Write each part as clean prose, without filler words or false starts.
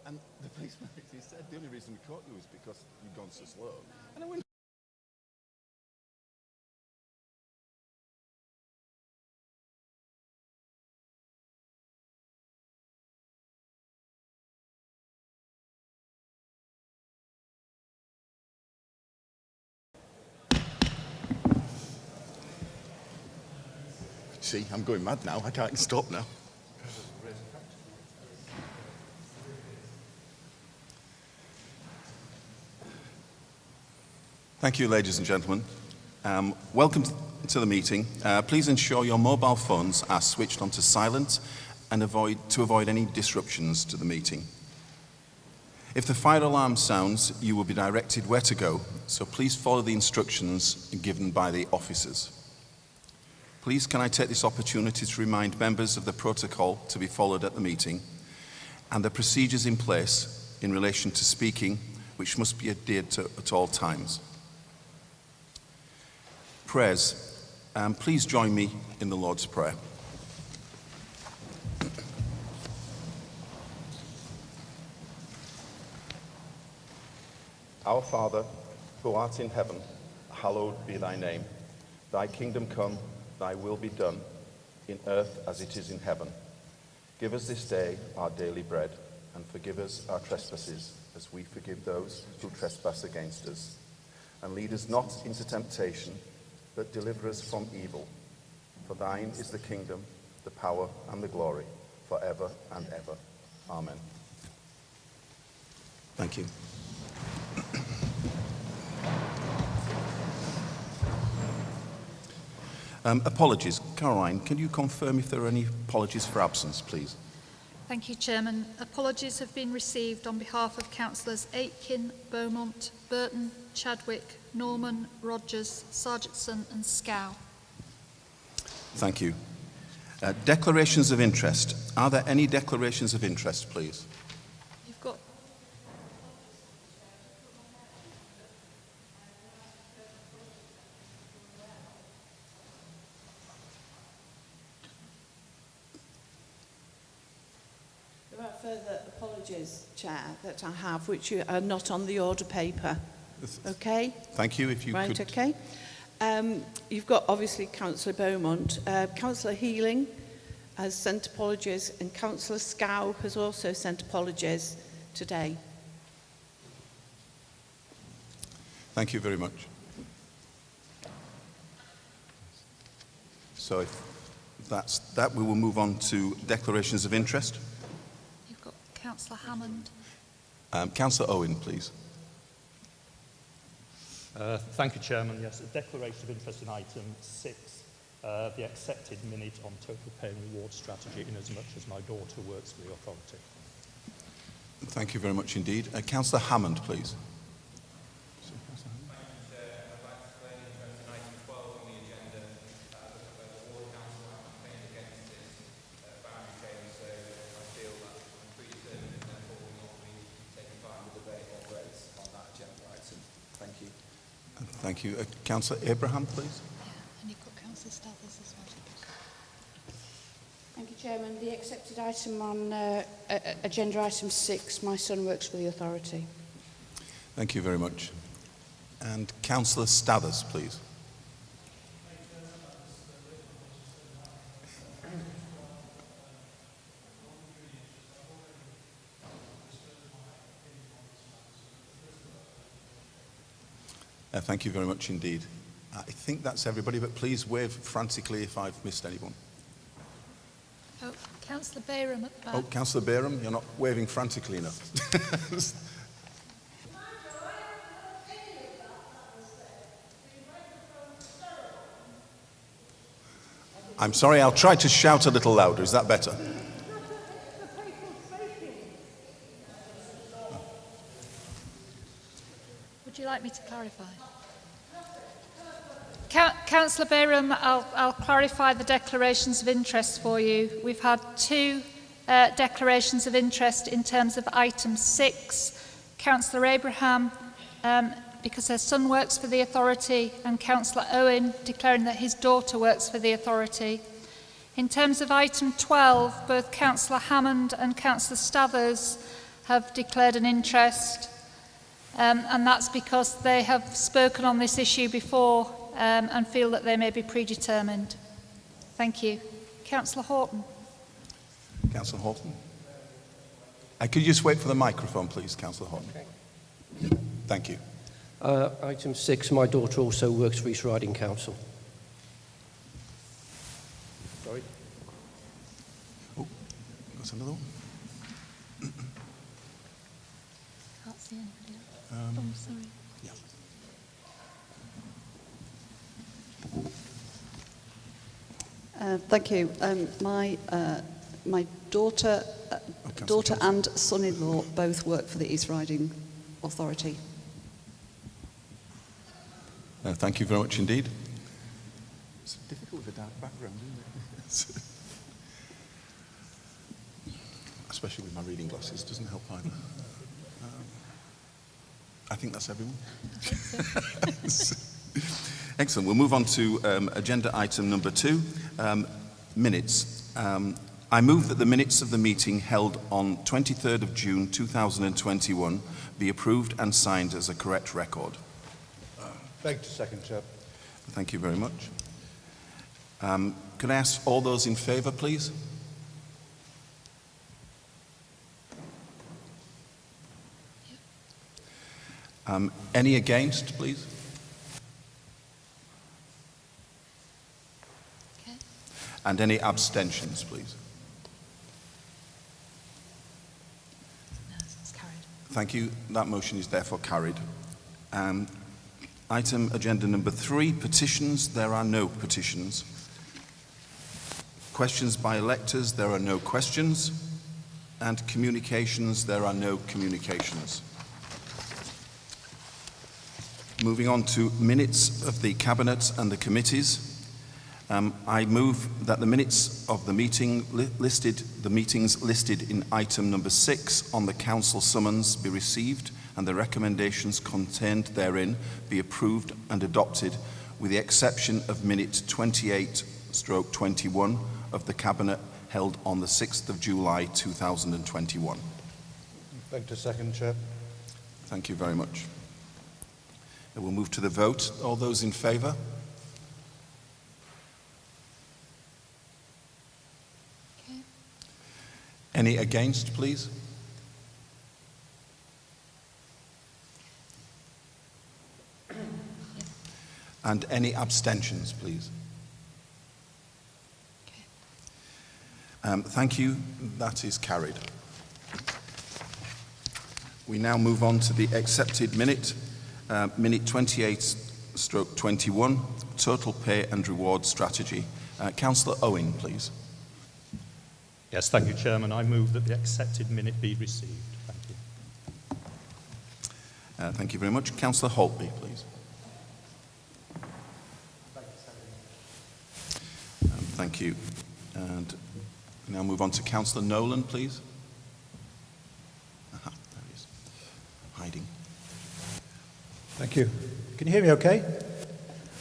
And the policeman, he said, the only reason we caught you is because you'd gone so slow. And I went, see, I'm going mad now. I can't stop now. Thank you, ladies and gentlemen. Welcome to the meeting. Please ensure your mobile phones are switched onto silent and to avoid any disruptions to the meeting. If the fire alarm sounds, you will be directed where to go, so please follow the instructions given by the officers. Please can I take this opportunity to remind members of the protocol to be followed at the meeting and the procedures in place in relation to speaking, which must be adhered to at all times. Prayers. Please join me in the Lord's Prayer. Our Father, who art in heaven, hallowed be thy name. Thy kingdom come, thy will be done, in earth as it is in heaven. Give us this day our daily bread, and forgive us our trespasses, as we forgive those who trespass against us. And lead us not into temptation, but deliver us from evil. For thine is the kingdom, the power, and the glory, forever and ever. Amen. Thank you. Apologies. Caroline, can you confirm if there are any apologies for absence, please? Thank you, Chairman. Apologies have been received on behalf of Councillors Aitken, Beaumont, Burton, Chadwick, Norman, Rogers, Sargentson and Scow. Thank you. Declarations of interest. Are there any declarations of interest, please? You've got... There are further apologies, Chair, that I have, which are not on the order paper. Okay? Thank you. If you could... Right, okay. You've got, obviously, Councillor Beaumont. Councillor Healing has sent apologies, and Councillor Scow has also sent apologies today. Thank you very much. So if that's that, we will move on to declarations of interest. You've got Councillor Hammond. Councillor Owen, please. Thank you, Chairman. Yes, a declaration of interest in item 6, the accepted minute on total pay and reward strategy, in as much as my daughter works for the authority. Thank you very much indeed. Councillor Hammond, please. Thank you. Councillor Abraham, please. Yeah, and you've got Councillor Stathers as well. Thank you, Chairman. The accepted item on agenda item 6, my son works for the authority. Thank you very much. And Councillor Stathers, please. Thank you very much indeed. I think that's everybody, but please wave frantically if I've missed anyone. Oh, Councillor Bayram at the back. Oh, Councillor Bayram, you're not waving frantically enough. I'm sorry, I'll try to shout a little louder. Is that better? Would you like me to clarify? Councillor Bayram, I'll clarify the declarations of interest for you. We've had 2 declarations of interest in terms of item 6. Councillor Abraham, because her son works for the authority, and Councillor Owen declaring that his daughter works for the authority. In terms of item 12, both Councillor Hammond and Councillor Stathers have declared an interest, and that's because they have spoken on this issue before and feel that they may be predetermined. Thank you. Councillor Horton. Councillor Horton. Could you just wait for the microphone, please, Councillor Horton? Okay. Thank you. Item 6, my daughter also works for East Riding Council. Sorry. Oh, got another one? Can't see anybody else. Oh, sorry. Yeah. Thank you. My daughter and son-in-law both work for the East Riding Authority. Thank you very much indeed. It's difficult with a dark background, isn't it? Especially with my reading glasses, doesn't help either. I think that's everyone. Excellent. We'll move on to agenda item number 2, minutes. I move that the minutes of the meeting held on 23rd of June 2021 be approved and signed as a correct record. Beg to second, Chair. Thank you very much. Could I ask all those in favour, please? Any against, please? Okay. And any abstentions, please? No, it's carried. Thank you. That motion is therefore carried. Item agenda number 3, petitions. There are no petitions. Questions by electors. There are no questions. And communications. There are no communications. Moving on to minutes of the Cabinet and the committees. I move that the minutes of the meetings listed in item number 6 on the council summons be received and the recommendations contained therein be approved and adopted, with the exception of minute 28/21 of the Cabinet held on the 6th of July 2021. Beg to second, Chair. Thank you very much. We'll move to the vote. All those in favour? Okay. Any against, please? And any abstentions, please? Okay. Thank you. That is carried. We now move on to the accepted minute. Minute 28/21, total pay and reward strategy. Councillor Owen, please. Yes, thank you, Chairman. I move that the accepted minute be received. Thank you. Thank you very much. Councillor Holtby, please. Thank you. And we now move on to Councillor Nolan, please. Aha, there he is. Hiding. Thank you. Can you hear me okay?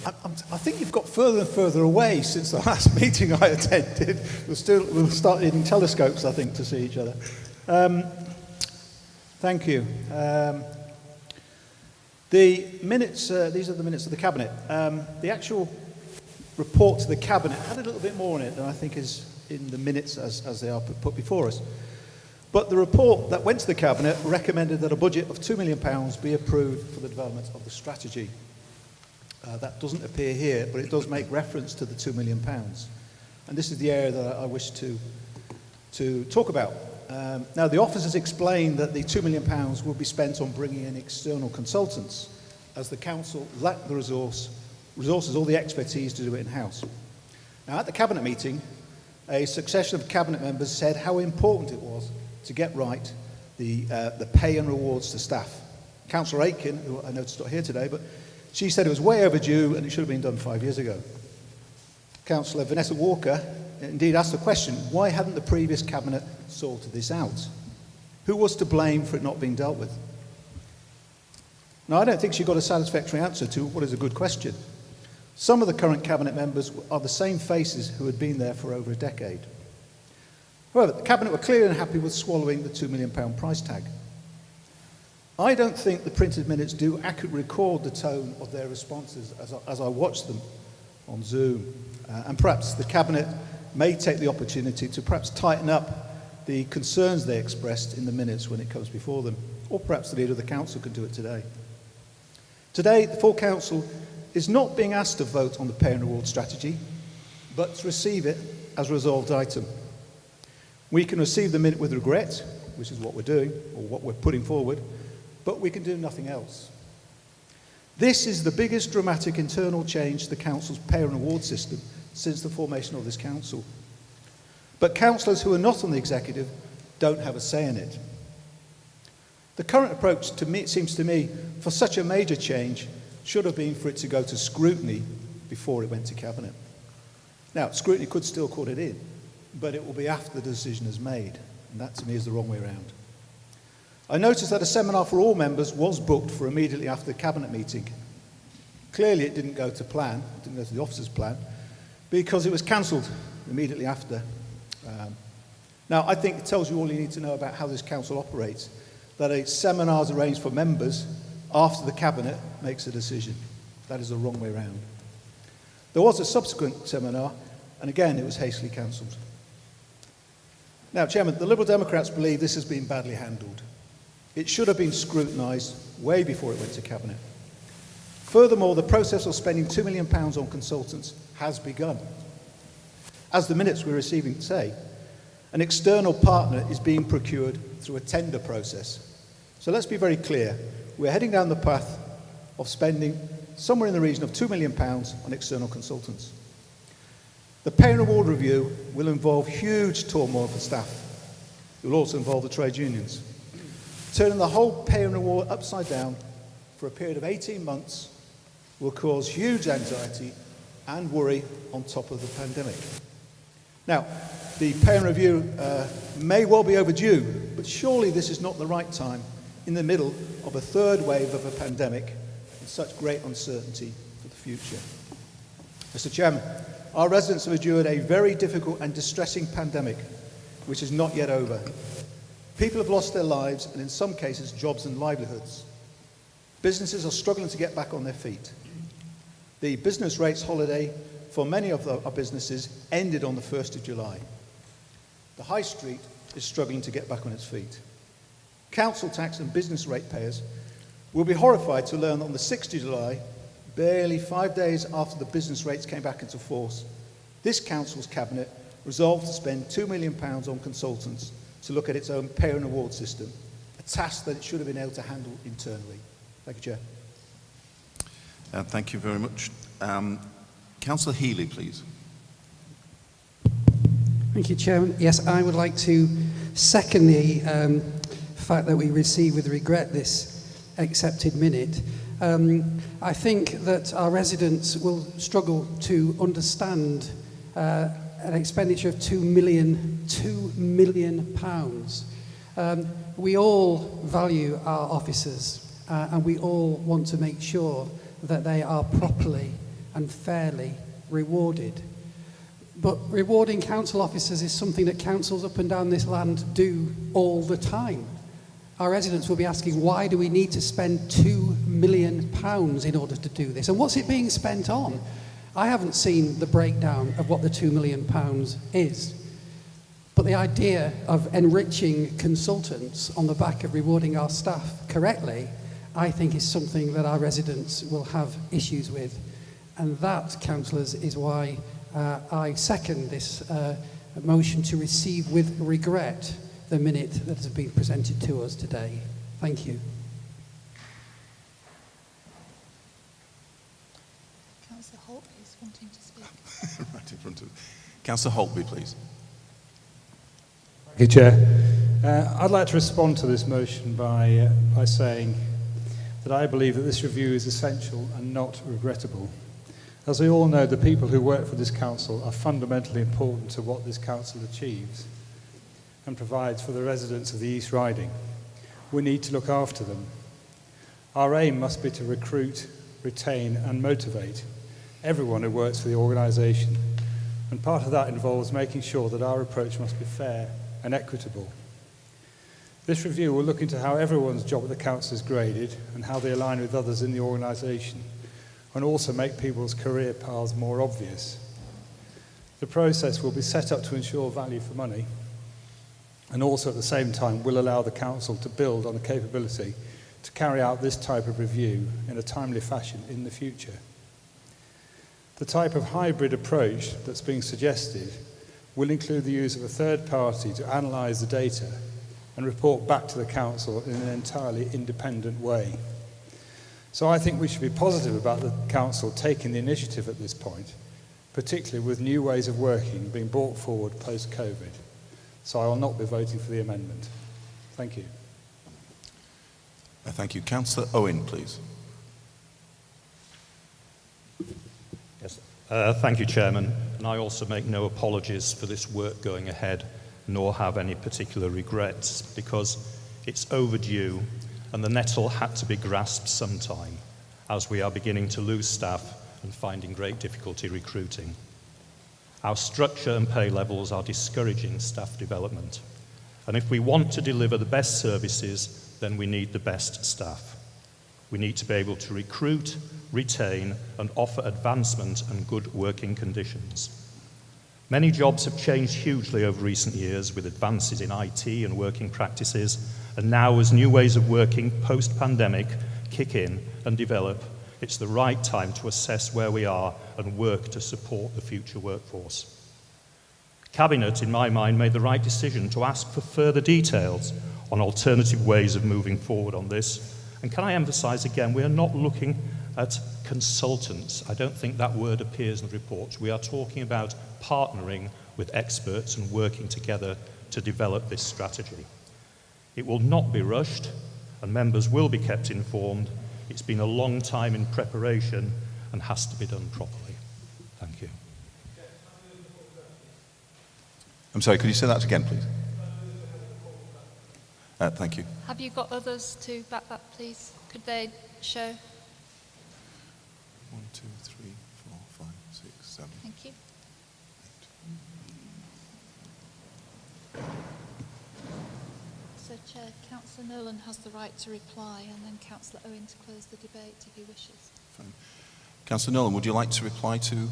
I think you've got further and further away since the last meeting I attended. We'll start needing telescopes, I think, to see each other. Thank you. The minutes, these are the minutes of the Cabinet. The actual report to the Cabinet had a little bit more in it than I think is in the minutes as they are put before us. But the report that went to the Cabinet recommended that a budget of £2 million be approved for the development of the strategy. That doesn't appear here, but it does make reference to the £2 million. And this is the area that I wish to talk about. Now, the office has explained that the £2 million will be spent on bringing in external consultants, as the Council lacked the resources or the expertise to do it in-house. Now, at the Cabinet meeting, a succession of Cabinet members said how important it was to get right the pay and rewards to staff. Councillor Aitken, who I noticed not here today, but she said it was way overdue and it should have been done 5 years ago. Councillor Vanessa Walker indeed asked the question, why hadn't the previous Cabinet sorted this out? Who was to blame for it not being dealt with? Now, I don't think she got a satisfactory answer to what is a good question. Some of the current Cabinet members are the same faces who had been there for over a decade. However, the Cabinet were clearly unhappy with swallowing the £2 million price tag. I don't think the printed minutes do accurately record the tone of their responses as I watched them on Zoom. And perhaps the Cabinet may take the opportunity to perhaps tighten up the concerns they expressed in the minutes when it comes before them. Or perhaps the Leader of the Council can do it today. Today, the full Council is not being asked to vote on the pay and reward strategy, but to receive it as a resolved item. We can receive the minute with regret, which is what we're doing, or what we're putting forward, but we can do nothing else. This is the biggest dramatic internal change to the Council's pay and reward system since the formation of this Council. But councillors who are not on the executive don't have a say in it. The current approach, to me, it seems to me, for such a major change should have been for it to go to scrutiny before it went to Cabinet. Now, scrutiny could still call it in, but it will be after the decision is made, and that to me is the wrong way around. I noticed that a seminar for all members was booked for immediately after the Cabinet meeting. Clearly it didn't go to plan, it didn't go to the officers' plan, because it was cancelled immediately after. Now, I think it tells you all you need to know about how this Council operates, that a seminar is arranged for members after the Cabinet makes a decision. That is the wrong way around. There was a subsequent seminar, and again, it was hastily cancelled. Now, Chairman, the Liberal Democrats believe this has been badly handled. It should have been scrutinised way before it went to Cabinet. Furthermore, the process of spending £2 million on consultants has begun. As the minutes we're receiving say, an external partner is being procured through a tender process. So let's be very clear. We're heading down the path of spending somewhere in the region of £2 million on external consultants. The pay and reward review will involve huge turmoil for staff. It will also involve the trade unions. Turning the whole pay and reward upside down for a period of 18 months will cause huge anxiety and worry on top of the pandemic. Now, the pay and review may well be overdue, but surely this is not the right time in the middle of a third wave of a pandemic and such great uncertainty for the future. Mr. Chairman, our residents have endured a very difficult and distressing pandemic, which is not yet over. People have lost their lives and in some cases jobs and livelihoods. Businesses are struggling to get back on their feet. The business rates holiday for many of our businesses ended on the 1st of July. The High Street is struggling to get back on its feet. Council tax and business rate payers will be horrified to learn that on the 6th of July, barely 5 days after the business rates came back into force, this Council's Cabinet resolved to spend £2 million on consultants to look at its own pay and award system, a task that it should have been able to handle internally. Thank you, Chair. Thank you very much. Councillor Healy, please. Thank you, Chairman. Yes, I would like to second the fact that we receive with regret this accepted minute. I think that our residents will struggle to understand an expenditure of £2 million. We all value our officers and we all want to make sure that they are properly and fairly rewarded. But rewarding council officers is something that councils up and down this land do all the time. Our residents will be asking, why do we need to spend £2 million in order to do this? And what's it being spent on? I haven't seen the breakdown of what the £2 million is. But the idea of enriching consultants on the back of rewarding our staff correctly, I think is something that our residents will have issues with. And that, councillors, is why I second this motion to receive with regret the minute that has been presented to us today. Thank you. Councillor Holt is wanting to speak. Right in front of Councillor Holtby, please. Thank you, Chair. I'd like to respond to this motion by saying that I believe that this review is essential and not regrettable. As we all know, the people who work for this council are fundamentally important to what this council achieves and provides for the residents of the East Riding. We need to look after them. Our aim must be to recruit, retain and motivate everyone who works for the organisation, And part of that involves making sure that our approach must be fair and equitable. This review will look into how everyone's job at the council is graded and how they align with others in the organisation, and also make people's career paths more obvious. The process will be set up to ensure value for money, and also at the same time will allow the council to build on the capability to carry out this type of review in a timely fashion in the future. The type of hybrid approach that's being suggested will include the use of a third party to analyse the data and report back to the council in an entirely independent way. So I think we should be positive about the council taking the initiative at this point, particularly with new ways of working being brought forward post-COVID. So I will not be voting for the amendment. Thank you. Thank you. Councillor Owen, please. Yes. Thank you, Chairman. And I also make no apologies for this work going ahead, nor have any particular regrets, because it's overdue and the nettle had to be grasped sometime, as we are beginning to lose staff and finding great difficulty recruiting. Our structure and pay levels are discouraging staff development. And if we want to deliver the best services, then we need the best staff. We need to be able to recruit, retain, and offer advancement and good working conditions. Many jobs have changed hugely over recent years with advances in IT and working practices, and now as new ways of working post-pandemic kick in and develop, it's the right time to assess where we are and work to support the future workforce. Cabinet, in my mind, made the right decision to ask for further details on alternative ways of moving forward on this. And can I emphasise again, we are not looking at consultants. I don't think that word appears in the reports. We are talking about partnering with experts and working together to develop this strategy. It will not be rushed, and members will be kept informed. It's been a long time in preparation and has to be done properly. Thank you. I'm sorry, could you say that again, please? Thank you. Have you got others to back that, please? Could they show? 1, 2, 3, 4, 5, 6, 7. Thank you. So, Chair, Councillor Nolan has the right to reply, and then Councillor Owen to close the debate if he wishes. Fine. Councillor Nolan, would you like to reply to?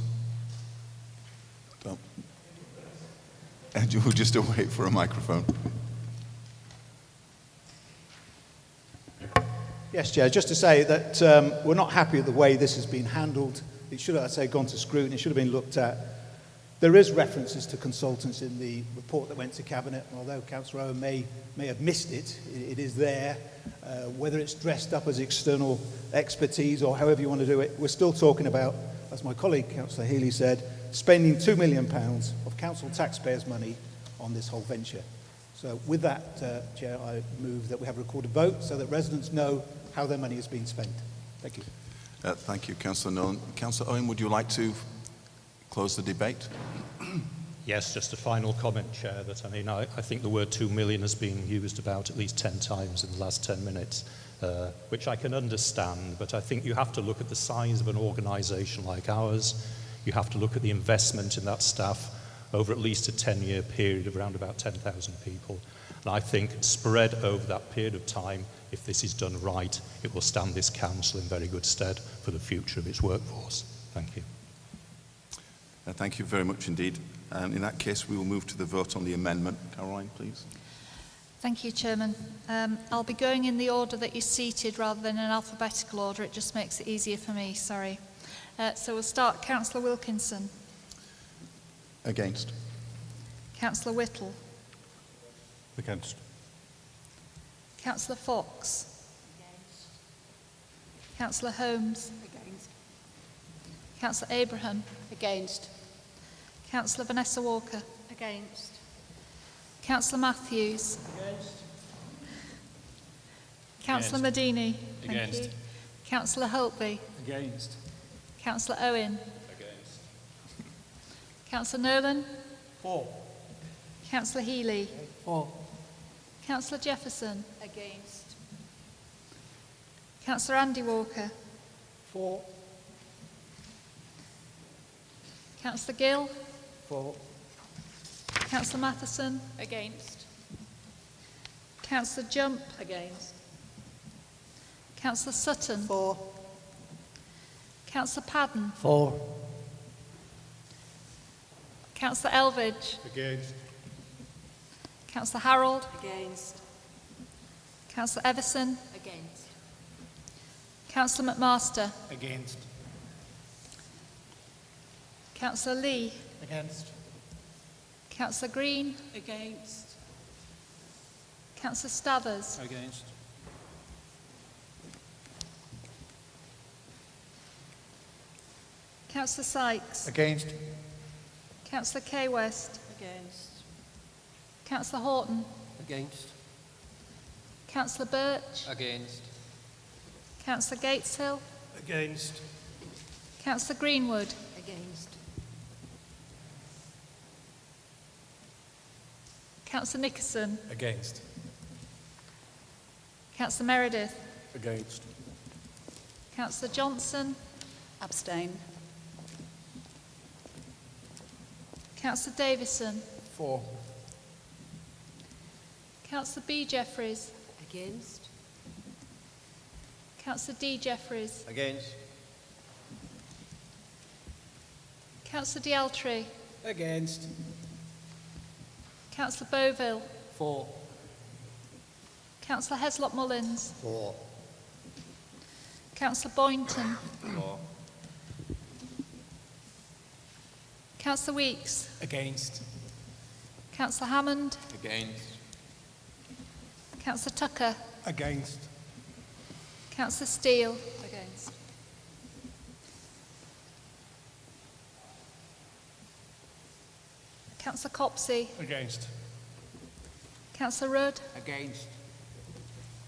And you'll just wait for a microphone. Yes, Chair, just to say that we're not happy with the way this has been handled. It should have, I'd say, gone to scrutiny. It should have been looked at. There is references to consultants in the report that went to Cabinet, and although Councillor Owen may have missed it, it is there. Whether it's dressed up as external expertise or however you want to do it, we're still talking about, as my colleague Councillor Healy said, spending £2 million of council taxpayers' money on this whole venture. So with that, Chair, I move that we have a recorded vote so that residents know how their money is being spent. Thank you. Thank you, Councillor Nolan. Councillor Owen, would you like to close the debate? Yes, just a final comment, Chair, that I think the word 2 million has been used about at least 10 times in the last 10 minutes, which I can understand, but I think you have to look at the size of an organisation like ours. You have to look at the investment in that staff over at least a 10-year period of around about 10,000 people. And I think spread over that period of time, if this is done right, it will stand this council in very good stead for the future of its workforce. Thank you. Thank you very much indeed. In that case, we will move to the vote on the amendment. Caroline, please. Thank you, Chairman. I'll be going in the order that you're seated rather than in alphabetical order. It just makes it easier for me, sorry. So we'll start. Councillor Wilkinson. Against. Councillor Whittle. Against. Councillor Fox. Against. Councillor Holmes. Against. Councillor Abraham. Against. Councillor Vanessa Walker. Against. Councillor Matthews. Against. Councillor Medini. Thank Against. you. Councillor Holtby. Against. Councillor Owen. Against. Councillor Nolan. For. Councillor Healy. For. Councillor Jefferson. Against. Councillor Andy Walker. For. Councillor Gill. For. Councillor Matheson. Against. Councillor Jump. Against. Councillor Sutton. For. Councillor Padden. For. Councillor Elvidge. Against. Councillor Harold. Against. Councillor Everson. Against. Councillor McMaster. Against. Councillor Lee. Against. Councillor Green. Against. Councillor Stathers. Against. Councillor Sykes. Against. Councillor K West. Against. Councillor Horton. Against. Councillor Birch. Against. Councillor Gateshill. Against. Councillor Greenwood. Against. Councillor Nickerson. Against. Councillor Meredith. Against. Councillor Johnson. Abstain. Councillor Davison. For. Councillor B Jeffries. Against. Councillor D Jeffries. Against. Councillor Dieltry. Against. Councillor Beauville. For. Councillor Heslop Mullins. For. Councillor Boynton. For. Councillor Weeks. Against. Councillor Hammond. Against. Councillor Tucker. Against. Councillor Steele. Against. Councillor Copsey. Against. Councillor Rudd. Against.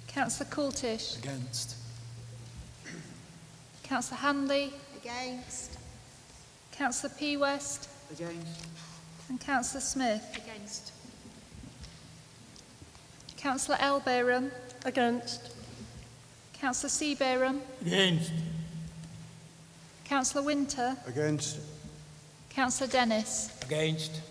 Councillor Coultish. Against. Councillor Hanley. Against. Councillor P West. Against. And Councillor Smith. Against. Councillor L Bayram. Against. Councillor C Bayram. Against. Councillor Winter. Against. Councillor Dennis. Against.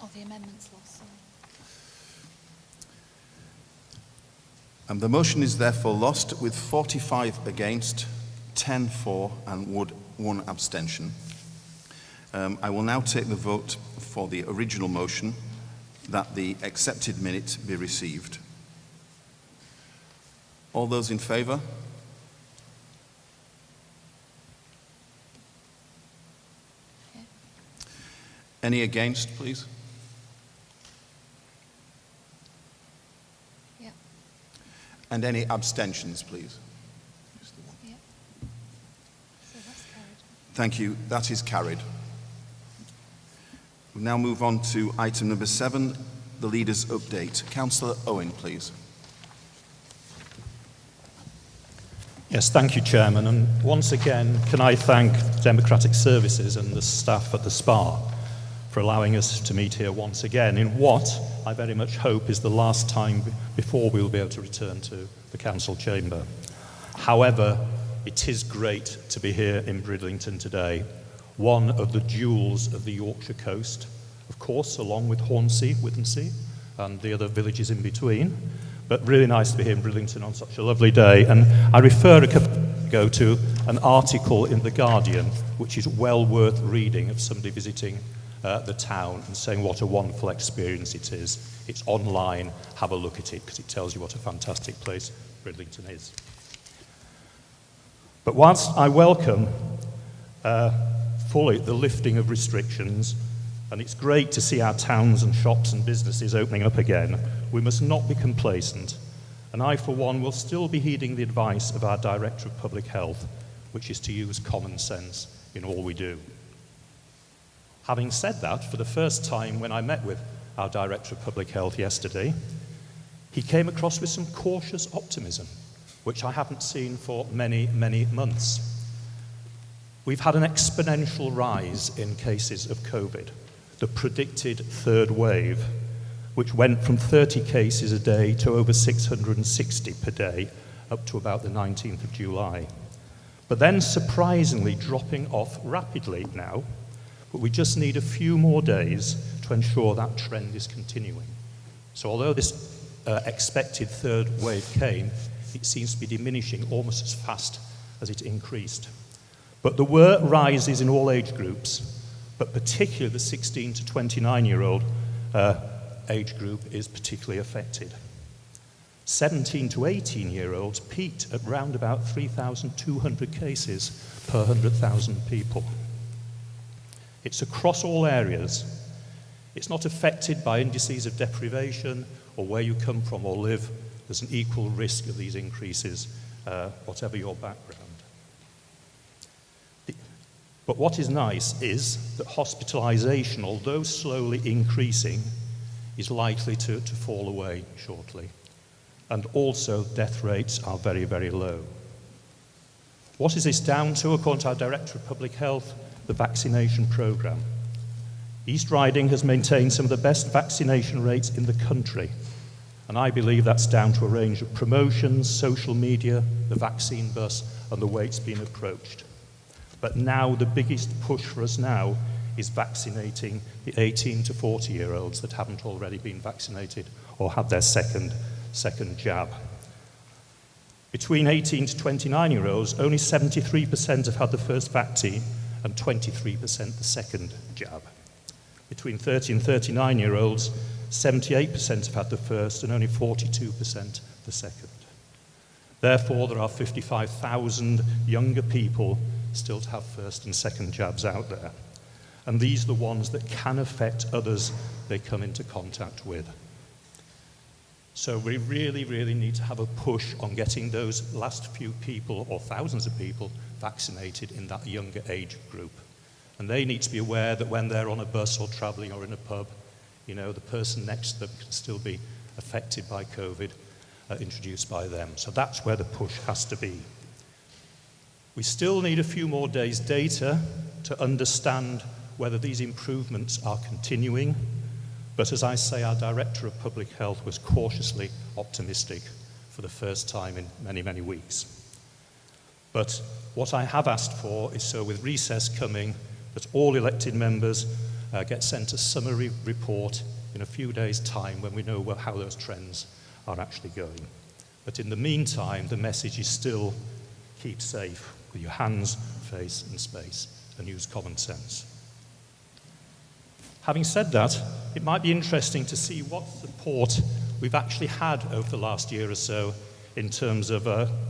Oh, the amendment's lost. The motion is therefore lost with 45 against, 10 for and 1 abstention. I will now take the vote for the original motion that the accepted minute be received. All those in favour? Yeah. Any against, please? Yeah. And any abstentions, please? Yeah. So that's carried. Thank you. That is carried. We now move on to item number 7, the Leaders' Update. Councillor Owen, please. Yes, thank you, Chairman. And once again, can I thank Democratic Services and the staff at the SPA for allowing us to meet here once again in what I very much hope is the last time before we will be able to return to the Council chamber. However, it is great to be here in Bridlington today, one of the jewels of the Yorkshire coast, of course, along with Hornsey, Withensea, and the other villages in between. But really nice to be here in Bridlington on such a lovely day. And I refer a couple ago to an article in The Guardian, which is well worth reading, of somebody visiting the town and saying what a wonderful experience it is. It's online, have a look at it, because it tells you what a fantastic place Bridlington is. But whilst I welcome fully the lifting of restrictions, and it's great to see our towns and shops and businesses opening up again, we must not be complacent. And I, for one, will still be heeding the advice of our Director of Public Health, which is to use common sense in all we do. Having said that, for the first time when I met with our Director of Public Health yesterday, he came across with some cautious optimism, which I haven't seen for many, many months. We've had an exponential rise in cases of COVID, the predicted third wave, which went from 30 cases a day to over 660 per day, up to about the 19th of July. But then surprisingly dropping off rapidly now, but we just need a few more days to ensure that trend is continuing. So although this expected third wave came, it seems to be diminishing almost as fast as it increased. But there were rises in all age groups, but particularly the 16 to 29-year-old age group is particularly affected. 17 to 18-year-olds peaked at round about 3,200 cases per 100,000 people. It's across all areas. It's not affected by indices of deprivation or where you come from or live. There's an equal risk of these increases, whatever your background. But what is nice is that hospitalisation, although slowly increasing, is likely to fall away shortly. And also death rates are very, very low. What is this down to? According to our Director of Public Health, the vaccination programme. East Riding has maintained some of the best vaccination rates in the country, and I believe that's down to a range of promotions, social media, the vaccine bus, and the way it's been approached. But now the biggest push for us now is vaccinating the 18 to 40-year-olds that haven't already been vaccinated or had their second jab. Between 18 to 29-year-olds, only 73% have had the first vaccine and 23% the second jab. Between 30 and 39-year-olds, 78% have had the first and only 42% the second. Therefore, there are 55,000 younger people still to have first and second jabs out there. And these are the ones that can affect others they come into contact with. So we really, really need to have a push on getting those last few people, or thousands of people, vaccinated in that younger age group. And they need to be aware that when they're on a bus or travelling or in a pub, you know, the person next to them can still be affected by COVID, introduced by them. So that's where the push has to be. We still need a few more days' data to understand whether these improvements are continuing. But as I say, our Director of Public Health was cautiously optimistic for the first time in many, many weeks. But what I have asked for is, so with recess coming, that all elected members get sent a summary report in a few days' time when we know how those trends are actually going. But in the meantime, the message is still keep safe with your hands, face and space, and use common sense. Having said that, it might be interesting to see what support we've actually had over the last year or so in terms of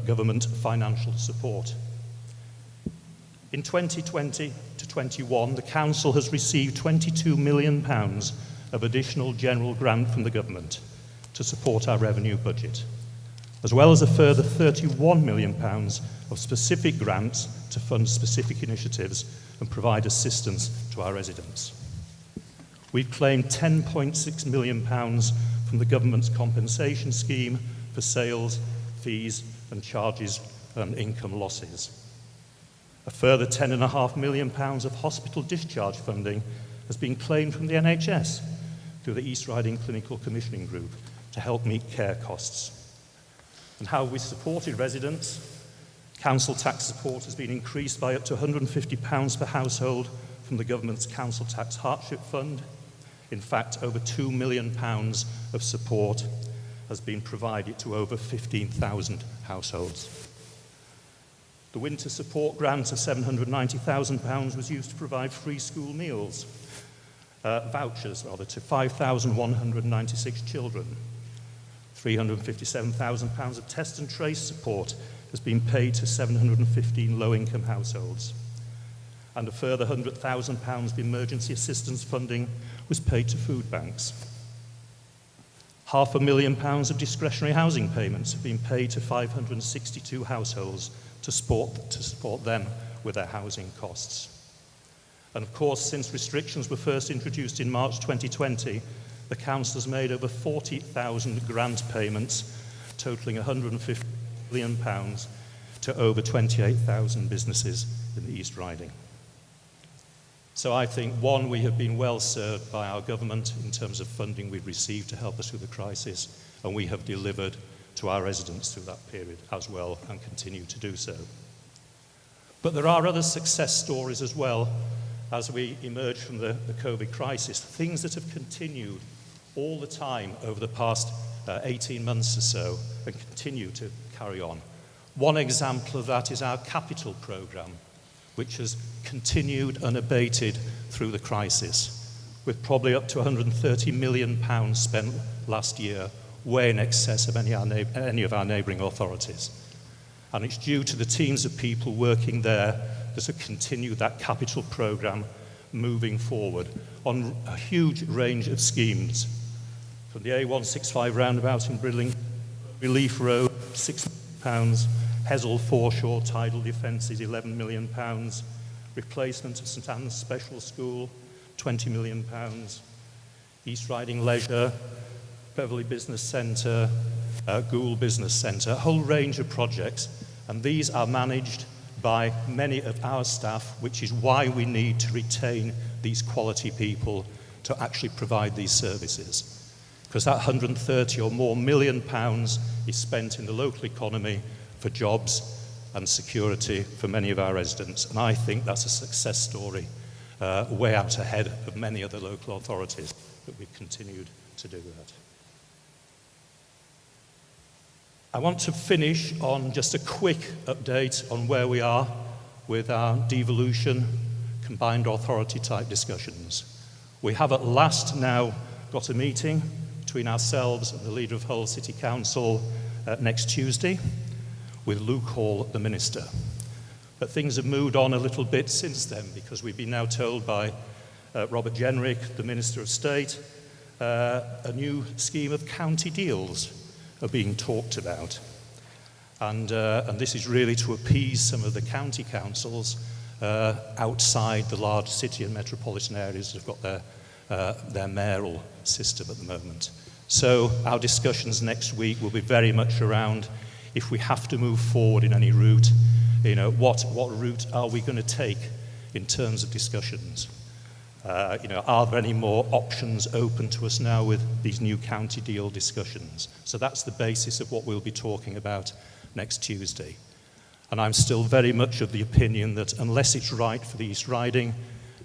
government financial support. In 2020 to 21, the Council has received £22 million of additional general grant from the government to support our revenue budget, as well as a further £31 million of specific grants to fund specific initiatives and provide assistance to our residents. We've claimed £10.6 million from the government's compensation scheme for sales, fees and charges and income losses. A further £10.5 million of hospital discharge funding has been claimed from the NHS through the East Riding Clinical Commissioning Group to help meet care costs. And how we supported residents, Council tax support has been increased by up to £150 per household from the government's Council Tax Hardship Fund. In fact, over £2 million of support has been provided to over 15,000 households. The winter support grant of £790,000 was used to provide free school meals, vouchers rather, to 5,196 children. £357,000 of test and trace support has been paid to 715 low-income households. And a further £100,000 of emergency assistance funding was paid to food banks. £500,000 of discretionary housing payments have been paid to 562 households to support them with their housing costs. And of course, since restrictions were first introduced in March 2020, the Council has made over 40,000 grant payments, totalling £150 million to over 28,000 businesses in the East Riding. So I think, one, we have been well served by our government in terms of funding we've received to help us through the crisis, and we have delivered to our residents through that period as well and continue to do so. But there are other success stories as well as we emerge from the COVID crisis, things that have continued all the time over the past 18 months or so and continue to carry on. One example of that is our capital programme, which has continued unabated through the crisis, with probably up to £130 million spent last year, way in excess of any of our neighbouring authorities. And it's due to the teams of people working there that have continued that capital programme moving forward on a huge range of schemes. From the A165 roundabout in Bridling, Relief Road, £6 million, Hessel Foreshore Tidal Defences, £11 million, replacement of St Anne's Special School, £20 million, East Riding Leisure, Beverley Business Centre, Goole Business Centre, a whole range of projects, and these are managed by many of our staff, which is why we need to retain these quality people to actually provide these services. Because that £130 or more million is spent in the local economy for jobs and security for many of our residents, and I think that's a success story way out ahead of many other local authorities that we've continued to do that. I want to finish on just a quick update on where we are with our devolution combined authority type discussions. We have at last now got a meeting between ourselves and the leader of Hull City Council next Tuesday with Luke Hall, the Minister. But things have moved on a little bit since then, because we've been now told by Robert Jenrick, the Minister of State, a new scheme of county deals are being talked about. And this is really to appease some of the county councils outside the large city and metropolitan areas that have got their mayoral system at the moment. So our discussions next week will be very much around, if we have to move forward in any route, what route are we going to take in terms of discussions? Are there any more options open to us now with these new county deal discussions? So that's the basis of what we'll be talking about next Tuesday. And I'm still very much of the opinion that unless it's right for the East Riding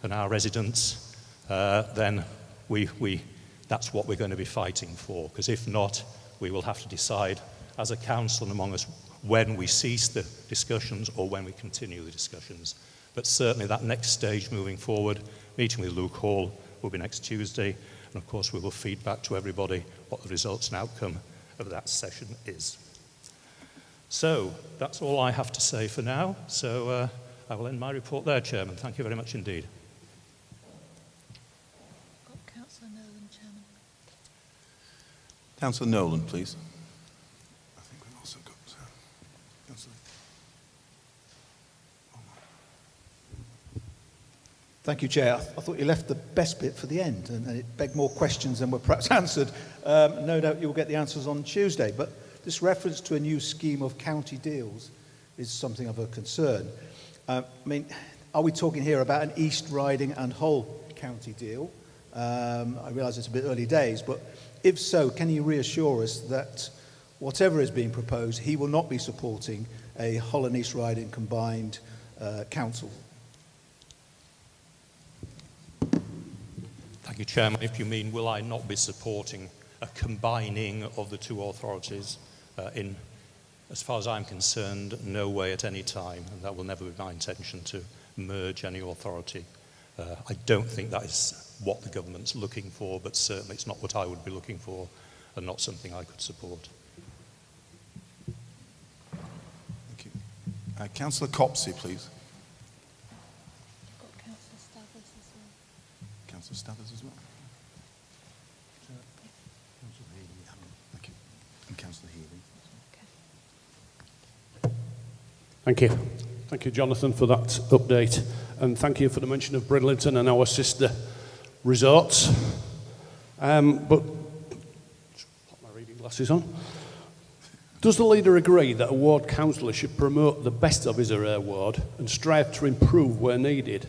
and our residents, then that's what we're going to be fighting for. Because if not, we will have to decide as a council and among us when we cease the discussions or when we continue the discussions. But certainly that next stage moving forward, meeting with Luke Hall, will be next Tuesday. And of course we will feed back to everybody what the results and outcome of that session is. So that's all I have to say for now. So I will end my report there, Chairman. Thank you very much indeed. Councillor Nolan, Chairman. Councillor Nolan, please. I think we've also got Councillor. Thank you, Chair. I thought you left the best bit for the end, and it begged more questions than were perhaps answered. No doubt you'll get the answers on Tuesday, but this reference to a new scheme of county deals is something of a concern. Are we talking here about an East Riding and Hull county deal? I realise it's a bit early days, but if so, can you reassure us that whatever is being proposed, he will not be supporting a Hull and East Riding combined council. Thank you, Chairman. If you mean, will I not be supporting a combining of the two authorities as far as I'm concerned, no way at any time, and that will never be my intention to merge any authority. I don't think that is what the government's looking for, but certainly it's not what I would be looking for and not something I could support. Thank you. Councillor Copsey, please. Councillor Stathers as well. Thank you. And Councillor Healy. Thank you. Thank you, Jonathan, for that update. And thank you for the mention of Bridlington and our sister resorts. But, put my reading glasses on. Does the leader agree that a ward councillor should promote the best of his or her ward and strive to improve where needed?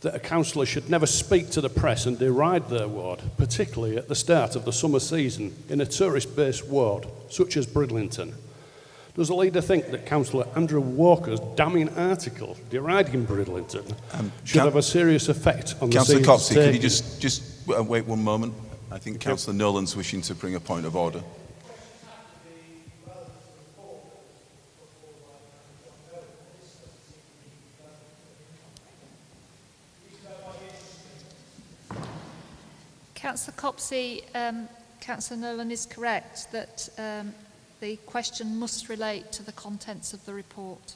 That a councillor should never speak to the press and deride their ward, particularly at the start of the summer season in a tourist-based ward, such as Bridlington? Does the leader think that Councillor Andrew Walker's damning article deriding Bridlington should have a serious effect on the Councillor season's Copsey, could you taking? just wait one moment? I think Councillor Nolan's wishing to bring a point of order. Councillor Copsey, Councillor Nolan is correct that the question must relate to the contents of the report.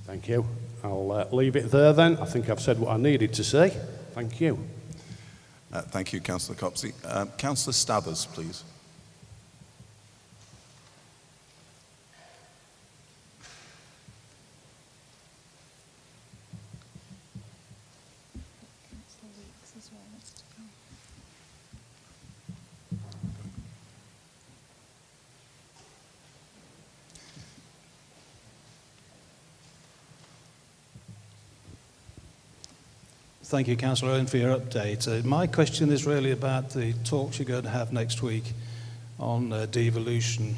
Thank you. I'll leave it there then. I think I've said what I needed to say. Thank you. Thank you, Councillor Copsey. Councillor Stathers, please. Thank you, Councillor Owen, for your update. My question is really about the talks you're going to have next week on devolution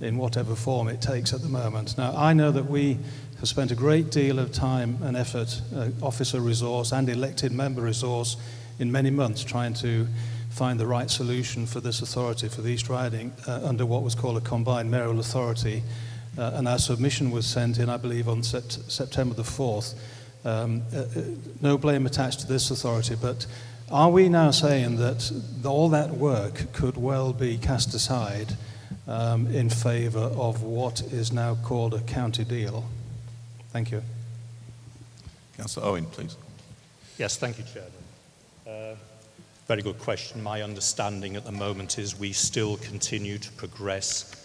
in whatever form it takes at the moment. Now, I know that we have spent a great deal of time and effort, officer resource and elected member resource, in many months trying to find the right solution for this authority, for the East Riding, under what was called a combined mayoral authority. And our submission was sent in, I believe, on September the 4th. No blame attached to this authority, but are we now saying that all that work could well be cast aside in favour of what is now called a county deal? Thank you. Councillor Owen, please. Yes, thank you, Chairman. Very good question. My understanding at the moment is we still continue to progress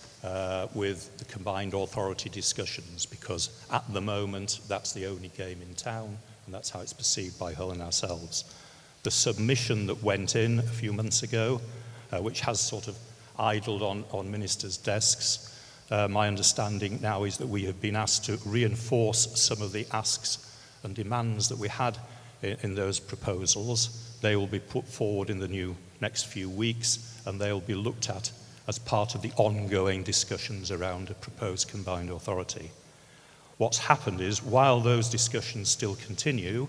with the combined authority discussions, because at the moment that's the only game in town and that's how it's perceived by Hull and ourselves. The submission that went in a few months ago, which has sort of idled on ministers' desks, my understanding now is that we have been asked to reinforce some of the asks and demands that we had in those proposals. They will be put forward in the next few weeks, and they will be looked at as part of the ongoing discussions around a proposed combined authority. What's happened is, while those discussions still continue,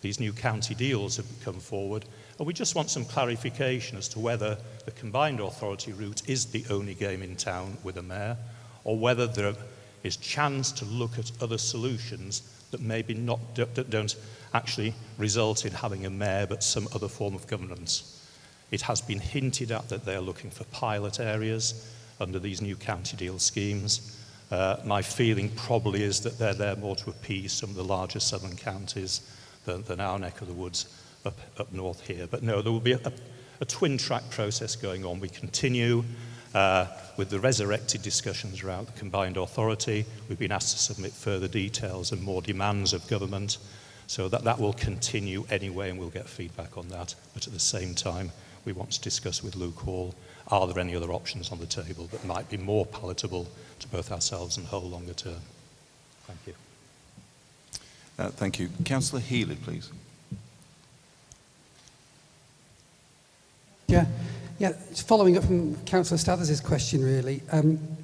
these new county deals have come forward, and we just want some clarification as to whether the combined authority route is the only game in town with a mayor, or whether there is chance to look at other solutions that maybe that don't actually result in having a mayor but some other form of governance. It has been hinted at that they're looking for pilot areas under these new county deal schemes. My feeling probably is that they're there more to appease some of the larger southern counties than our neck of the woods up north here. But no, there will be a twin-track process going on. We continue with the resurrected discussions around the combined authority. We've been asked to submit further details and more demands of government, so that will continue anyway, and we'll get feedback on that. But at the same time, we want to discuss with Luke Hall, are there any other options on the table that might be more palatable to both ourselves and Hull longer term? Thank you. Thank you. Councillor Healy, please. Yeah, it's following up from Councillor Stathers' question, really.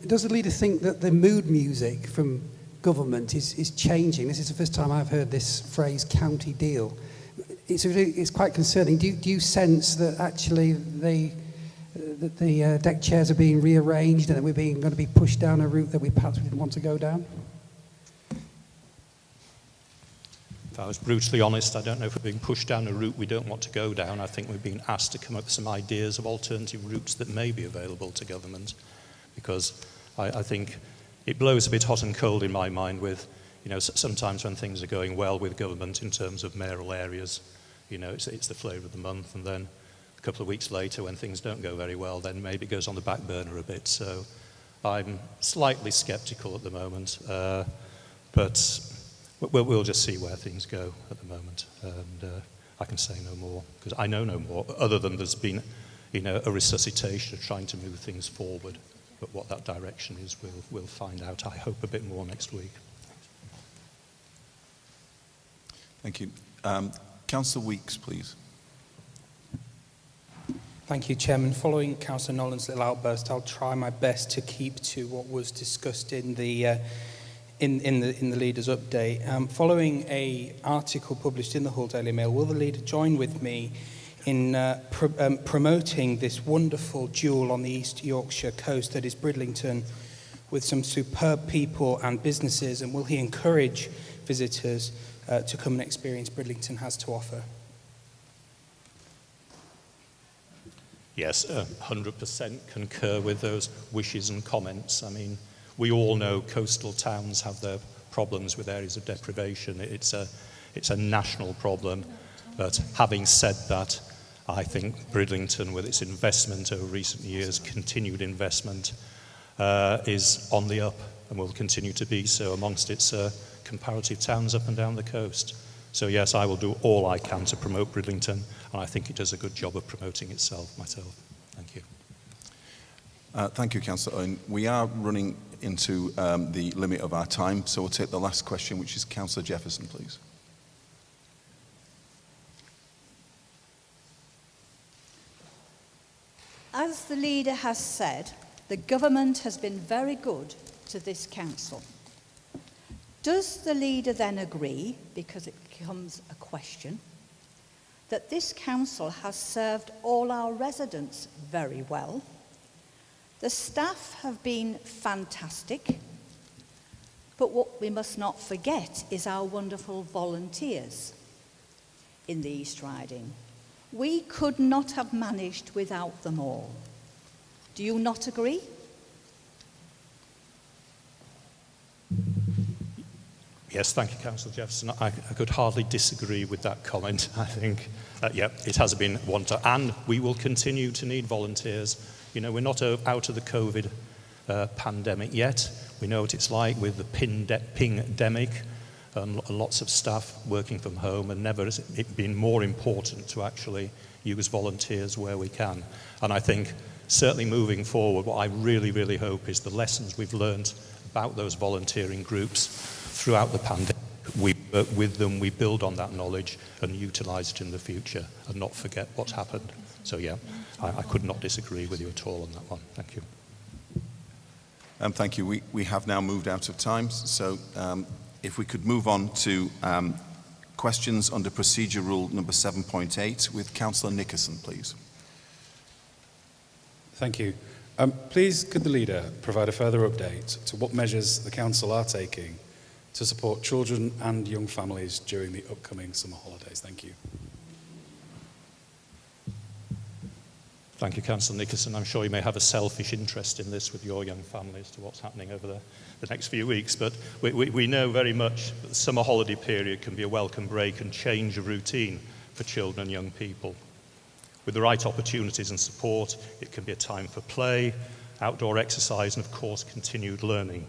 Does the leader think that the mood music from government is changing. This is the first time I've heard this phrase, county deal. It's quite concerning. Do you sense that actually the deck chairs are being rearranged and that we're going to be pushed down a route that we perhaps didn't want to go down? If I was brutally honest, I don't know if we're being pushed down a route we don't want to go down. I think we've been asked to come up with some ideas of alternative routes that may be available to government, because I think it blows a bit hot and cold in my mind with, sometimes when things are going well with government in terms of mayoral areas, it's the flavour of the month, and then a couple of weeks later when things don't go very well, then maybe it goes on the back burner a bit. So I'm slightly sceptical at the moment, but we'll just see where things go at the moment, and I can say no more, because I know no more, other than there's been, a resuscitation of trying to move things forward. But what that direction is, we'll find out, I hope, a bit more next week. Thank you. Councillor Weeks, please. Thank you, Chairman. Following Councillor Nolan's little outburst, I'll try my best to keep to what was discussed in the leader's update. Following an article published in the Hull Daily Mail, will the leader join with me in promoting this wonderful jewel on the East Yorkshire coast that is Bridlington, with some superb people and businesses, and will he encourage visitors to come and experience Bridlington has to offer? Yes, 100% concur with those wishes and comments. I mean, we all know coastal towns have their problems with areas of deprivation. It's a national problem. But having said that, I think Bridlington, with its investment over recent years, continued investment, is on the up and will continue to be so amongst its comparative towns up and down the coast. So yes, I will do all I can to promote Bridlington, and I think it does a good job of promoting itself myself. Thank you. Thank you, Councillor Owen. We are running into the limit of our time, so we'll take the last question, which is Councillor Jefferson, please. As the leader has said, the government has been very good to this council. Does the leader then agree, because it becomes a question, that this council has served all our residents very well? The staff have been fantastic, but what we must not forget is our wonderful volunteers in the East Riding. We could not have managed without them all. Do you not agree? Yes, thank you, Councillor Jefferson. I could hardly disagree with that comment. I think, it has been one time, and we will continue to need volunteers. We're not out of the COVID pandemic yet. We know what it's like with the ping-demic, and lots of staff working from home, and never has it been more important to actually use volunteers where we can. And I think certainly moving forward, what I really, really hope is the lessons we've learned about those volunteering groups throughout the pandemic, we work with them, we build on that knowledge and utilise it in the future and not forget what's happened. So yeah, I could not disagree with you at all on that one. Thank you. Thank you. We have now moved out of time, so if we could move on to questions under procedure rule number 7.8 with Councillor Nickerson, please. Thank you. Please, could the leader provide a further update to what measures the council are taking to support children and young families during the upcoming summer holidays? Thank you. Thank you, Councillor Nickerson. I'm sure you may have a selfish interest in this with your young families to what's happening over the next few weeks, but we know very much that the summer holiday period can be a welcome break and change of routine for children and young people. With the right opportunities and support, it can be a time for play, outdoor exercise, and of course, continued learning.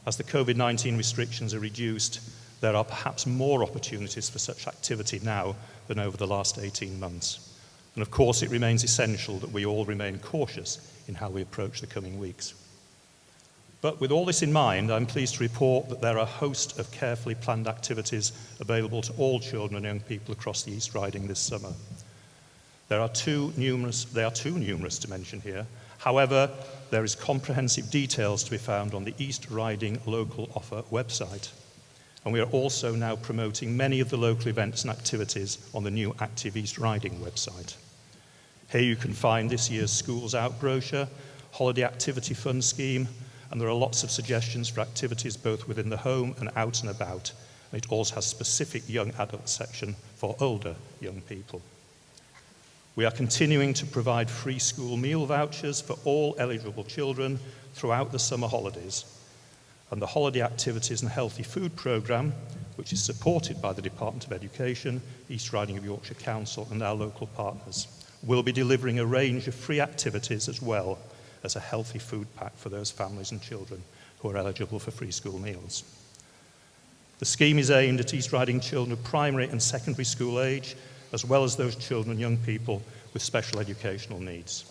As the COVID-19 restrictions are reduced, there are perhaps more opportunities for such activity now than over the last 18 months. And of course, it remains essential that we all remain cautious in how we approach the coming weeks. But with all this in mind, I'm pleased to report that there are a host of carefully planned activities available to all children and young people across the East Riding this summer. They are too numerous to mention here. However, there is comprehensive details to be found on the East Riding Local Offer website. And we are also now promoting many of the local events and activities on the new Active East Riding website. Here you can find this year's Schools Out brochure, Holiday Activity Fund scheme, and there are lots of suggestions for activities both within the home and out and about. It also has a specific young adult section for older young people. We are continuing to provide free school meal vouchers for all eligible children throughout the summer holidays. And the Holiday Activities and Healthy Food Programme, which is supported by the Department of Education, East Riding of Yorkshire Council and our local partners, will be delivering a range of free activities as well as a healthy food pack for those families and children who are eligible for free school meals. The scheme is aimed at East Riding children of primary and secondary school age, as well as those children and young people with special educational needs.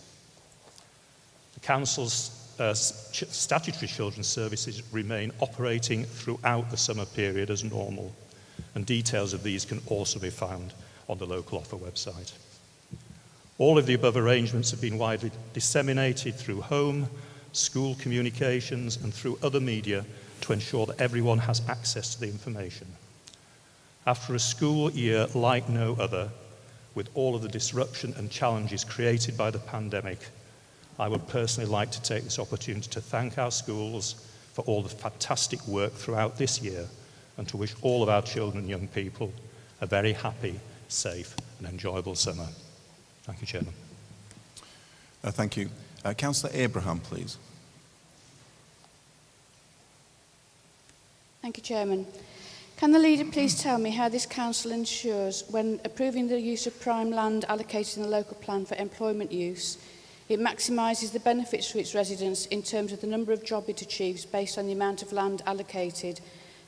The Council's statutory children's services remain operating throughout the summer period as normal, and details of these can also be found on the local offer website. All of the above arrangements have been widely disseminated through home, school communications, and through other media to ensure that everyone has access to the information. After a school year like no other, with all of the disruption and challenges created by the pandemic, I would personally like to take this opportunity to thank our schools for all the fantastic work throughout this year and to wish all of our children and young people a very happy, safe and enjoyable summer. Thank you, Chairman. Thank you. Councillor Abraham, please. Thank you, Chairman. Can the leader please tell me how this council ensures, when approving the use of prime land allocated in the local plan for employment use, it maximises the benefits for its residents in terms of the number of jobs it achieves based on the amount of land allocated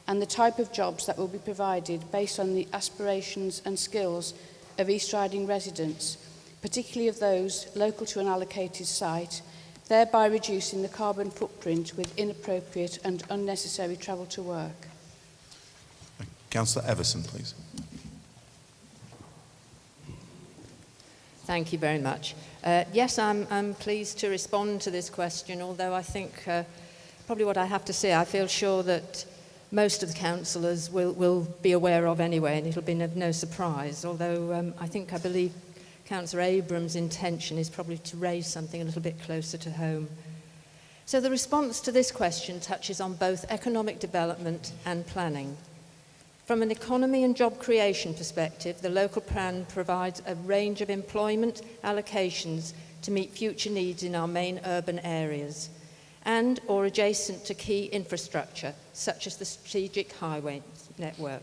and the type of jobs that will be provided based on the aspirations and skills of East Riding residents, particularly of those local to an allocated site, thereby reducing the carbon footprint with inappropriate and unnecessary travel to work? Councillor Everson, please. Thank you very much. Yes, I'm pleased to respond to this question, although I think probably what I have to say, I feel sure that most of the councillors will be aware of anyway, and it'll be no surprise, although I believe Councillor Abrams' intention is probably to raise something a little bit closer to home. So the response to this question touches on both economic development and planning. From an economy and job creation perspective, the local plan provides a range of employment allocations to meet future needs in our main urban areas and or adjacent to key infrastructure, such as the strategic highway network.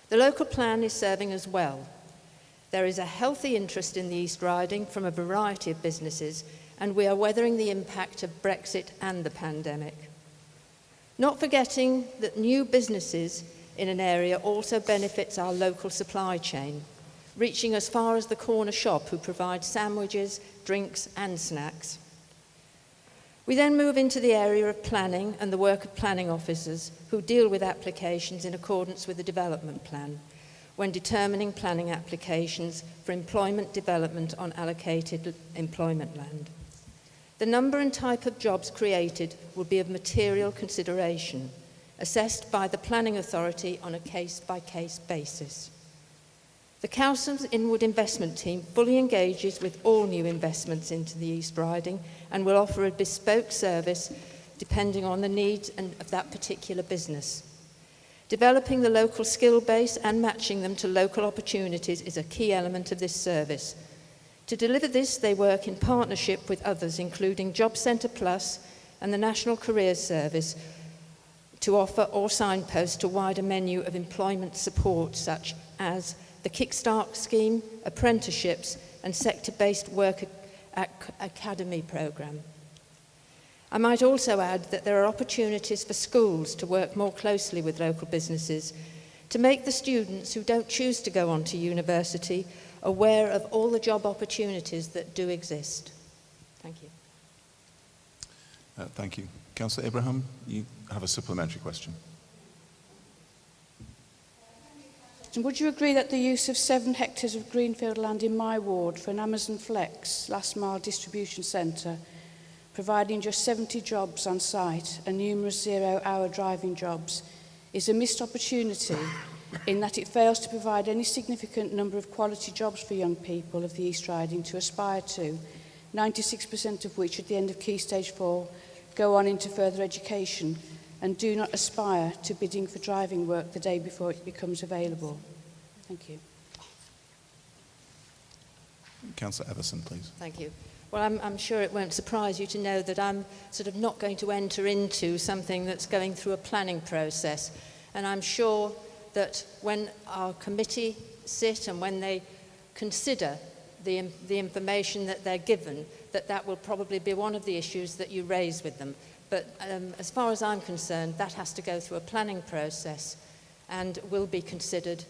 The local plan is serving us well. There is a healthy interest in the East Riding from a variety of businesses, and we are weathering the impact of Brexit and the pandemic. Not forgetting that new businesses in an area also benefits our local supply chain, reaching as far as the corner shop who provides sandwiches, drinks and snacks. We then move into the area of planning and the work of planning officers who deal with applications in accordance with the development plan when determining planning applications for employment development on allocated employment land. The number and type of jobs created will be of material consideration, assessed by the planning authority on a case-by-case basis. The Council's inward investment team fully engages with all new investments into the East Riding and will offer a bespoke service depending on the needs of that particular business. Developing the local skill base and matching them to local opportunities is a key element of this service. To deliver this, they work in partnership with others, including Job Centre Plus and the National Careers Service, to offer or signpost a wider menu of employment support, such as the Kickstart Scheme, apprenticeships, and sector-based work academy programme. I might also add that there are opportunities for schools to work more closely with local businesses to make the students who don't choose to go on to university aware of all the job opportunities that do exist. Thank you. Thank you. Councillor Abraham, you have a supplementary question. And would you agree that the use of 7 hectares of greenfield land in my ward for an Amazon Flex last mile distribution centre, providing just 70 jobs on site and numerous 0-hour driving jobs, is a missed opportunity in that it fails to provide any significant number of quality jobs for young people of the East Riding to aspire to, 96% of which at the end of Key Stage 4 go on into further education and do not aspire to bidding for driving work the day before it becomes available? Thank you. Councillor Everson, please. Thank you. Well, I'm sure it won't surprise you to know that I'm sort of not going to enter into something that's going through a planning process. And I'm sure that when our committee sit and when they consider the information that they're given, that will probably be one of the issues that you raise with them. But as far as I'm concerned, that has to go through a planning process and will be considered,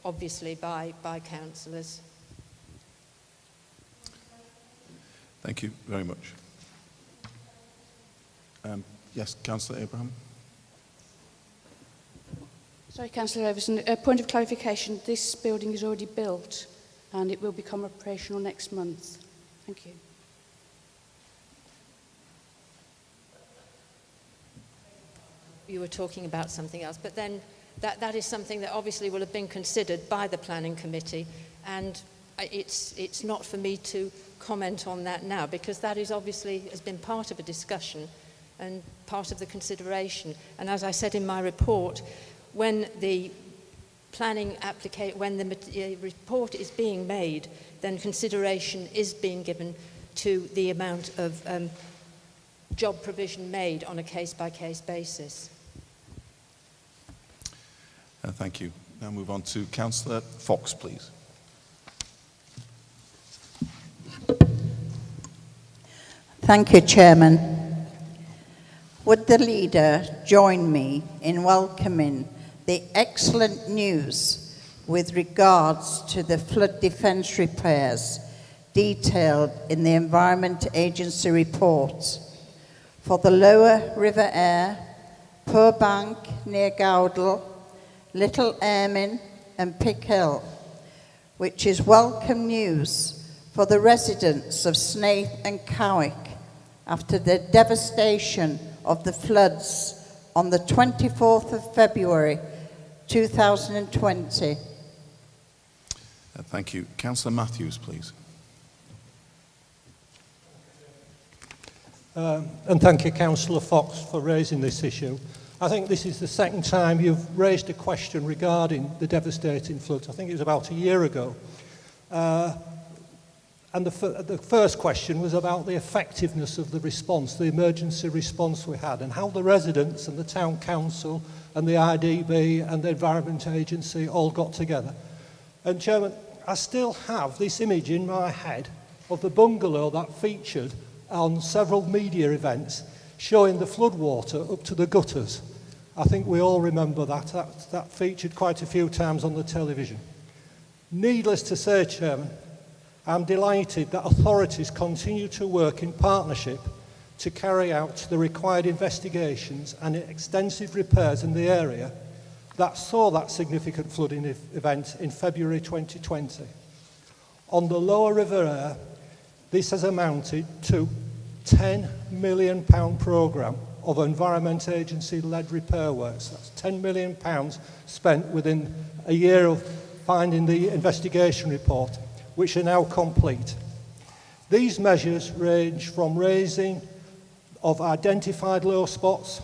obviously, by councillors. Thank you very much. Yes, Councillor Abraham. Sorry, Councillor Everson, a point of clarification, this building is already built and it will become operational next month. Thank you. You were talking about something else, but then that is something that obviously will have been considered by the planning committee, and it's not for me to comment on that now, because that is obviously has been part of a discussion and part of the consideration. And as I said in my report, when the report is being made, then consideration is being given to the amount of job provision made on a case-by-case basis. Thank you. Now move on to Councillor Fox, please. Thank you, Chairman. Would the leader join me in welcoming the excellent news with regards to the flood defence repairs detailed in the Environment Agency report for the Lower River Aire, Purbank near Gowdall, Little Ermine and Pick Hill, which is welcome news for the residents of Snaith and Cowick after the devastation of the floods on the 24th of February 2020. Thank you. Councillor Matthews, please. And thank you, Councillor Fox, for raising this issue. I think this is the second time you've raised a question regarding the devastating floods. I think it was about a year ago. And the first question was about the effectiveness of the response, the emergency response we had, and how the residents and the town council and the IDB and the Environment Agency all got together. And Chairman, I still have this image in my head of the bungalow that featured on several media events showing the floodwater up to the gutters. I think we all remember that. That featured quite a few times on the television. Needless to say, Chairman, I'm delighted that authorities continue to work in partnership to carry out the required investigations and extensive repairs in the area that saw that significant flooding event in February 2020. On the Lower River Aire, this has amounted to £10 million programme of Environment Agency-led repair works. That's £10 million spent within a year of finding the investigation report, which are now complete. These measures range from raising of identified low spots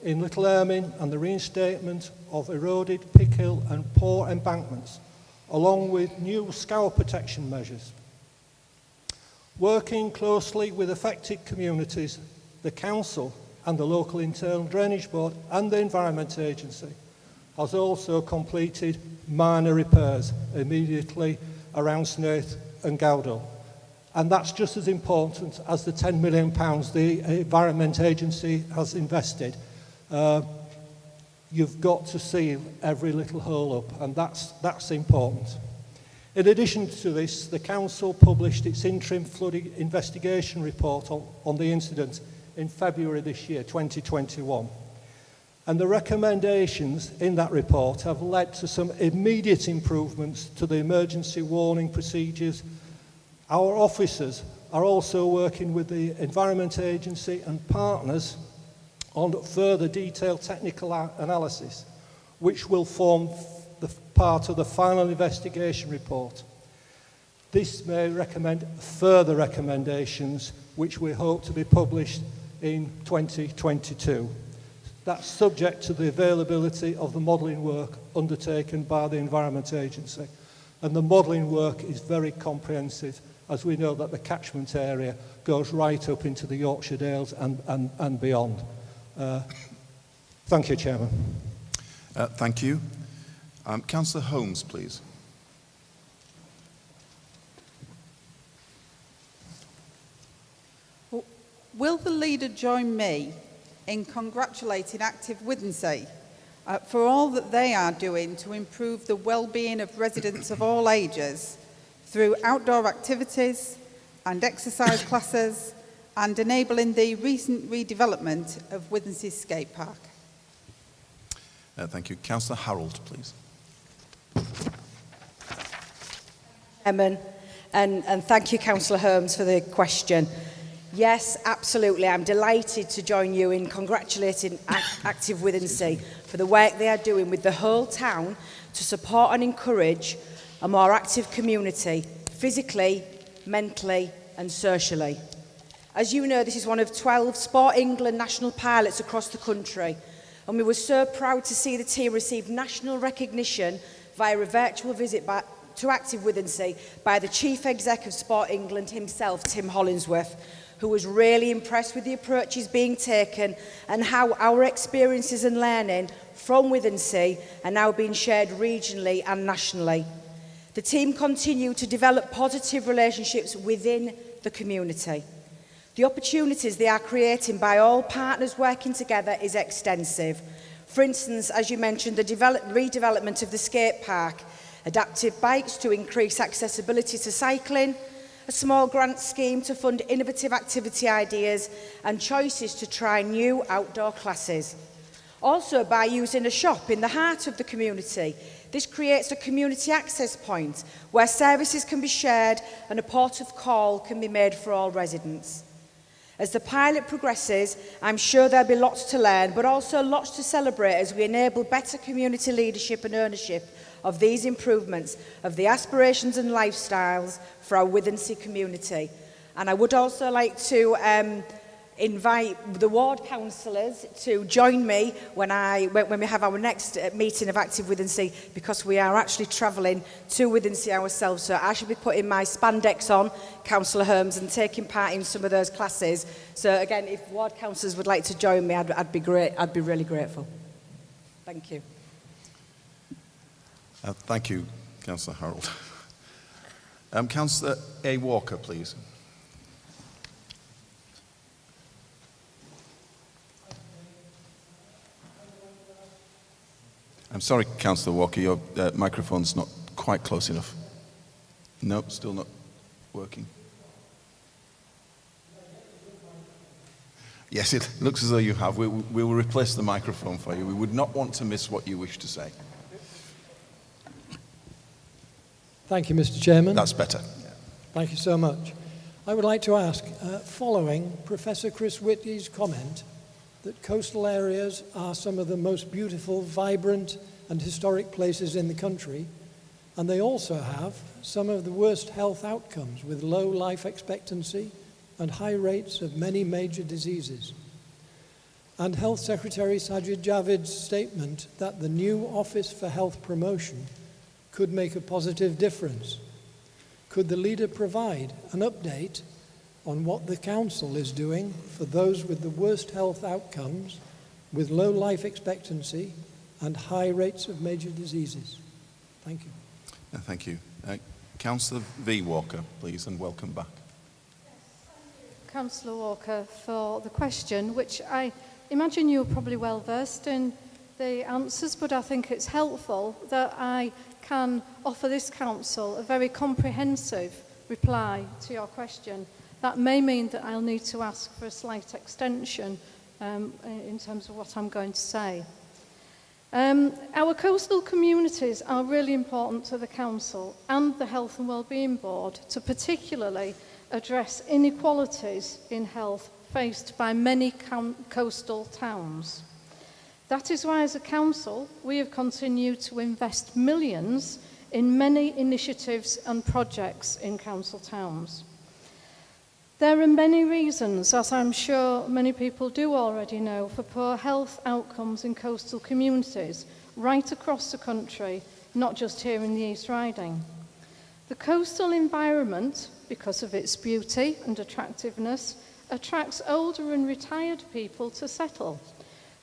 in Little Ermine and the reinstatement of eroded Pick Hill and poor embankments, along with new scour protection measures. Working closely with affected communities, the Council and the local internal drainage board and the Environment Agency has also completed minor repairs immediately around Snaith and Gowdall. And that's just as important as the £10 million the Environment Agency has invested. You've got to seal every little hole up, and that's important. In addition to this, the Council published its interim flooding investigation report on the incident in February this year, 2021. And the recommendations in that report have led to some immediate improvements to the emergency warning procedures. Our officers are also working with the Environment Agency and partners on further detailed technical analysis, which will form the part of the final investigation report. This may recommend further recommendations, which we hope to be published in 2022. That's subject to the availability of the modelling work undertaken by the Environment Agency. And the modelling work is very comprehensive, as we know that the catchment area goes right up into the Yorkshire Dales and beyond. Thank you, Chairman. Thank you. Councillor Holmes, please. Will the leader join me in congratulating Active Withensea for all that they are doing to improve the well-being of residents of all ages through outdoor activities and exercise classes and enabling the recent redevelopment of Withensea Skate Park? Thank you. Councillor Harold, please. Chairman, and thank you, Councillor Holmes, for the question. Yes, absolutely. I'm delighted to join you in congratulating Active Withensea for the work they are doing with the whole town to support and encourage a more active community, physically, mentally and socially. As you know, this is one of 12 Sport England national pilots across the country, and we were so proud to see the team receive national recognition via a virtual visit to Active Withensea by the Chief Exec of Sport England himself, Tim Hollingsworth, who was really impressed with the approaches being taken and how our experiences and learning from Withensea are now being shared regionally and nationally. The team continue to develop positive relationships within the community. The opportunities they are creating by all partners working together is extensive. For instance, as you mentioned, the redevelopment of the skate park, adaptive bikes to increase accessibility to cycling, a small grant scheme to fund innovative activity ideas and choices to try new outdoor classes. Also, by using a shop in the heart of the community, this creates a community access point where services can be shared and a port of call can be made for all residents. As the pilot progresses, I'm sure there'll be lots to learn, but also lots to celebrate as we enable better community leadership and ownership of these improvements of the aspirations and lifestyles for our Withensea community. And I would also like to invite the ward councillors to join me when we have our next meeting of Active Withensea, because we are actually travelling to Withensea ourselves. So I should be putting my spandex on, Councillor Holmes, and taking part in some of those classes. So again, if ward councillors would like to join me, I'd be great. I'd be really grateful. Thank you. Thank you, Councillor Harold. Councillor A. Walker, please. I'm sorry, Councillor Walker, your microphone's not quite close enough. No, still not working. Yes, it looks as though you have. We will replace the microphone for you. We would not want to miss what you wish to say. Thank you, Mr. Chairman. That's better. Thank you so much. I would like to ask, following Professor Chris Whitty's comment that coastal areas are some of the most beautiful, vibrant and historic places in the country, and they also have some of the worst health outcomes with low life expectancy and high rates of many major diseases. And Health Secretary Sajid Javid's statement that the new Office for Health Promotion could make a positive difference. Could the leader provide an update on what the council is doing for those with the worst health outcomes, with low life expectancy and high rates of major diseases? Thank you. Thank you. Councillor V. Walker, please, and welcome back. Councillor Walker, for the question, which I imagine you're probably well versed in the answers, but I think it's helpful that I can offer this council a very comprehensive reply to your question. That may mean that I'll need to ask for a slight extension in terms of what I'm going to say. Our coastal communities are really important to the Council and the Health and Wellbeing Board to particularly address inequalities in health faced by many coastal towns. That is why, as a Council, we have continued to invest millions in many initiatives and projects in council towns. There are many reasons, as I'm sure many people do already know, for poor health outcomes in coastal communities right across the country, not just here in the East Riding. The coastal environment, because of its beauty and attractiveness, attracts older and retired people to settle,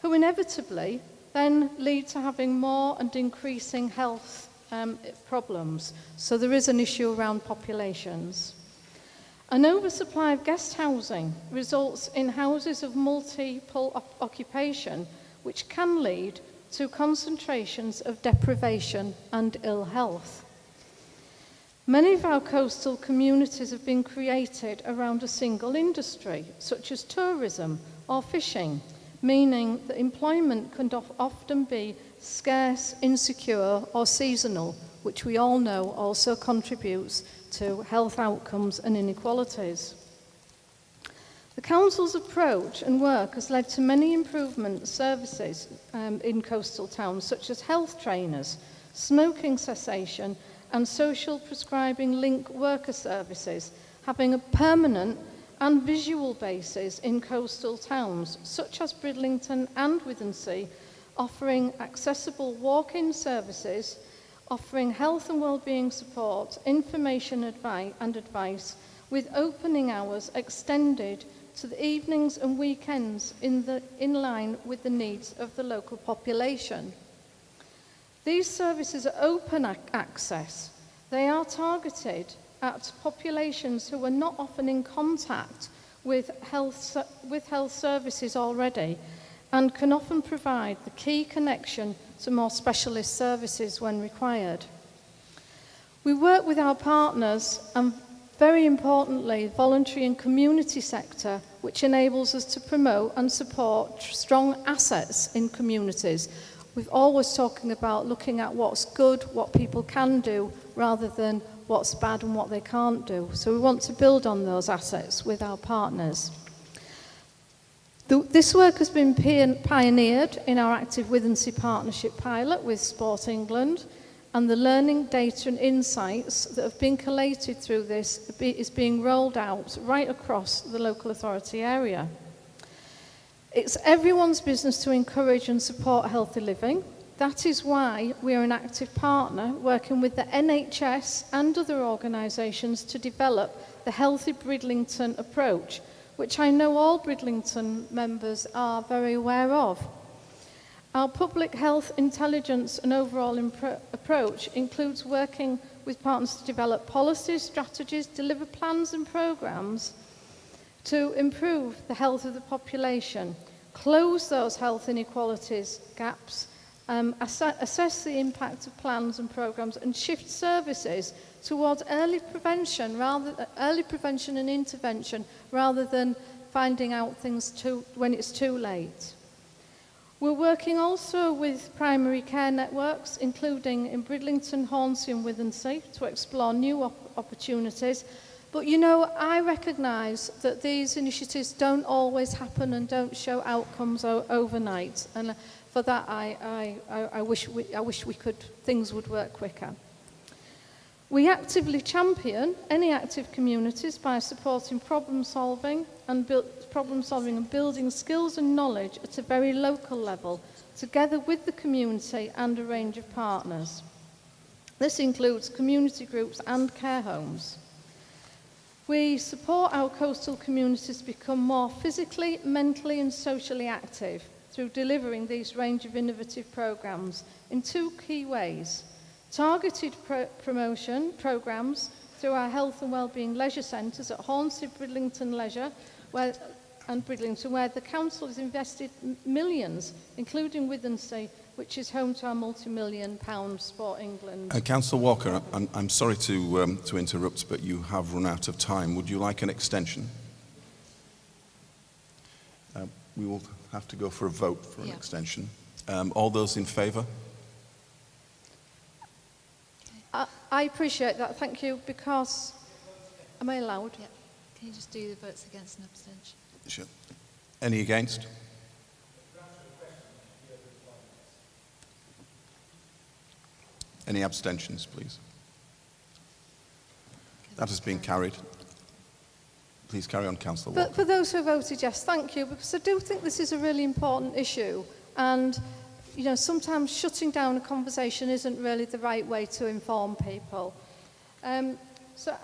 who inevitably then lead to having more and increasing health problems. So there is an issue around populations. An oversupply of guest housing results in houses of multiple occupation, which can lead to concentrations of deprivation and ill health. Many of our coastal communities have been created around a single industry, such as tourism or fishing, meaning that employment can often be scarce, insecure, or seasonal, which we all know also contributes to health outcomes and inequalities. The Council's approach and work has led to many improvement services in coastal towns, such as health trainers, smoking cessation, and social prescribing link worker services, having a permanent and visual basis in coastal towns, such as Bridlington and Withensea, offering accessible walk-in services, offering health and wellbeing support, information and advice, with opening hours extended to the evenings and weekends in line with the needs of the local population. These services are open access. They are targeted at populations who are not often in contact with health services already, and can often provide the key connection to more specialist services when required. We work with our partners and, very importantly, voluntary and community sector, which enables us to promote and support strong assets in communities. We're always talking about looking at what's good, what people can do, rather than what's bad and what they can't do. So we want to build on those assets with our partners. This work has been pioneered in our Active Withensea Partnership pilot with Sport England, and the learning, data and insights that have been collated through this is being rolled out right across the local authority area. It's everyone's business to encourage and support healthy living. That is why we are an active partner working with the NHS and other organisations to develop the Healthy Bridlington approach, which I know all Bridlington members are very aware of. Our public health intelligence and overall approach includes working with partners to develop policies, strategies, deliver plans and programmes to improve the health of the population, close those health inequalities gaps, assess the impact of plans and programmes, and shift services towards early prevention and intervention, rather than finding out things when it's too late. We're working also with primary care networks, including in Bridlington, Hornsey and Withensea, to explore new opportunities. But you know, I recognise that these initiatives don't always happen and don't show outcomes overnight. And for that, I wish things would work quicker. We actively champion any active communities by supporting problem solving and building skills and knowledge at a very local level, together with the community and a range of partners. This includes community groups and care homes. We support our coastal communities to become more physically, mentally and socially active through delivering these range of innovative programmes in two key ways. Targeted promotion programmes through our health and wellbeing leisure centres at Hornsey, Bridlington Leisure and Bridlington, where the council has invested millions, including Withensea, which is home to our multi-million-pound Sport England. Councillor Walker, I'm sorry to interrupt, but you have run out of time. Would you like an extension? We will have to go for a vote for an extension. All those in favour? I appreciate that, thank you, because... Am I allowed? Yeah. Can you just do the votes against and abstention? Sure. Any against? Any abstentions, please? That has been carried. Please carry on, Councillor Walker. But for those who voted yes, thank you, because I do think this is a really important issue. And, you know, sometimes shutting down a conversation isn't really the right way to inform people. So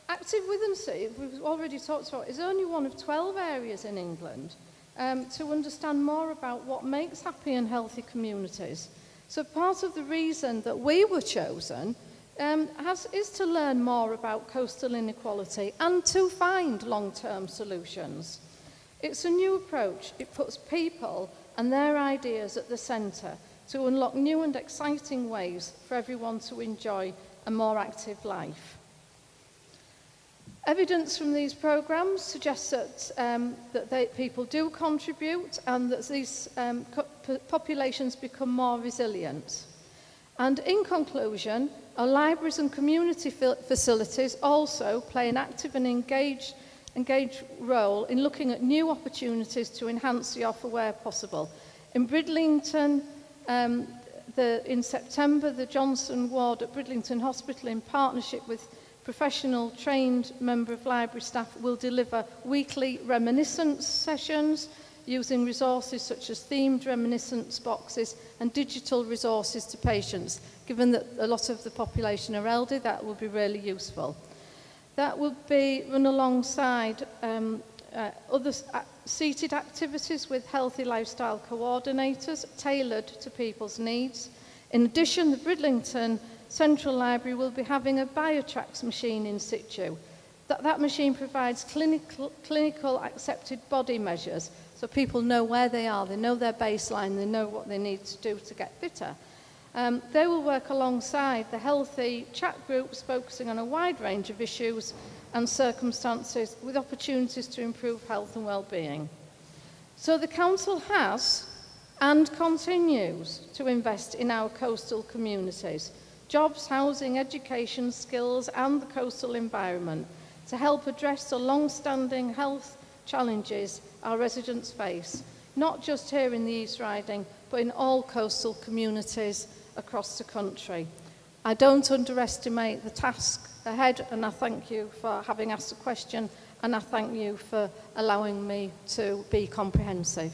active withancy, we've already talked about, is only one of 12 areas in England to understand more about what makes happy and healthy communities. So part of the reason that we were chosen is to learn more about coastal inequality and to find long-term solutions. It's a new approach. It puts people and their ideas at the centre to unlock new and exciting ways for everyone to enjoy a more active life. Evidence from these programmes suggests that people do contribute and that these populations become more resilient. And in conclusion, our libraries and community facilities also play an active and engaged role in looking at new opportunities to enhance the offer where possible. In Bridlington, in September, the Johnson Ward at Bridlington Hospital, in partnership with professional trained member of library staff, will deliver weekly reminiscence sessions using resources such as themed reminiscence boxes and digital resources to patients. Given that a lot of the population are elderly, that will be really useful. That will be run alongside other seated activities with healthy lifestyle coordinators tailored to people's needs. In addition, the Bridlington Central Library will be having a Biotrax machine in situ. That machine provides clinical accepted body measures, so people know where they are, they know their baseline, they know what they need to do to get fitter. They will work alongside the healthy chat groups focusing on a wide range of issues and circumstances with opportunities to improve health and well-being. So the Council has and continues to invest in our coastal communities, jobs, housing, education, skills and the coastal environment to help address the long-standing health challenges our residents face, not just here in the East Riding, but in all coastal communities across the country. I don't underestimate the task ahead, and I thank you for having asked the question, and I thank you for allowing me to be comprehensive.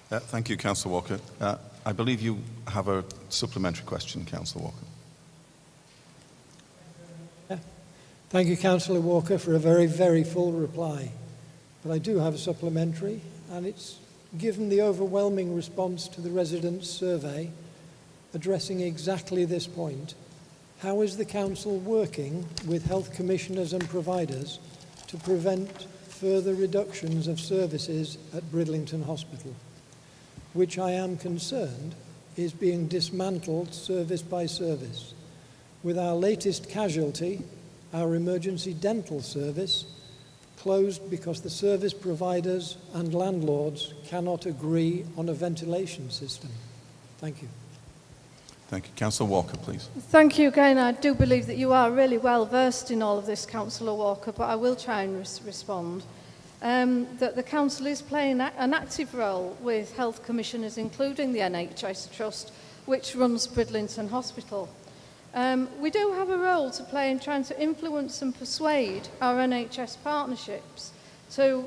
Thank you, Councillor Walker. I believe you have a supplementary question, Councillor Walker. Thank you, Councillor Walker, for a very, very full reply. But I do have a supplementary, and it's given the overwhelming response to the residents' survey addressing exactly this point. How is the Council working with health commissioners and providers to prevent further reductions of services at Bridlington Hospital, which I am concerned is being dismantled service by service, with our latest casualty, our emergency dental service, closed because the service providers and landlords cannot agree on a ventilation system. Thank you. Thank you. Councillor Walker, please. Thank you again. I do believe that you are really well versed in all of this, Councillor Walker, but I will try and respond. That the Council is playing an active role with health commissioners, including the NHS Trust, which runs Bridlington Hospital. We do have a role to play in trying to influence and persuade our NHS partnerships to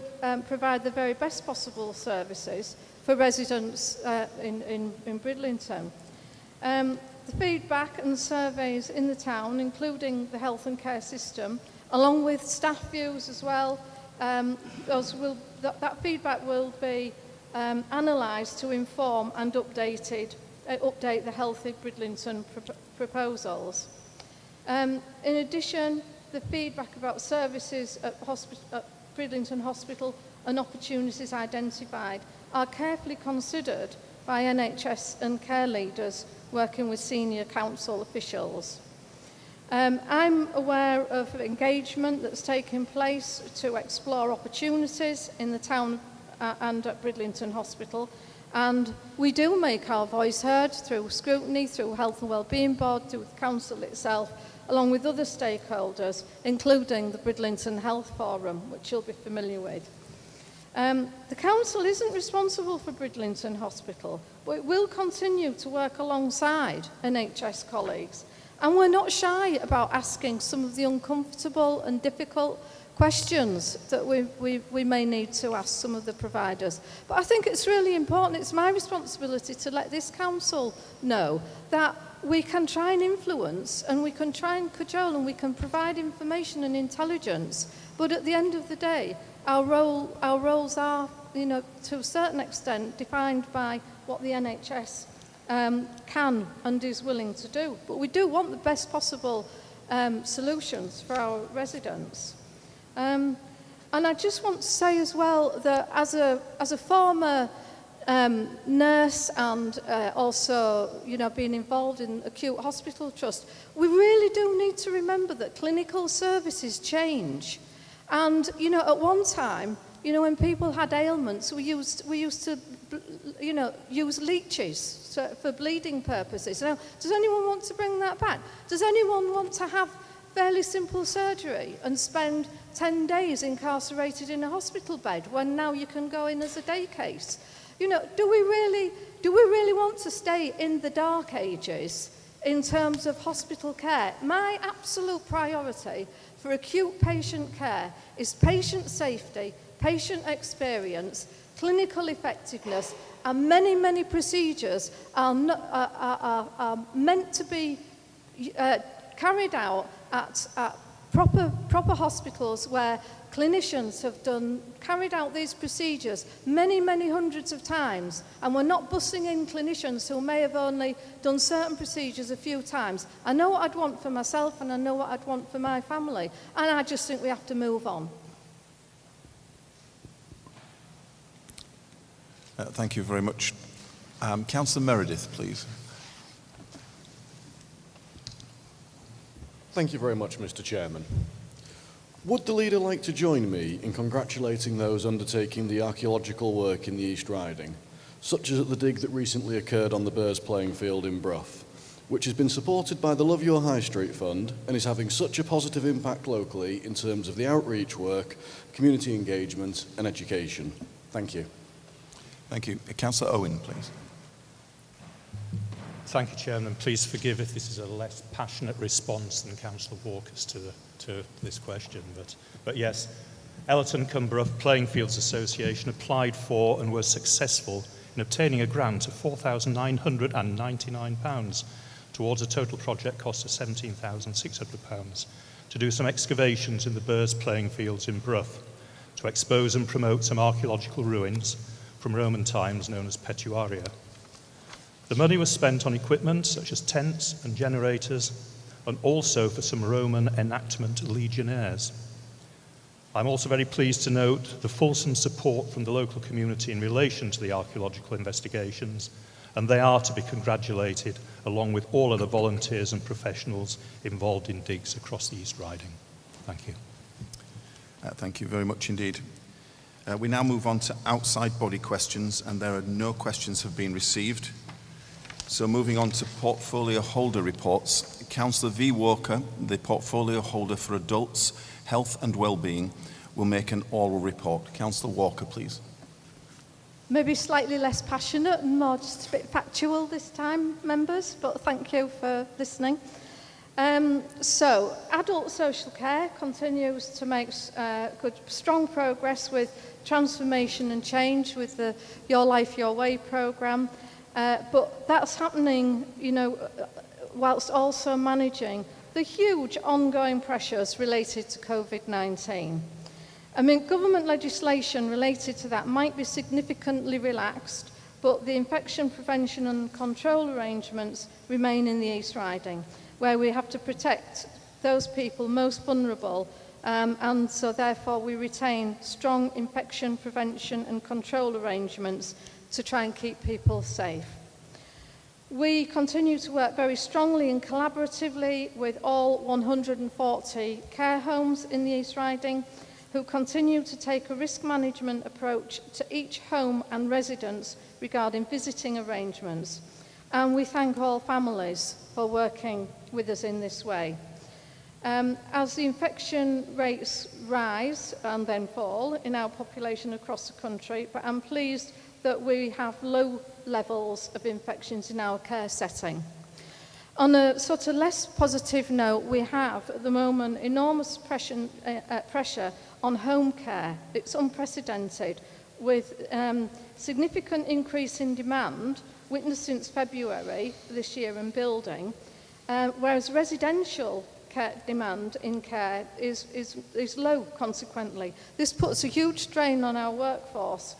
provide the very best possible services for residents in Bridlington. The feedback and surveys in the town, including the health and care system, along with staff views as well, that feedback will be analysed to inform and update the Healthy Bridlington proposals. In addition, the feedback about services at Bridlington Hospital and opportunities identified are carefully considered by NHS and care leaders working with senior council officials. I'm aware of engagement that's taking place to explore opportunities in the town and at Bridlington Hospital, And we do make our voice heard through scrutiny, through Health and Wellbeing Board, through the Council itself, along with other stakeholders, including the Bridlington Health Forum, which you'll be familiar with. The Council isn't responsible for Bridlington Hospital, but it will continue to work alongside NHS colleagues. And we're not shy about asking some of the uncomfortable and difficult questions that we may need to ask some of the providers. But I think it's really important, it's my responsibility to let this council know that we can try and influence and we can try and cajole and we can provide information and intelligence, but at the end of the day, our roles are, to a certain extent defined by what the NHS can and is willing to do. But we do want the best possible solutions for our residents. And I just want to say as well that as a former nurse and also, being involved in acute hospital trust, we really do need to remember that clinical services change. And, at one time, when people had ailments, we used to, use leeches for bleeding purposes. Now, does anyone want to bring that back? Does anyone want to have fairly simple surgery and spend 10 days incarcerated in a hospital bed when now you can go in as a day case? Do we really want to stay in the dark ages in terms of hospital care? My absolute priority for acute patient care is patient safety, patient experience, clinical effectiveness, and many, many procedures are meant to be carried out at proper hospitals where clinicians have carried out these procedures many, many hundreds of times, and we're not bussing in clinicians who may have only done certain procedures a few times. I know what I'd want for myself and I know what I'd want for my family, and I just think we have to move on. Thank you very much. Councillor Meredith, please. Thank you very much, Mr. Chairman. Would the leader like to join me in congratulating those undertaking the archaeological work in the East Riding, such as at the dig that recently occurred on the Burrs playing field in Brough, which has been supported by the Love Your High Street Fund and is having such a positive impact locally in terms of the outreach work, community engagement and education? Thank you. Thank you. Councillor Owen, please. Thank you, Chairman. Please forgive if this is a less passionate response than Councillor Walker's to this question. But yes, Ellerton-cum-Brough Playing Fields Association applied for and was successful in obtaining a grant of £4,999 towards a total project cost of £17,600 to do some excavations in the Burrs Playing Fields in Brough to expose and promote some archaeological ruins from Roman times known as Petuaria. The money was spent on equipment such as tents and generators, and also for some Roman enactment legionnaires. I'm also very pleased to note the fulsome support from the local community in relation to the archaeological investigations, and they are to be congratulated along with all other volunteers and professionals involved in digs across the East Riding. Thank you. Thank you very much indeed. We now move on to outside body questions, and there are no questions have been received. So moving on to portfolio holder reports, Councillor V. Walker, the portfolio holder for adults, health and wellbeing, will make an oral report. Councillor Walker, please. Maybe slightly less passionate and more just a bit factual this time, members, but thank you for listening. So, adult social care continues to make strong progress with transformation and change with the Your Life, Your Way programme. But that's happening, whilst also managing the huge ongoing pressures related to COVID-19. I mean, government legislation related to that might be significantly relaxed, but the infection prevention and control arrangements remain in the East Riding, where we have to protect those people most vulnerable, and so therefore we retain strong infection prevention and control arrangements to try and keep people safe. We continue to work very strongly and collaboratively with all 140 care homes in the East Riding, who continue to take a risk management approach to each home and residence regarding visiting arrangements. And we thank all families for working with us in this way. As the infection rates rise and then fall in our population across the country, but I'm pleased that we have low levels of infections in our care setting. On a sort of less positive note, we have at the moment enormous pressure on home care. It's unprecedented, with significant increase in demand witnessed since February this year and building, whereas residential care demand in care is low consequently. This puts a huge strain on our workforce,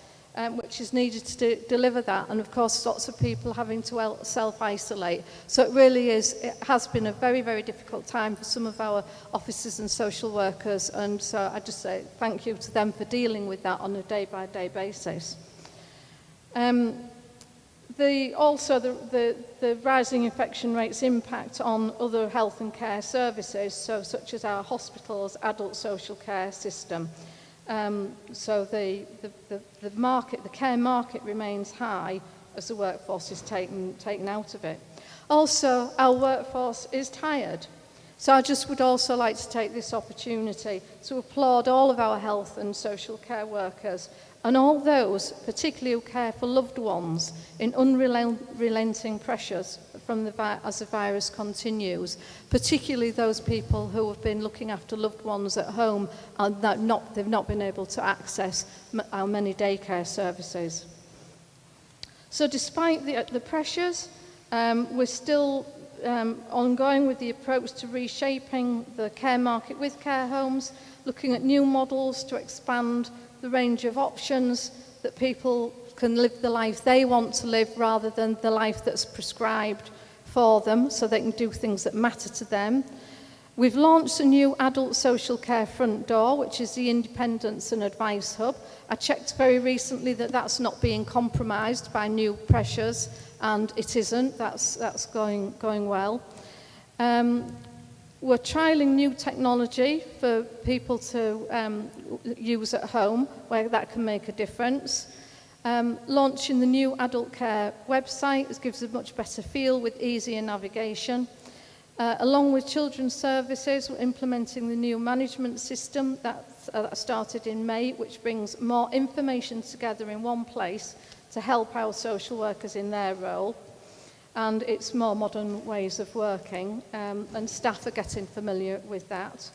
which is needed to deliver that, and of course lots of people having to self-isolate. So it has been a very, very difficult time for some of our officers and social workers, and so I just say thank you to them for dealing with that on a day-by-day basis. The rising infection rates impact on other health and care services, such as our hospitals, adult social care system. So the care market remains high as the workforce is taken out of it. Also, our workforce is tired. So I just would also like to take this opportunity to applaud all of our health and social care workers and all those, particularly who care for loved ones in unrelenting pressures as the virus continues, particularly those people who have been looking after loved ones at home and they've not been able to access our many daycare services. So despite the pressures, we're still ongoing with the approach to reshaping the care market with care homes, looking at new models to expand the range of options that people can live the life they want to live rather than the life that's prescribed for them, so they can do things that matter to them. We've launched a new adult social care front door, which is the Independence and Advice Hub. I checked very recently that that's not being compromised by new pressures, and it isn't. That's going well. We're trialling new technology for people to use at home, where that can make a difference. Launching the new adult care website, this gives a much better feel with easier navigation. Along with children's services, we're implementing the new management system that started in May, which brings more information together in one place to help our social workers in their role. And it's more modern ways of working, and staff are getting familiar with that.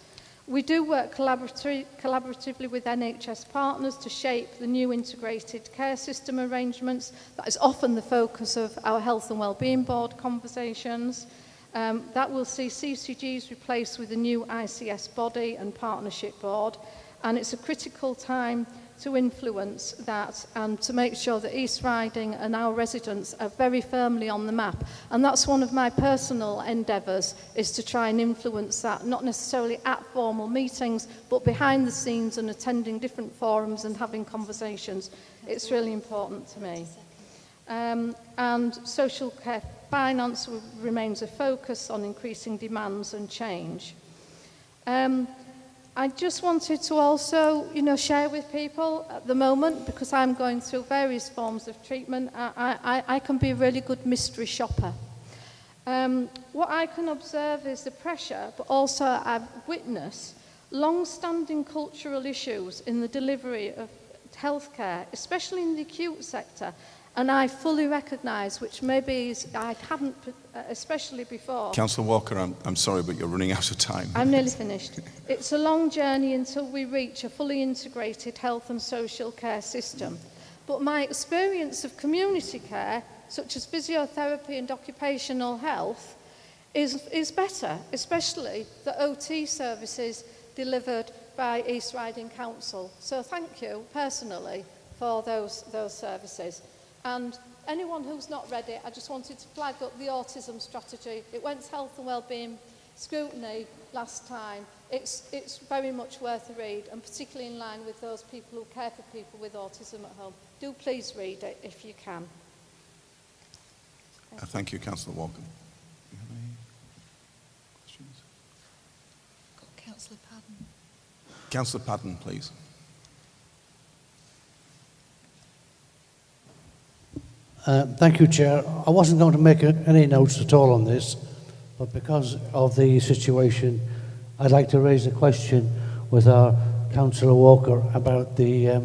We do work collaboratively with NHS partners to shape the new integrated care system arrangements. That is often the focus of our Health and Wellbeing Board conversations. That will see CCGs replaced with a new ICS body and partnership board, and it's a critical time to influence that and to make sure that East Riding and our residents are very firmly on the map. And that's one of my personal endeavours, is to try and influence that, not necessarily at formal meetings, but behind the scenes and attending different forums and having conversations. It's really important to me. And social care finance remains a focus on increasing demands and change. I just wanted to also, share with people at the moment, because I'm going through various forms of treatment, I can be a really good mystery shopper. What I can observe is the pressure, but also I've witnessed long-standing cultural issues in the delivery of healthcare, especially in the acute sector. And I fully recognise, which maybe I hadn't, especially before. Councillor Walker, I'm sorry, but you're running out of time. I'm nearly finished. It's a long journey until we reach a fully integrated health and social care system. But my experience of community care, such as physiotherapy and occupational health, is better, especially the OT services delivered by East Riding Council. So thank you, personally, for those services. And anyone who's not read it, I just wanted to flag up the autism strategy. It went to Health and Wellbeing scrutiny last time. It's very much worth a read, and particularly in line with those people who care for people with autism at home. Do please read it if you can. Thank you, Councillor Walker. Do you have any questions? Councillor Padden. Councillor Padden, please. Thank you, Chair. I wasn't going to make any notes at all on this, but because of the situation, I'd like to raise a question with our Councillor Walker about the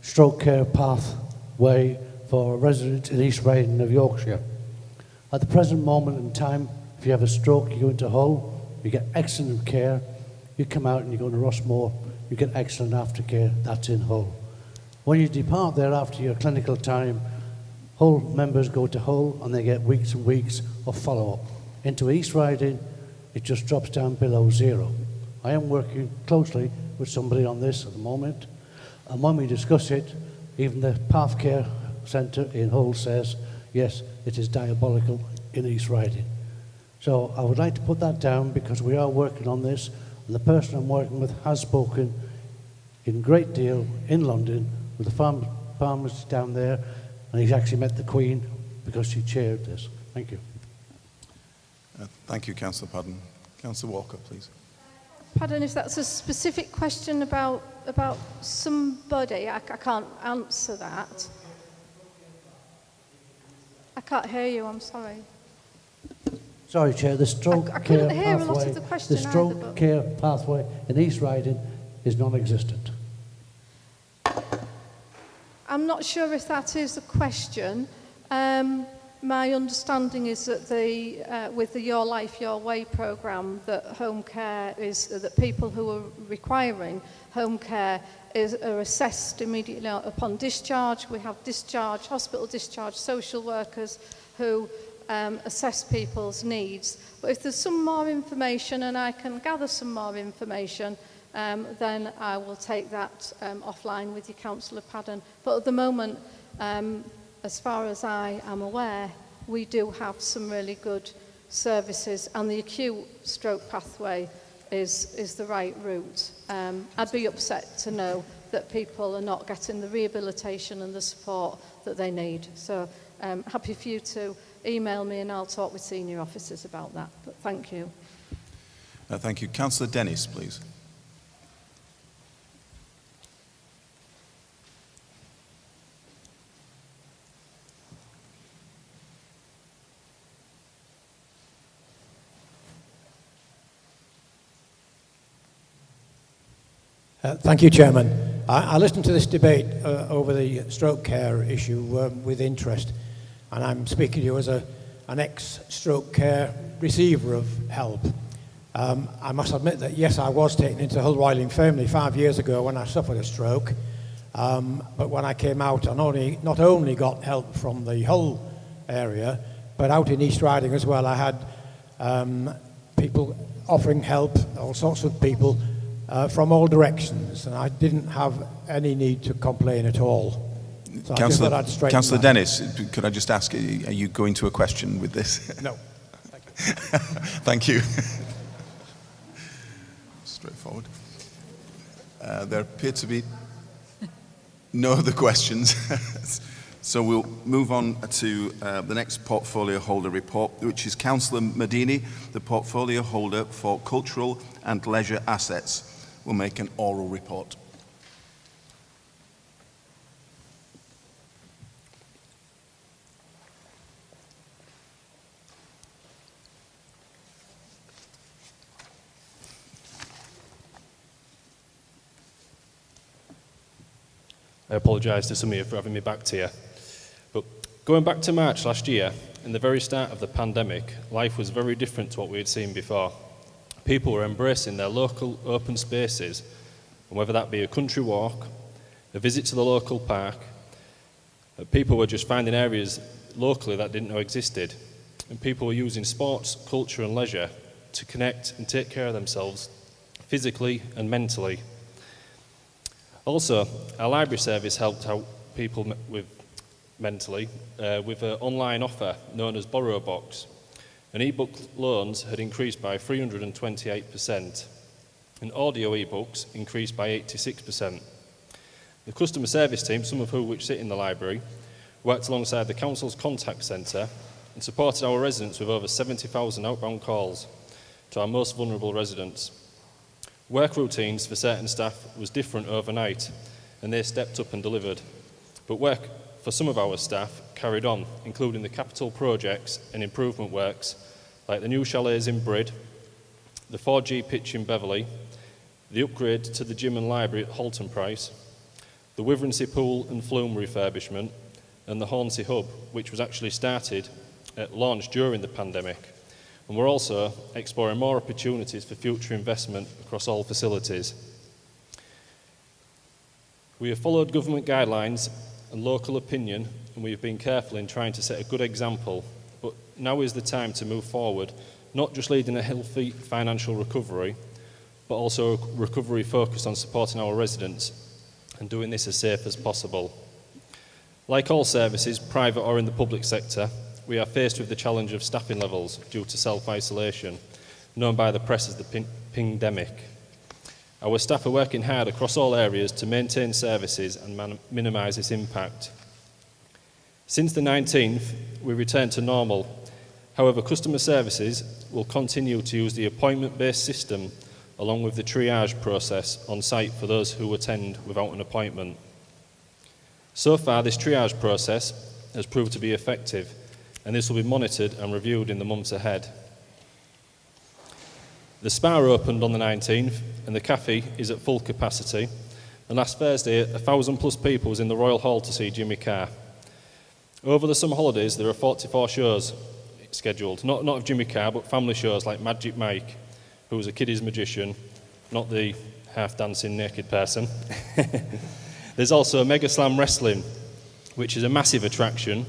stroke care pathway for residents in East Riding of Yorkshire. At the present moment in time, if you have a stroke, you go into Hull, you get excellent care. You come out and you go to Rossmore, you get excellent aftercare. That's in Hull. When you depart there after your clinical time, Hull members go to Hull and they get weeks and weeks of follow-up. Into East Riding, it just drops down below zero. I am working closely with somebody on this at the moment, and when we discuss it, even the Path Care Centre in Hull says, yes, it is diabolical in East Riding. So I would like to put that down because we are working on this, and the person I'm working with has spoken in great deal in London with the farmers down there, and he's actually met the Queen because she chaired this. Thank you. Thank you, Councillor Padden. Councillor Walker, please. Pardon if that's a specific question about somebody. I can't answer that. I can't hear you, I'm sorry. Sorry, Chair, the stroke I care couldn't hear a lot pathway, of the question the stroke either, but- care pathway in East Riding is non-existent. I'm not sure if that is the question. My understanding is that with the Your Life, Your Way programme, that home care is that people who are requiring home care are assessed immediately upon discharge. We have discharge, hospital discharge, social workers who assess people's needs. But if there's some more information and I can gather some more information, then I will take that offline with you, Councillor Padden. But at the moment, as far as I am aware, we do have some really good services, and the acute stroke pathway is the right route. I'd be upset to know that people are not getting the rehabilitation and the support that they need. So happy for you to email me and I'll talk with senior officers about that. But thank you. Thank you. Councillor Dennis, please. Thank you, Chairman. I listened to this debate over the stroke care issue with interest, and I'm speaking to you as an ex-stroke care receiver of help. I must admit that, yes, I was taken into Hull Riding Infirmary 5 years ago when I suffered a stroke, but when I came out, I not only got help from the Hull area, but out in East Riding as well. I had people offering help, all sorts of people, from all directions, and I didn't have any need to complain at all. So Councillor Dennis, could I just ask, are you going to a question with this? No. Thank you. Straightforward. There appear to be no other questions. So we'll move on to the next portfolio holder report, which is Councillor Medini, the portfolio holder for cultural and leisure assets, will make an oral report. I apologise to some of you for having me back to you. But going back to March last year, in the very start of the pandemic, life was very different to what we had seen before. People were embracing their local open spaces, and whether that be a country walk, a visit to the local park, people were just finding areas locally that didn't know existed. And people were using sports, culture and leisure to connect and take care of themselves physically and mentally. Also, our library service helped out people with mentally with an online offer known as Borrow Box. And e-book loans had increased by 328%, and audio e-books increased by 86%. The customer service team, some of whom which sit in the library, worked alongside the council's contact centre and supported our residents with over 70,000 outbound calls to our most vulnerable residents. Work routines for certain staff was different overnight, and they stepped up and delivered. But work for some of our staff carried on, including the capital projects and improvement works, like the new chalets in Brid, the 4G pitch in Beverley, the upgrade to the gym and library at Halton Price, the Wivensey Pool and Flume refurbishment, and the Hornsey Hub, which was actually started at launch during the pandemic. And we're also exploring more opportunities for future investment across all facilities. We have followed government guidelines and local opinion, and we have been careful in trying to set a good example. But now is the time to move forward, not just leading a healthy financial recovery, but also a recovery focused on supporting our residents and doing this as safe as possible. Like all services, private or in the public sector, we are faced with the challenge of staffing levels due to self-isolation, known by the press as the pingdemic. Our staff are working hard across all areas to maintain services and minimise this impact. Since the 19th, we returned to normal. However, customer services will continue to use the appointment-based system along with the triage process on site for those who attend without an appointment. So far, this triage process has proved to be effective, and this will be monitored and reviewed in the months ahead. The spa opened on the 19th, and the cafe is at full capacity. And last Thursday, 1,000+ people was in the Royal Hall to see Jimmy Carr. Over the summer holidays, there are 44 shows scheduled, not of Jimmy Carr, but family shows like Magic Mike, who was a kiddies magician, not the half-dancing naked person. There's also Mega Slam Wrestling, which is a massive attraction,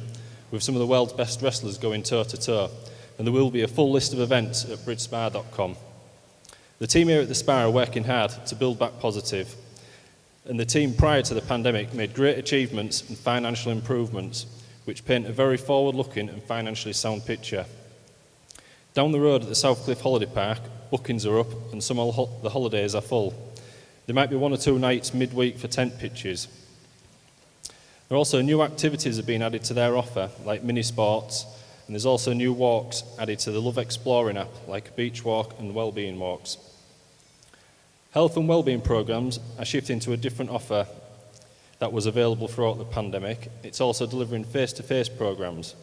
with some of the world's best wrestlers going toe-to-toe. And there will be a full list of events at bridspa.com. The team here at the Spa are working hard to build back positive, and the team prior to the pandemic made great achievements and financial improvements, which paint a very forward-looking and financially sound picture. Down the road at the Southcliffe Holiday Park, bookings are up and some of the holidays are full. There might be 1 or 2 nights midweek for tent pitches. There are also new activities that have been added to their offer, like mini sports, and there's also new walks added to the Love Exploring app, like Beach Walk and Wellbeing Walks. Health and wellbeing programmes are shifting to a different offer that was available throughout the pandemic. It's also delivering face-to-face programmes.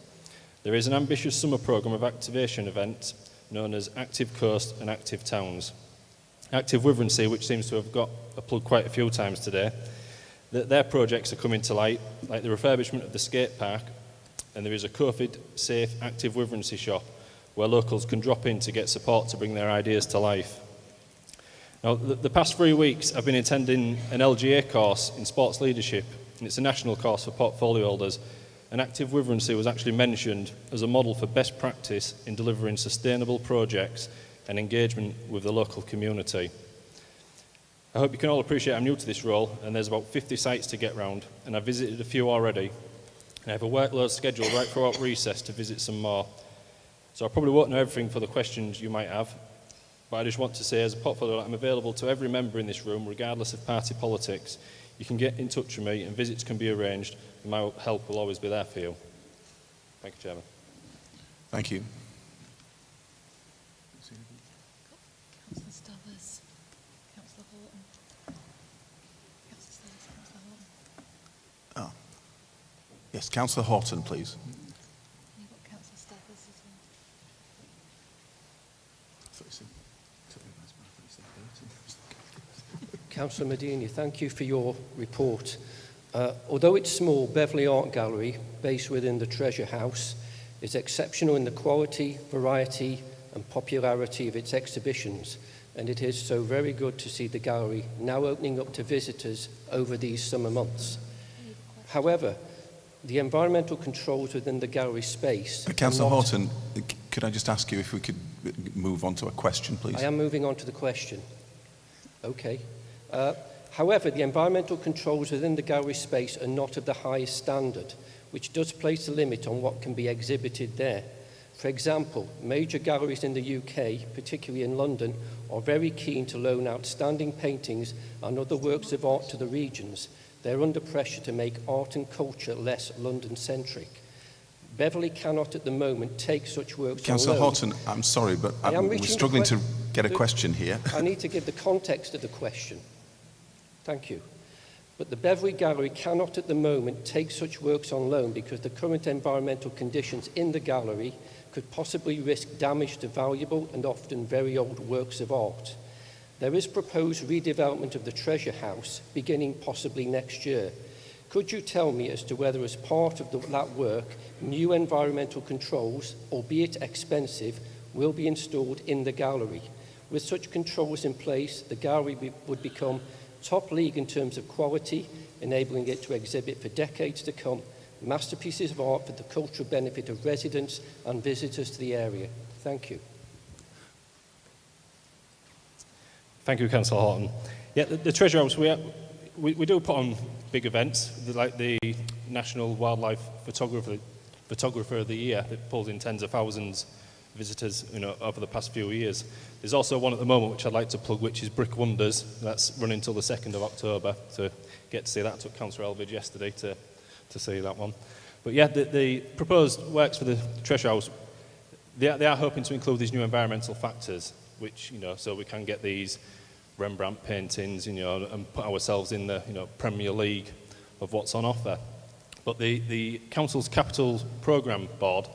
There is an ambitious summer programme of activation events known as Active Coast and Active Towns. Active Wivensey, which seems to have got a plug quite a few times today, their projects are coming to light, like the refurbishment of the skate park, and there is a COVID-safe Active Wivensey shop where locals can drop in to get support to bring their ideas to life. Now, the past 3 weeks I've been attending an LGA course in sports leadership, and it's a national course for portfolio holders, and Active Wivensey was actually mentioned as a model for best practice in delivering sustainable projects and engagement with the local community. I hope you can all appreciate I'm new to this role, and there's about 50 sites to get round, and I've visited a few already. And I have a workload scheduled right throughout recess to visit some more. So I probably won't know everything for the questions you might have, but I just want to say as a portfolio, I'm available to every member in this room, regardless of party politics. You can get in touch with me and visits can be arranged, and my help will always be there for you. Thank you, Chairman. Thank you. Councillor Stubbers, Councillor Horton. Councillor Stubbers, Councillor Horton. Yes, Councillor Horton, please. You've got Councillor Stubbers as well. Councillor Medini, thank you for your report. Although it's small, Beverley Art Gallery, based within the Treasure House, is exceptional in the quality, variety and popularity of its exhibitions, and it is so very good to see the gallery now opening up to visitors over these summer months. However, the environmental controls within the gallery space... Councillor Horton, could I just ask you if we could move on to a question, please? I am moving on to the question. Okay. However, the environmental controls within the gallery space are not of the highest standard, which does place a limit on what can be exhibited there. For example, major galleries in the UK, particularly in London, are very keen to loan outstanding paintings and other works of art to the regions. They're under pressure to make art and culture less London-centric. Beverley cannot at the moment take such works Councillor on loan. Horton, I'm sorry, but we're struggling to get a question here. I need to give the context of the question. Thank you. But the Beverley Gallery cannot at the moment take such works on loan because the current environmental conditions in the gallery could possibly risk damage to valuable and often very old works of art. There is proposed redevelopment of the Treasure House beginning possibly next year. Could you tell me as to whether as part of that work, new environmental controls, albeit expensive, will be installed in the gallery? With such controls in place, the gallery would become top league in terms of quality, enabling it to exhibit for decades to come masterpieces of art for the cultural benefit of residents and visitors to the area. Thank you. Thank you, Councillor Horton. Yeah, the Treasure House, we do put on big events, like the National Wildlife Photographer of the Year that pulls in tens of thousands of visitors, over the past few years. There's also one at the moment which I'd like to plug, which is Brick Wonders. That's running until the 2nd of October, so get to see that. I took Councillor Elvidge yesterday to see that one. But yeah, the proposed works for the Treasure House, they are hoping to include these new environmental factors, which, so we can get these Rembrandt paintings, and put ourselves in the, Premier League of what's on offer. But the Council's Capital Programme Board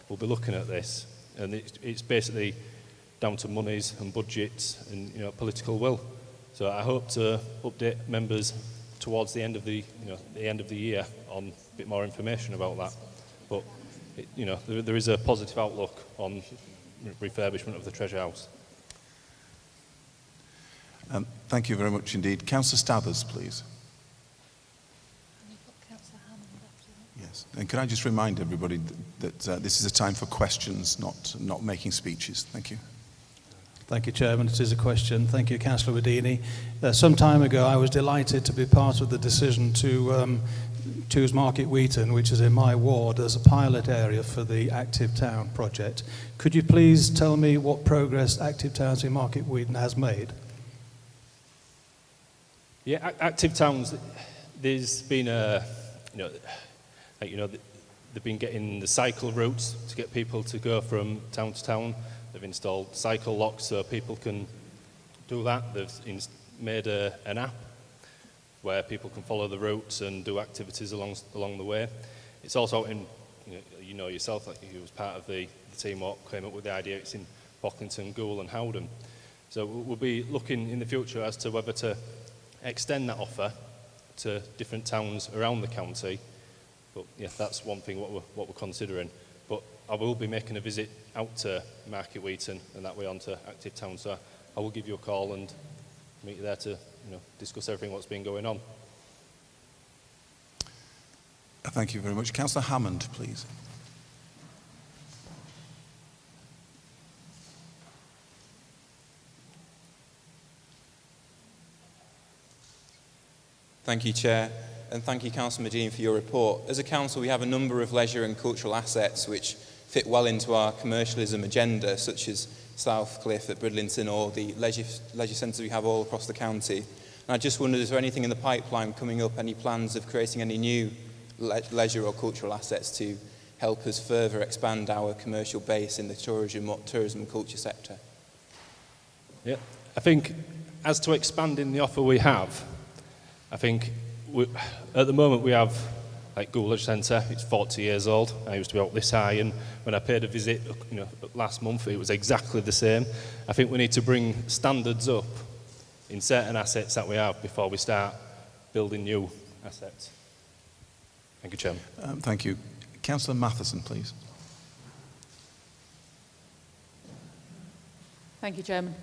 will be looking at this, and it's basically down to monies and budgets and, political will. So I hope to update members towards the end of the year on a bit more information about that. But, there is a positive outlook on refurbishment of the Treasure House. Thank you very much indeed. Councillor Stathers, please. Yes, and can I just remind everybody that this is a time for questions, not making speeches. Thank you. Thank you, Chairman. It is a question. Thank you, Councillor Wadini. Some time ago, I was delighted to be part of the decision to choose Market Wheaton, which is in my ward, as a pilot area for the Active Town project. Could you please tell me what progress Active Towns in Market Wheaton has made? Yeah, Active Towns, there's been they've been getting the cycle routes to get people to go from town to town. They've installed cycle locks so people can do that. They've made an app where people can follow the routes and do activities along the way. It's also out in, yourself, like you was part of the team what came up with the idea. It's in Pocklington, Goole and Howden. So we'll be looking in the future as to whether to extend that offer to different towns around the county. But yeah, that's one thing what we're considering. But I will be making a visit out to Market Wheaton and that way on to Active Town. So I will give you a call and meet you there to discuss everything what's been going on. Thank you very much. Councillor Hammond, please. Thank you, Chair, and thank you, Councillor Medini, for your report. As a council, we have a number of leisure and cultural assets which fit well into our commercialism agenda, such as Southcliffe at Bridlington or the leisure centres we have all across the county. And I just wondered, is there anything in the pipeline coming up, any plans of creating any new leisure or cultural assets to help us further expand our commercial base in the tourism and culture sector? Yeah, I think as to expanding the offer we have, I think at the moment we have like Goole Leisure Centre, it's 40 years old. I used to be out this high, and when I paid a visit last month, it was exactly the same. I think we need to bring standards up in certain assets that we have before we start building new assets. Thank you, Chairman. Thank you. Councillor Matheson, please. Thank you, Chairman.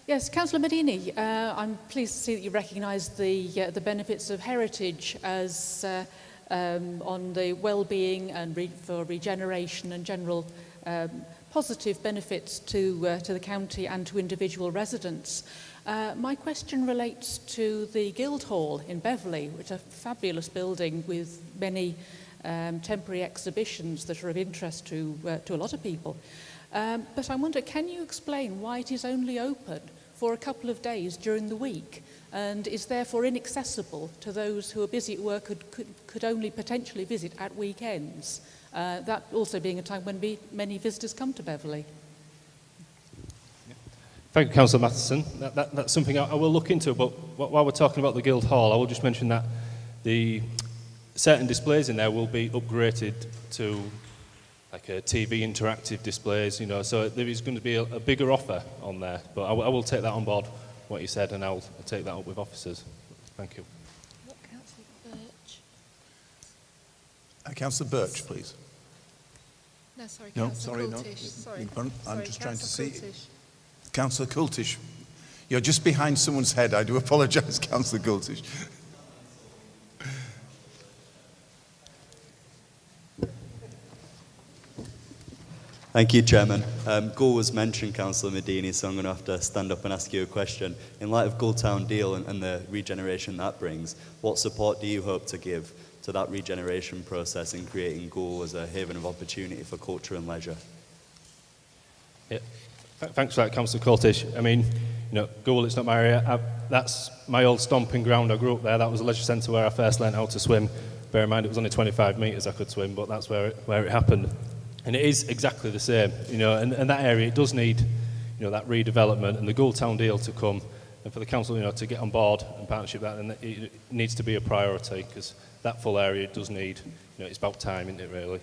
Yes, Councillor Medini, I'm pleased to see that you recognise the benefits of heritage as on the well-being and for regeneration and general positive benefits to the county and to individual residents. My question relates to the Guildhall in Beverley, which is a fabulous building with many temporary exhibitions that are of interest to a lot of people. But I wonder, can you explain why it is only open for a couple of days during the week and is therefore inaccessible to those who are busy at work and could only potentially visit at weekends? That also being a time when many visitors come to Beverley. Thank you, Councillor Matheson. That's something I will look into, but while we're talking about the Guildhall, I will just mention that the certain displays in there will be upgraded to like a TV interactive displays, you know, so there is going to be a bigger offer on there. But I will take that on board, what you said, and I'll take that up with officers. Thank you. Councillor Birch, please. No, sorry, No, Councillor sorry, Coultish. no. Sorry. I'm Sorry, just trying to Councillor see. Coultish. Councillor Coultish. You're just behind someone's head. I do apologise, Councillor Coultish. Thank you, Chairman. Gull was mentioned, Councillor Medini, so I'm going to have to stand up and ask you a question. In light of Gulltown Deal and the regeneration that brings, what support do you hope to give to that regeneration process in creating Gull as a haven of opportunity for culture and leisure? Yeah. Thanks for that, Councillor Coultish. I mean, you know, Goole, it's not my area. That's my old stomping ground. I grew up there. That was a leisure centre where I first learned how to swim. Bear in mind, it was only 25 metres I could swim, but that's where it happened. And it is exactly the same, you know, and that area, it does need, you know, that redevelopment and the Gulltown Deal to come, and for the council, you know, to get on board and partnership that, and it needs to be a priority, because that full area does need, you know, it's about time, isn't it, really?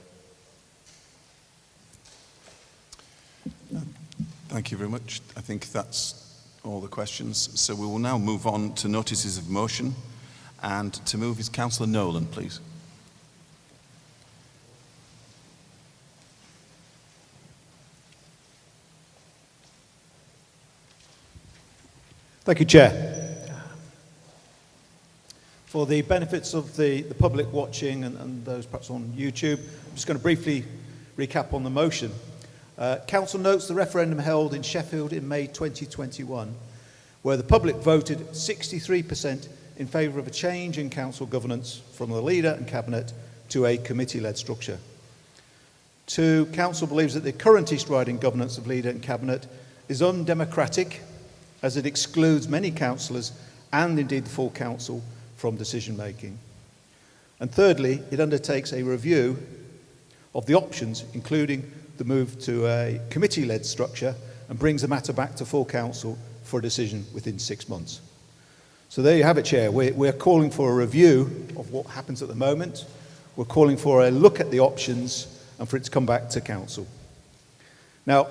Thank you very much. I think that's all the questions. So we will now move on to notices of motion. And to move is Councillor Nolan, please. Thank you, Chair. For the benefits of the public watching and those perhaps on YouTube, I'm just going to briefly recap on the motion. Council notes the referendum held in Sheffield in May 2021, where the public voted 63% in favour of a change in council governance from the leader and cabinet to a committee-led structure. 2, council believes that the current East Riding governance of leader and cabinet is undemocratic, as it excludes many councillors and indeed the full council from decision making. And thirdly, it undertakes a review of the options, including the move to a committee-led structure, and brings the matter back to full council for a decision within 6 months. So there you have it, Chair. We're calling for a review of what happens at the moment. We're calling for a look at the options and for it to come back to council. Now,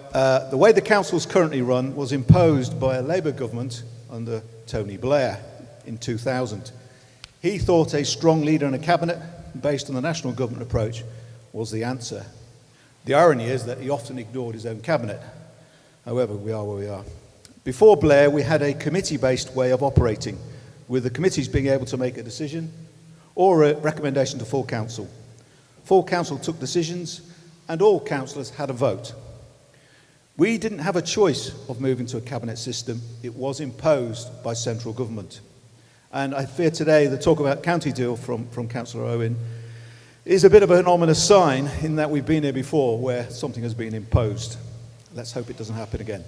the way the council is currently run was imposed by a Labour government under Tony Blair in 2000. He thought a strong leader in a cabinet based on the national government approach was the answer. The irony is that he often ignored his own cabinet. However, we are where we are. Before Blair, we had a committee-based way of operating, with the committees being able to make a decision or a recommendation to full council. Full council took decisions, and all councillors had a vote. We didn't have a choice of moving to a cabinet system. It was imposed by central government. And I fear today the talk about county deal from Councillor Owen is a bit of an ominous sign in that we've been here before where something has been imposed. Let's hope it doesn't happen again.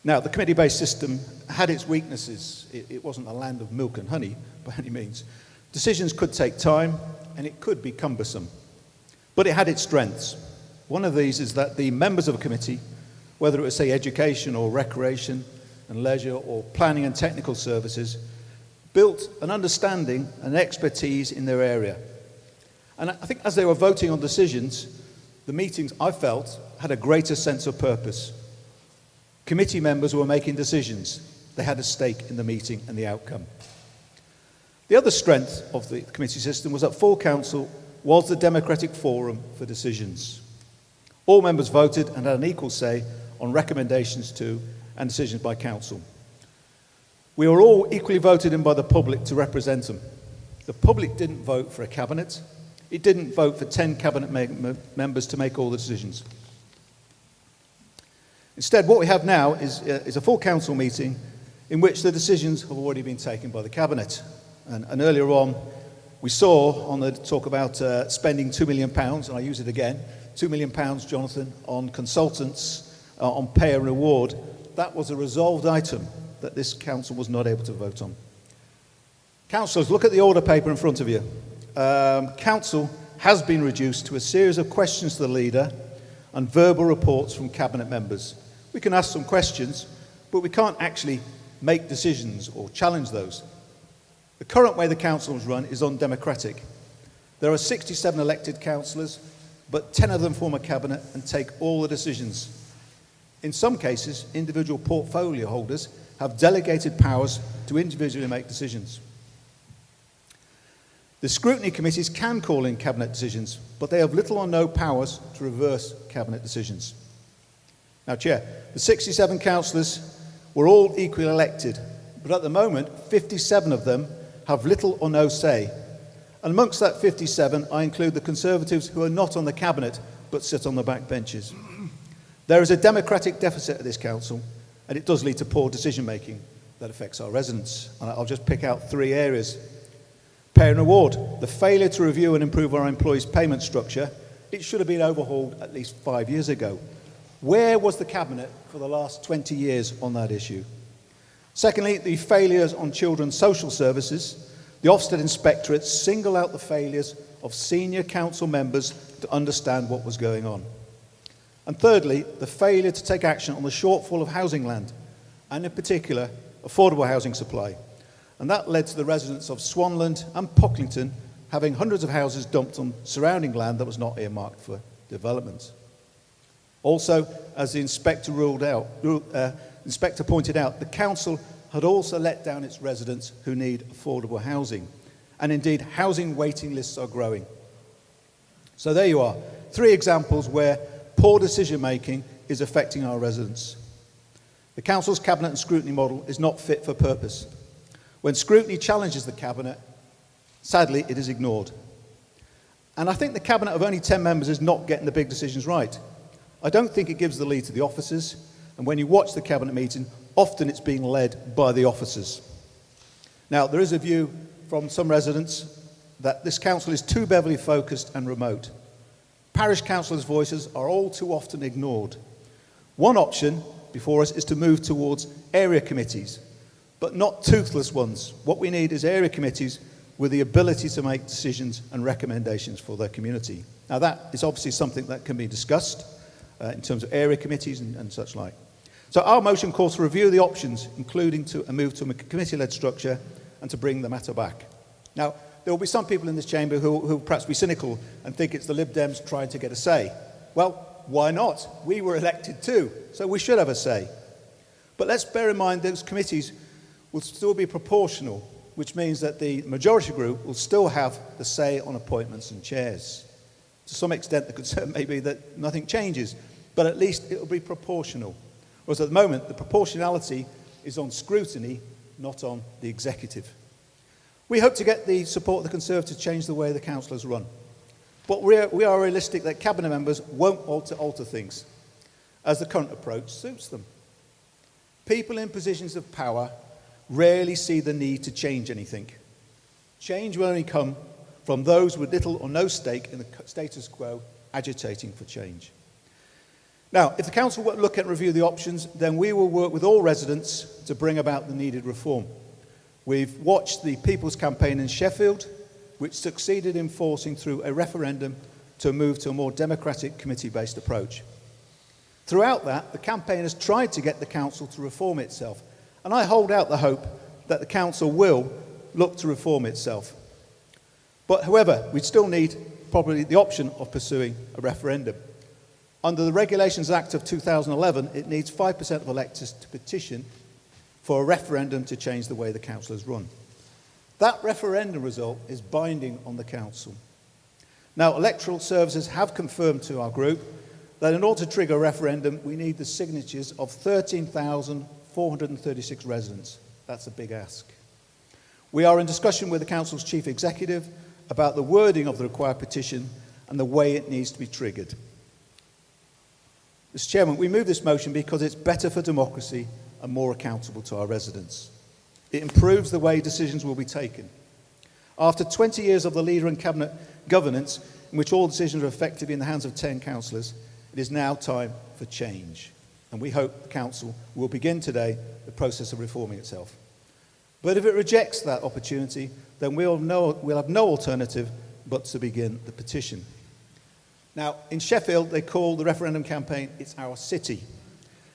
Now, the committee-based system had its weaknesses. It wasn't a land of milk and honey by any means. Decisions could take time and it could be cumbersome. But it had its strengths. One of these is that the members of a committee, whether it was, say, education or recreation and leisure or planning and technical services, built an understanding and expertise in their area. And I think as they were voting on decisions, the meetings, I felt, had a greater sense of purpose. Committee members were making decisions. They had a stake in the meeting and the outcome. The other strength of the committee system was that full council was the democratic forum for decisions. All members voted and had an equal say on recommendations to and decisions by council. We were all equally voted in by the public to represent them. The public didn't vote for a cabinet. It didn't vote for 10 cabinet members to make all the decisions. Instead, what we have now is a full council meeting in which the decisions have already been taken by the cabinet. And earlier on, we saw on the talk about spending £2 million, and I use it again, £2 million, Jonathan, on consultants, on pay and reward. That was a resolved item that this council was not able to vote on. Councillors, look at the order paper in front of you. Council has been reduced to a series of questions to the leader and verbal reports from cabinet members. We can ask some questions, but we can't actually make decisions or challenge those. The current way the council is run is undemocratic. There are 67 elected councillors, but 10 of them form a cabinet and take all the decisions. In some cases, individual portfolio holders have delegated powers to individually make decisions. The scrutiny committees can call in cabinet decisions, but they have little or no powers to reverse cabinet decisions. Now, Chair, the 67 councillors were all equally elected, but at the moment, 57 of them have little or no say. And amongst that 57, I include the Conservatives who are not on the cabinet, but sit on the back benches. There is a democratic deficit at this council, and it does lead to poor decision-making that affects our residents. And I'll just pick out 3 areas. Pay and reward. The failure to review and improve our employees' payment structure, it should have been overhauled at least 5 years ago. Where was the Cabinet for the last 20 years on that issue? Secondly, the failures on children's social services. The Ofsted inspectorates single out the failures of senior council members to understand what was going on. And thirdly, the failure to take action on the shortfall of housing land, and in particular, affordable housing supply. And that led to the residents of Swanland and Pocklington having hundreds of houses dumped on surrounding land that was not earmarked for development. Also, as the inspector pointed out, the council had also let down its residents who need affordable housing. And indeed, housing waiting lists are growing. So there you are, 3 examples where poor decision making is affecting our residents. The council's cabinet and scrutiny model is not fit for purpose. When scrutiny challenges the cabinet, sadly, it is ignored. And I think the cabinet of only 10 members is not getting the big decisions right. I don't think it gives the lead to the officers, and when you watch the cabinet meeting, often it's being led by the officers. Now, there is a view from some residents that this council is too Beverley focused and remote. Parish councillors' voices are all too often ignored. One option before us is to move towards area committees, but not toothless ones. What we need is area committees with the ability to make decisions and recommendations for their community. Now, that is obviously something that can be discussed in terms of area committees and such like. So our motion calls for review of the options, including a move to a committee-led structure and to bring the matter back. Now, there will be some people in this chamber who will perhaps be cynical and think it's the Lib Dems trying to get a say. Well, why not? We were elected too, so we should have a say. But let's bear in mind those committees will still be proportional, which means that the majority group will still have the say on appointments and chairs. To some extent, the concern may be that nothing changes, but at least it will be proportional. Whereas at the moment, the proportionality is on scrutiny, not on the executive. We hope to get the support of the Conservatives to change the way the council is run. But we are realistic that cabinet members won't alter things, as the current approach suits them. People in positions of power rarely see the need to change anything. Change will only come from those with little or no stake in the status quo agitating for change. Now, if the council will look at and review the options, then we will work with all residents to bring about the needed reform. We've watched the People's Campaign in Sheffield, which succeeded in forcing through a referendum to move to a more democratic committee-based approach. Throughout that, the campaign has tried to get the council to reform itself, and I hold out the hope that the council will look to reform itself. But however, we still need probably the option of pursuing a referendum. Under the Regulations Act of 2011, it needs 5% of electors to petition for a referendum to change the way the council is run. That referendum result is binding on the council. Now, electoral services have confirmed to our group that in order to trigger a referendum, we need the signatures of 13,436 residents. That's a big ask. We are in discussion with the council's chief executive about the wording of the required petition and the way it needs to be triggered. Mr. Chairman, we move this motion because it's better for democracy and more accountable to our residents. It improves the way decisions will be taken. After 20 years of the leader and cabinet governance, in which all decisions are effectively in the hands of 10 councillors, it is now time for change. And we hope the council will begin today the process of reforming itself. But if it rejects that opportunity, then we'll have no alternative but to begin the petition. Now, in Sheffield, they call the referendum campaign, It's Our City.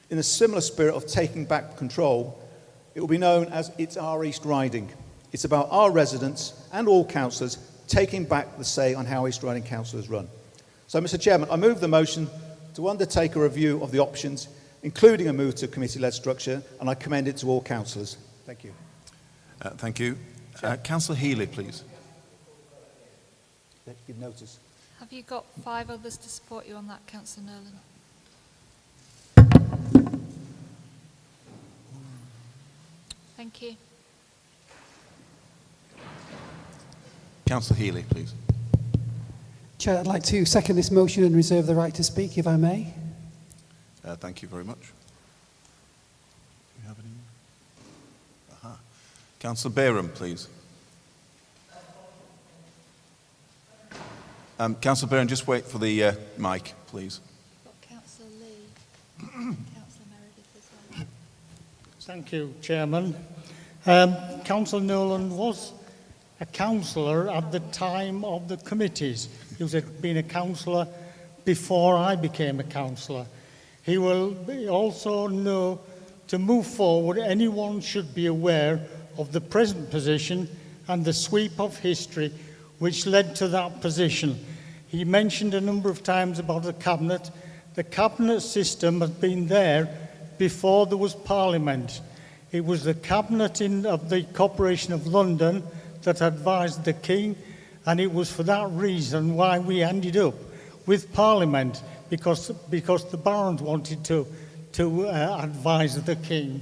in a similar spirit of taking back control, it will be known as It's Our East Riding. It's about our residents and all councillors taking back the say on how East Riding Council is run. So, Mr Chairman, I move the motion to undertake a review of the options, including a move to committee-led structure, and I commend it to all councillors. Thank you. Thank you. Councillor Healy, please. Give notice. Have you got 5 others to support you on that, Councillor Nolan? Thank you. Councillor Healy, please. Chair, I'd like to second this motion and reserve the right to speak, if I may. Thank you very much. Do you have any? Councillor Bayram, please. Councillor Bayram, just wait for the mic, please. Councillor Lee. Councillor Meredith as well. Thank you, Chairman. Councillor Nolan was a councillor at the time of the committees. He was been a councillor before I became a councillor. He will also know to move forward, anyone should be aware of the present position and the sweep of history which led to that position. He mentioned a number of times about the cabinet. The cabinet system has been there before there was Parliament. It was the cabinet of the Corporation of London that advised the King, and it was for that reason why we ended up with Parliament, because the barons wanted to advise the King.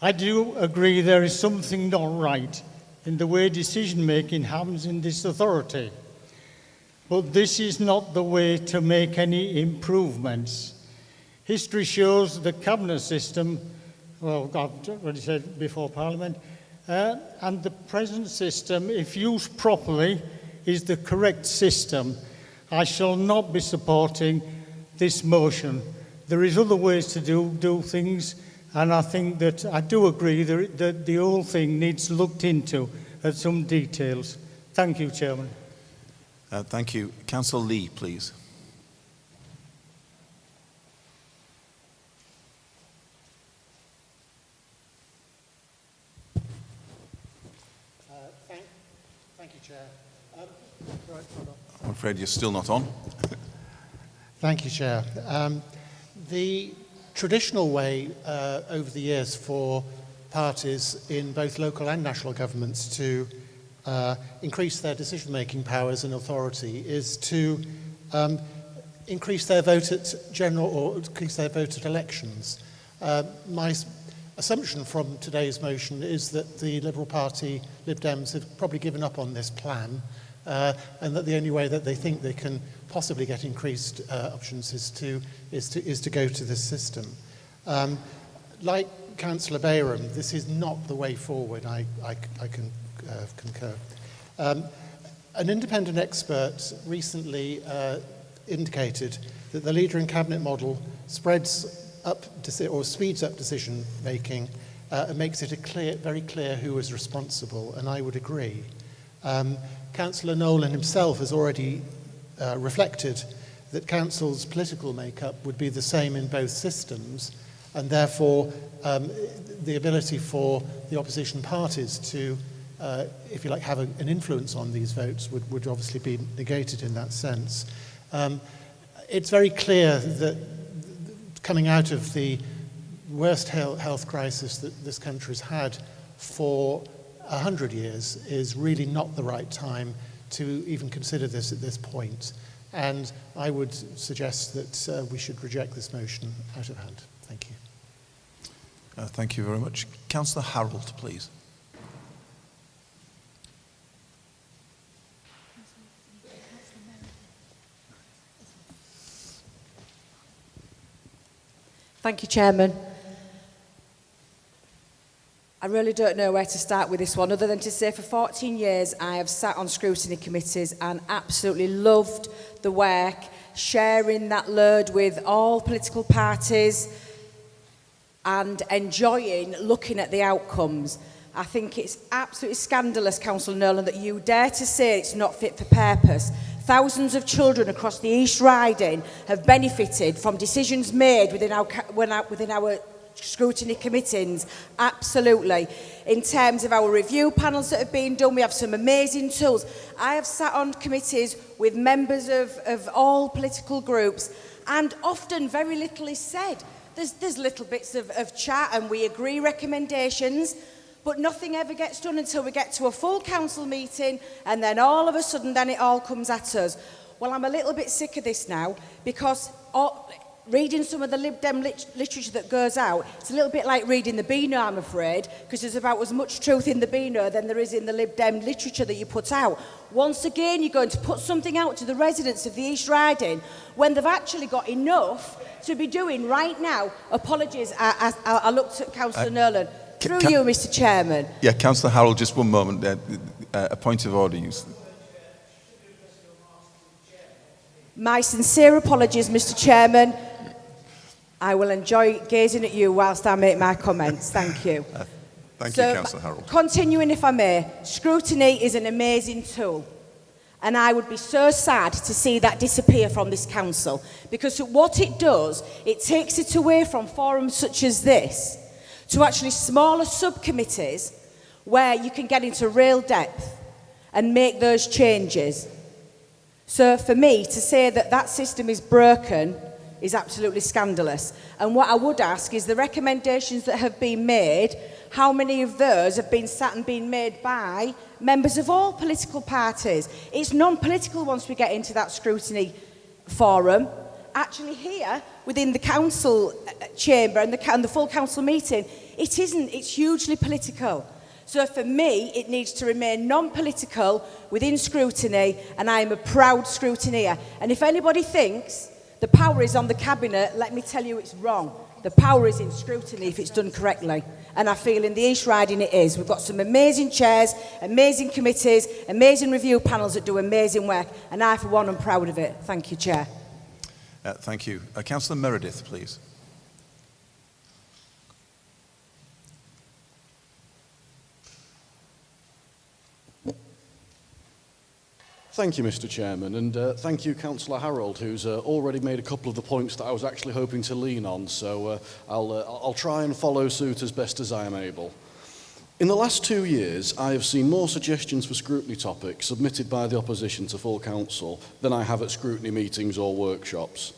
I do agree there is something not right in the way decision-making happens in this authority. But this is not the way to make any improvements. History shows the cabinet system, well, I've already said before Parliament, and the present system, if used properly, is the correct system. I shall not be supporting this motion. There is other ways to do things, and I think that I do agree that the whole thing needs looked into at some details. Thank you, Chairman. Thank you. Councillor Lee, please. Thank you, Chair. I'm afraid you're still not on. Thank you, Chair. The traditional way over the years for parties in both local and national governments to increase their decision-making powers and authority is to increase their vote at general or increase their vote at elections. My assumption from today's motion is that the Liberal Party, Lib Dems, have probably given up on this plan, and that the only way that they think they can possibly get increased options is to go to this system. Like Councillor Bayram, this is not the way forward. I can concur. An independent expert recently indicated that the leader in cabinet model spreads up or speeds up decision making and makes it very clear who is responsible, and I would agree. Councillor Nolan himself has already reflected that council's political makeup would be the same in both systems, and therefore the ability for the opposition parties to, if you like, have an influence on these votes would obviously be negated in that sense. It's very clear that coming out of the worst health crisis that this country's had for 100 years is really not the right time to even consider this at this point. And I would suggest that we should reject this motion out of hand. Thank you. Thank you very much. Councillor Harold, please. Thank you, Chairman. I really don't know where to start with this one, other than to say for 14 years I have sat on scrutiny committees and absolutely loved the work, sharing that load with all political parties and enjoying looking at the outcomes. I think it's absolutely scandalous, Councillor Nolan, that you dare to say it's not fit for purpose. Thousands of children across the East Riding have benefited from decisions made within our scrutiny committees, absolutely. In terms of our review panels that have been done, we have some amazing tools. I have sat on committees with members of all political groups, and often very little is said. There's little bits of chat, and we agree recommendations, but nothing ever gets done until we get to a full council meeting, and then all of a sudden then it all comes at us. Well, I'm a little bit sick of this now, because reading some of the Lib Dem literature that goes out, it's a little bit like reading the Beano, I'm afraid, because there's about as much truth in the Beano than there is in the Lib Dem literature that you put out. Once again, you're going to put something out to the residents of the East Riding when they've actually got enough to be doing right now. Apologies, I looked at Councillor Nolan. Through you, Mr. Chairman. Yeah, Councillor Harold, just one moment. A point of order. My sincere apologies, Mr. Chairman. I will enjoy gazing at you whilst I make my comments. Thank you. Thank you, Councillor Harold. Continuing, if I may, scrutiny is an amazing tool. And I would be so sad to see that disappear from this council, because what it does, it takes it away from forums such as this to actually smaller subcommittees where you can get into real depth and make those changes. So for me, to say that that system is broken is absolutely scandalous. And what I would ask is the recommendations that have been made, how many of those have been sat and been made by members of all political parties? It's non-political once we get into that scrutiny forum. Actually here, within the council chamber and the full council meeting, it isn't. It's hugely political. So for me, it needs to remain non-political within scrutiny, and I am a proud scrutineer. And if anybody thinks the power is on the cabinet, let me tell you it's wrong. The power is in scrutiny if it's done correctly. And I feel in the East Riding it is. We've got some amazing chairs, amazing committees, amazing review panels that do amazing work, and I, for one, am proud of it. Thank you, Chair. Thank you. Councillor Meredith, please. Thank you, Mr. Chairman, and thank you, Councillor Harold, who's already made a couple of the points that I was actually hoping to lean on, so I'll try and follow suit as best as I am able. In the last 2 years, I have seen more suggestions for scrutiny topics submitted by the opposition to full council than I have at scrutiny meetings or workshops.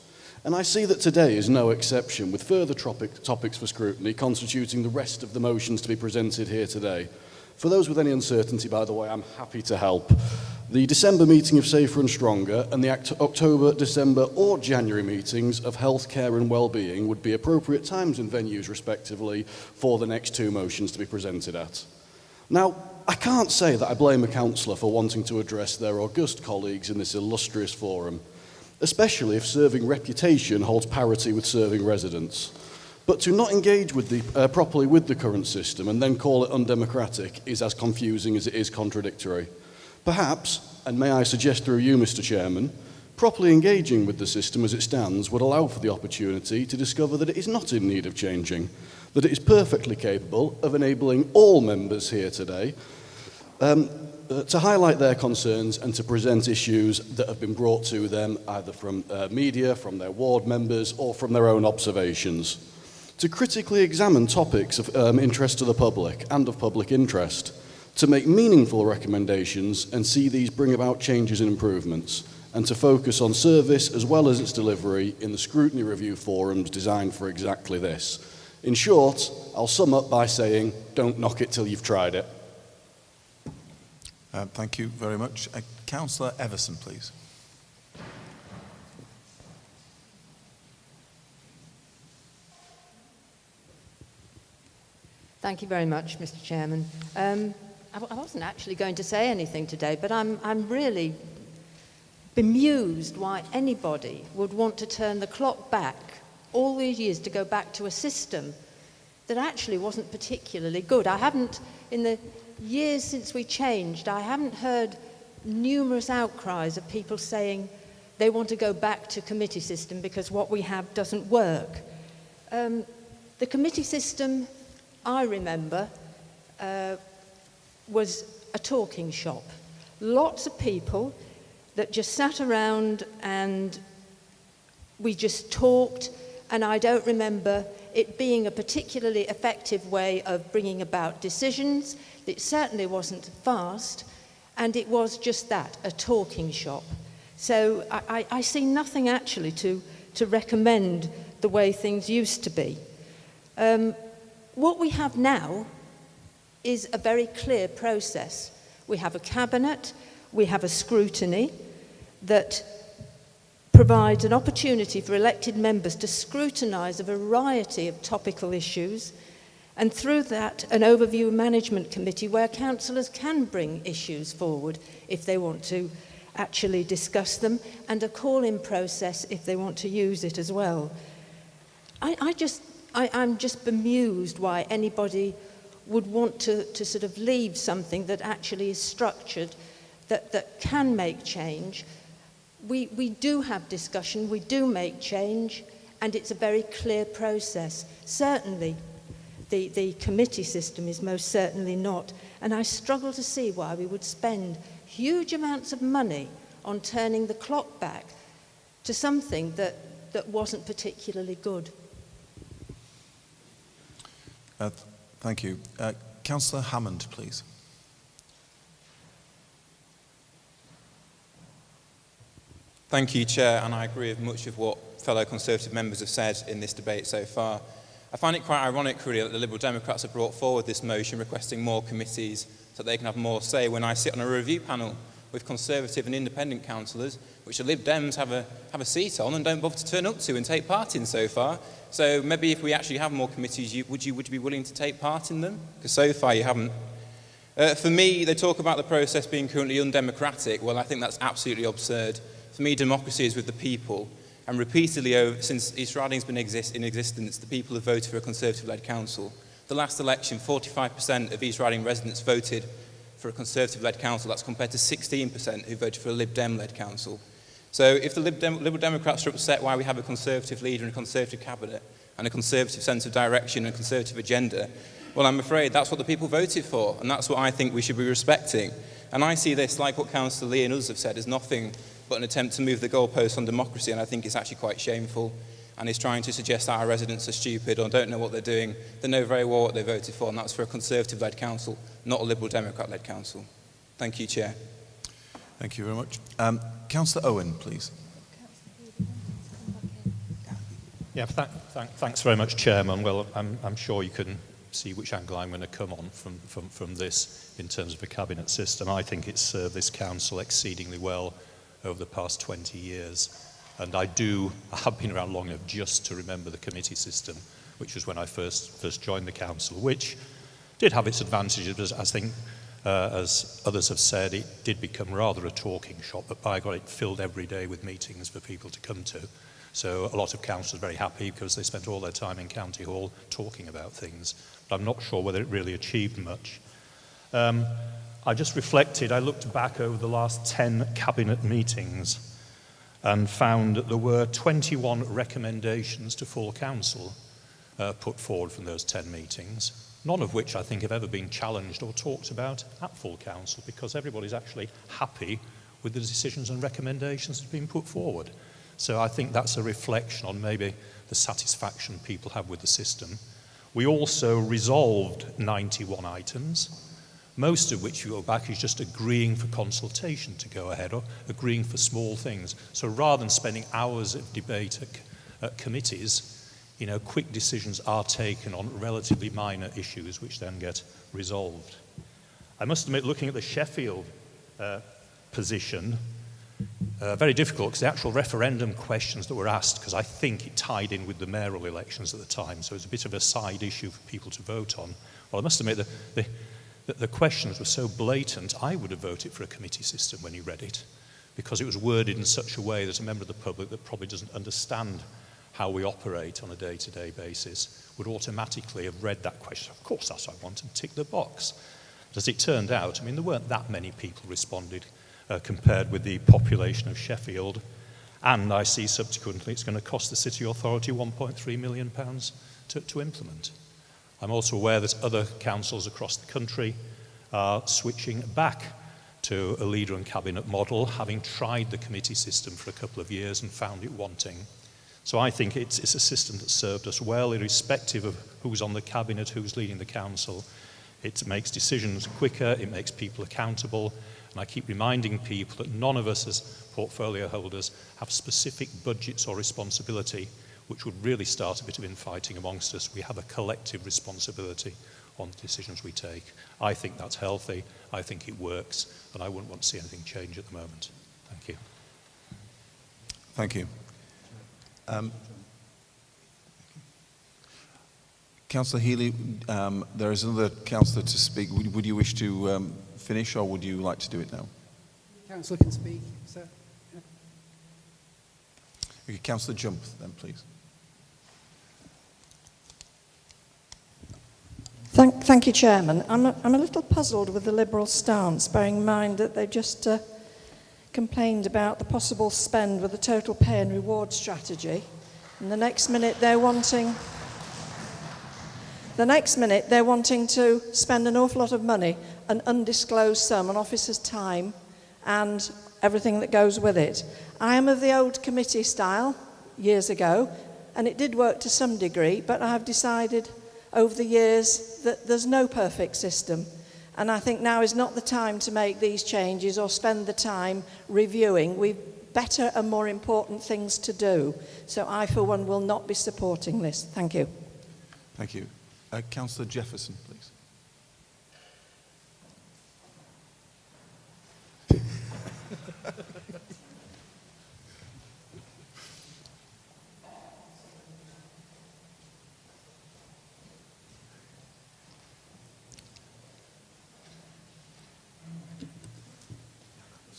And I see that today is no exception, with further topics for scrutiny constituting the rest of the motions to be presented here today. For those with any uncertainty, by the way, I'm happy to help. The December meeting of Safer and Stronger and the October, December or January meetings of Health, Care and Wellbeing would be appropriate times and venues, respectively, for the next two motions to be presented at. Now, I can't say that I blame a councillor for wanting to address their august colleagues in this illustrious forum, especially if serving reputation holds parity with serving residents. But to not engage with properly with the current system and then call it undemocratic is as confusing as it is contradictory. Perhaps, and may I suggest through you, Mr. Chairman, properly engaging with the system as it stands would allow for the opportunity to discover that it is not in need of changing, that it is perfectly capable of enabling all members here today to highlight their concerns and to present issues that have been brought to them either from media, from their ward members or from their own observations. To critically examine topics of interest to the public and of public interest, to make meaningful recommendations and see these bring about changes and improvements, and to focus on service as well as its delivery in the scrutiny review forums designed for exactly this. In short, I'll sum up by saying, don't knock it till you've tried it. Thank you very much. Councillor Everson, please. Thank you very much, Mr. Chairman. I wasn't actually going to say anything today, but I'm really bemused why anybody would want to turn the clock back all these years to go back to a system that actually wasn't particularly good. I haven't, in the years since we changed, I haven't heard numerous outcries of people saying they want to go back to committee system because what we have doesn't work. The committee system, I remember, was a talking shop. Lots of people that just sat around and we just talked, and I don't remember it being a particularly effective way of bringing about decisions. It certainly wasn't fast, and it was just that, a talking shop. So I see nothing actually to recommend the way things used to be. What we have now is a very clear process. We have a cabinet, we have a scrutiny that provides an opportunity for elected members to scrutinise a variety of topical issues, and through that an overview management committee where councillors can bring issues forward if they want to actually discuss them, and a call-in process if they want to use it as well. I'm just bemused why anybody would want to sort of leave something that actually is structured, that can make change. We do have discussion, we do make change, and it's a very clear process. Certainly, the committee system is most certainly not, and I struggle to see why we would spend huge amounts of money on turning the clock back to something that wasn't particularly good. Thank you. Councillor Hammond, please. Thank you, Chair, and I agree with much of what fellow Conservative members have said in this debate so far. I find it quite ironic, really, that the Liberal Democrats have brought forward this motion requesting more committees so they can have more say when I sit on a review panel with Conservative and independent councillors, which the Lib Dems have a seat on and don't bother to turn up to and take part in so far. So maybe if we actually have more committees, would you be willing to take part in them? Because so far you haven't. For me, they talk about the process being currently undemocratic. Well, I think that's absolutely absurd. For me, democracy is with the people. And repeatedly, since East Riding's been in existence, the people have voted for a Conservative-led council. The last election, 45% of East Riding residents voted for a Conservative-led council. That's compared to 16% who voted for a Lib Dem-led council. So if the Liberal Democrats are upset why we have a Conservative leader and a Conservative cabinet and a Conservative sense of direction and a Conservative agenda, well, I'm afraid that's what the people voted for, and that's what I think we should be respecting. And I see this, like what Councillor Lee and others have said, as nothing but an attempt to move the goalposts on democracy, and I think it's actually quite shameful, and is trying to suggest that our residents are stupid or don't know what they're doing. They know very well what they voted for, and that's for a Conservative-led council, not a Liberal Democrat-led council. Thank you, Chair. Thank you very much. Councillor Owen, please. Yeah, thanks very much, Chairman. Well, I'm sure you can see which angle I'm going to come on from this in terms of a cabinet system. I think it's served this council exceedingly well over the past 20 years. And I have been around long enough just to remember the committee system, which was when I first joined the council, which did have its advantages, but I think, as others have said, it did become rather a talking shop, but by God, it filled every day with meetings for people to come to. So a lot of councillors are very happy because they spent all their time in County Hall talking about things. But I'm not sure whether it really achieved much. I just reflected, I looked back over the last 10 cabinet meetings and found that there were 21 recommendations to full council put forward from those 10 meetings, none of which I think have ever been challenged or talked about at full council, because everybody's actually happy with the decisions and recommendations that have been put forward. So I think that's a reflection on maybe the satisfaction people have with the system. We also resolved 91 items, most of which, you go back, is just agreeing for consultation to go ahead or agreeing for small things. So rather than spending hours of debate at committees, quick decisions are taken on relatively minor issues which then get resolved. I must admit, looking at the Sheffield position, very difficult, because the actual referendum questions that were asked, because I think it tied in with the mayoral elections at the time, so it's a bit of a side issue for people to vote on. Well, I must admit that the questions were so blatant, I would have voted for a committee system when you read it, because it was worded in such a way that a member of the public that probably doesn't understand how we operate on a day-to-day basis would automatically have read that question. Of course, that's what I want, and tick the box. But as it turned out, there weren't that many people responded compared with the population of Sheffield, and I see subsequently it's going to cost the City Authority £1.3 million to implement. I'm also aware that other councils across the country are switching back to a leader and cabinet model, having tried the committee system for a couple of years and found it wanting. So I think it's a system that served us well, irrespective of who's on the cabinet, who's leading the council. It makes decisions quicker, it makes people accountable, and I keep reminding people that none of us as portfolio holders have specific budgets or responsibility, which would really start a bit of infighting amongst us. We have a collective responsibility on the decisions we take. I think that's healthy, I think it works, and I wouldn't want to see anything change at the moment. Thank you. Thank you. Councillor Healy, there is another councillor to speak. Would you wish to finish, or would you like to do it now? Councillor can speak, sir. Okay, Councillor Jump, then, please. Thank you, Chairman. I'm a little puzzled with the Liberal stance, bearing in mind that they've just complained about the possible spend with the total pay and reward strategy, and the next minute they're wanting to spend an awful lot of money, an undisclosed sum, on officers' time and everything that goes with it. I am of the old committee style years ago, and it did work to some degree, but I have decided over the years that there's no perfect system, and I think now is not the time to make these changes or spend the time reviewing. We've better and more important things to do, so I for one will not be supporting this. Thank you. Thank you. Councillor Jefferson, please.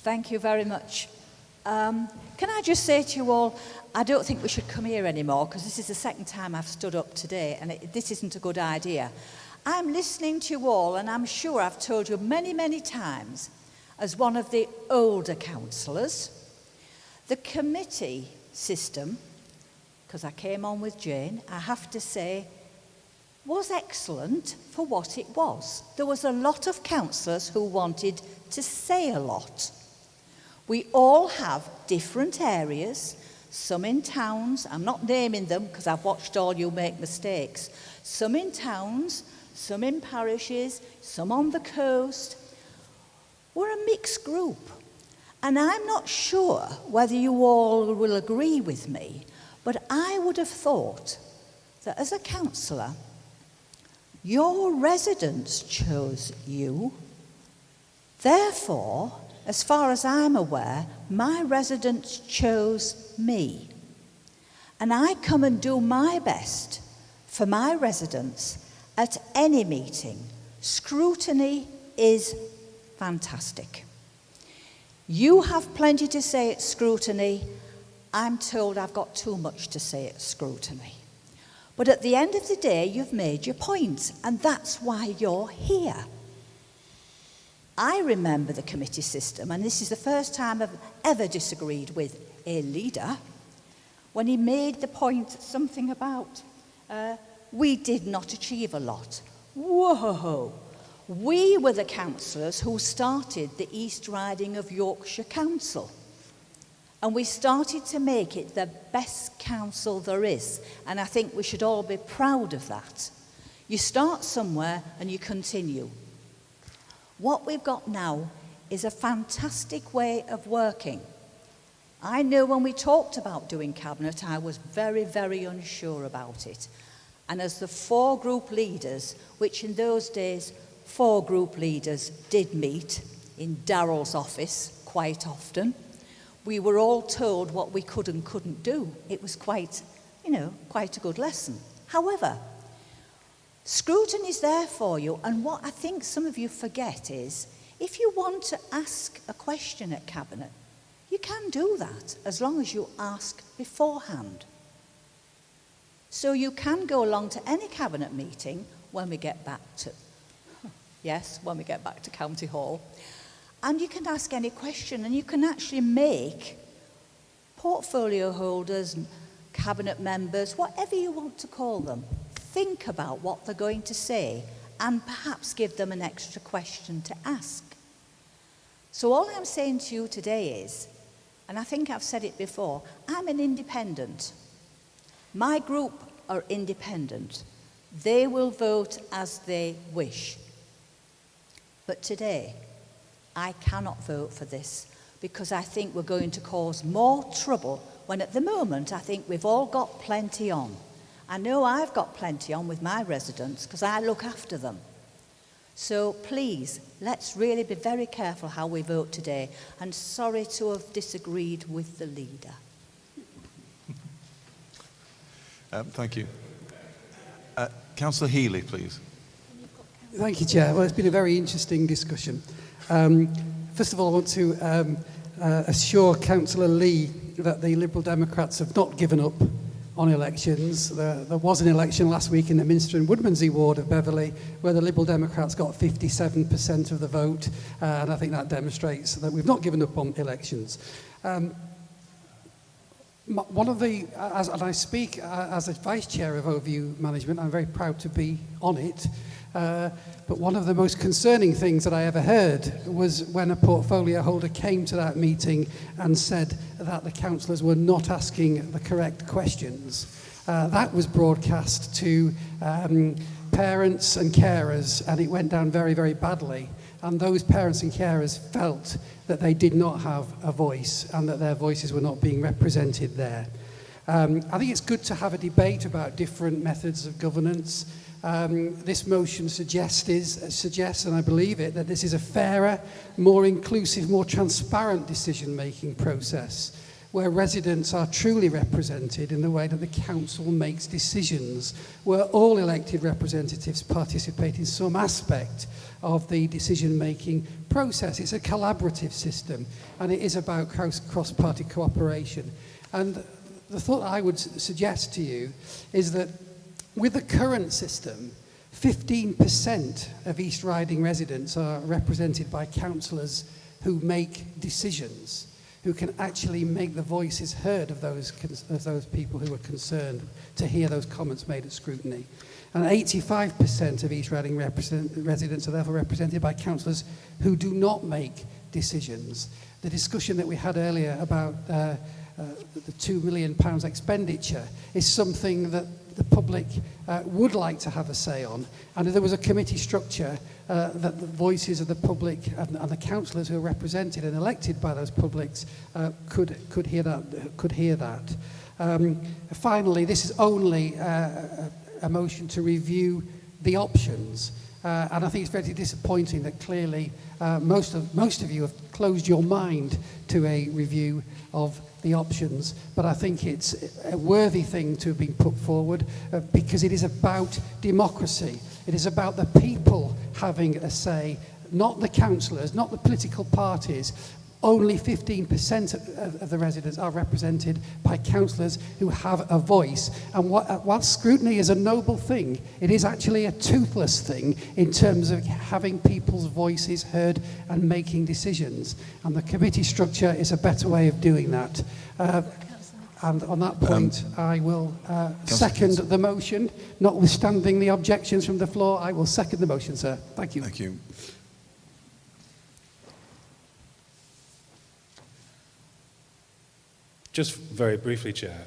Thank you very much. Can I just say to you all, I don't think we should come here anymore, because this is the second time I've stood up today, and this isn't a good idea. I'm listening to you all, and I'm sure I've told you many, many times, as one of the older councillors, the committee system, because I came on with Jane, I have to say, was excellent for what it was. There was a lot of councillors who wanted to say a lot. We all have different areas, some in towns, I'm not naming them because I've watched all you make mistakes, some in towns, some in parishes, some on the coast. We're a mixed group, and I'm not sure whether you all will agree with me, but I would have thought that as a councillor, your residents chose you. Therefore, as far as I'm aware, my residents chose me. And I come and do my best for my residents at any meeting. Scrutiny is fantastic. You have plenty to say at scrutiny. I'm told I've got too much to say at scrutiny. But at the end of the day, you've made your point, and that's why you're here. I remember the committee system, and this is the first time I've ever disagreed with a leader, when he made the point something about, we did not achieve a lot. Whoa! We were the councillors who started the East Riding of Yorkshire Council. And we started to make it the best council there is. And I think we should all be proud of that. You start somewhere and you continue. What we've got now is a fantastic way of working. I know when we talked about doing cabinet, I was very, very unsure about it. And as the 4 group leaders, which in those days 4 group leaders did meet in Darrell's office quite often, we were all told what we could and couldn't do. It was quite a good lesson. However, scrutiny is there for you, and what I think some of you forget is, if you want to ask a question at Cabinet, you can do that as long as you ask beforehand. So you can go along to any Cabinet meeting when we get back to, when we get back to County Hall, and you can ask any question, and you can actually make portfolio holders, Cabinet members, whatever you want to call them, think about what they're going to say and perhaps give them an extra question to ask. So all I'm saying to you today is, and I think I've said it before, I'm an independent. My group are independent. They will vote as they wish. But today, I cannot vote for this because I think we're going to cause more trouble when at the moment I think we've all got plenty on. I know I've got plenty on with my residents because I look after them. So please, let's really be very careful how we vote today, and sorry to have disagreed with the leader. Thank you. Councillor Healy, please. Thank you, Chair. Well, it's been a very interesting discussion. First of all, I want to assure Councillor Lee that the Liberal Democrats have not given up on elections. There was an election last week in the Minster and Woodmansey ward of Beverley where the Liberal Democrats got 57% of the vote, and I think that demonstrates that we've not given up on elections. One of the, and I speak as a Vice Chair of Overview Management, I'm very proud to be on it, but one of the most concerning things that I ever heard was when a portfolio holder came to that meeting and said that the councillors were not asking the correct questions. That was broadcast to parents and carers, and it went down very, very badly. And those parents and carers felt that they did not have a voice and that their voices were not being represented there. I think it's good to have a debate about different methods of governance. This motion suggests, and I believe it, that this is a fairer, more inclusive, more transparent decision-making process where residents are truly represented in the way that the council makes decisions, where all elected representatives participate in some aspect of the decision-making process. It's a collaborative system, and it is about cross-party cooperation. And the thought I would suggest to you is that with the current system, 15% of East Riding residents are represented by councillors who make decisions, who can actually make the voices heard of those people who are concerned to hear those comments made at scrutiny. And 85% of East Riding residents are therefore represented by councillors who do not make decisions. The discussion that we had earlier about the £2 million expenditure is something that the public would like to have a say on. And if there was a committee structure that the voices of the public and the councillors who are represented and elected by those publics could hear that. Finally, this is only a motion to review the options. And I think it's very disappointing that clearly most of you have closed your mind to a review of the options, but I think it's a worthy thing to have been put forward because it is about democracy. It is about the people having a say, not the councillors, not the political parties. Only 15% of the residents are represented by councillors who have a voice. And whilst scrutiny is a noble thing, it is actually a toothless thing in terms of having people's voices heard and making decisions. And the committee structure is a better way of doing that. And on that point, I will second the motion. Notwithstanding the objections from the floor, I will second the motion, sir. Thank you. Thank you. Just very briefly, Chair,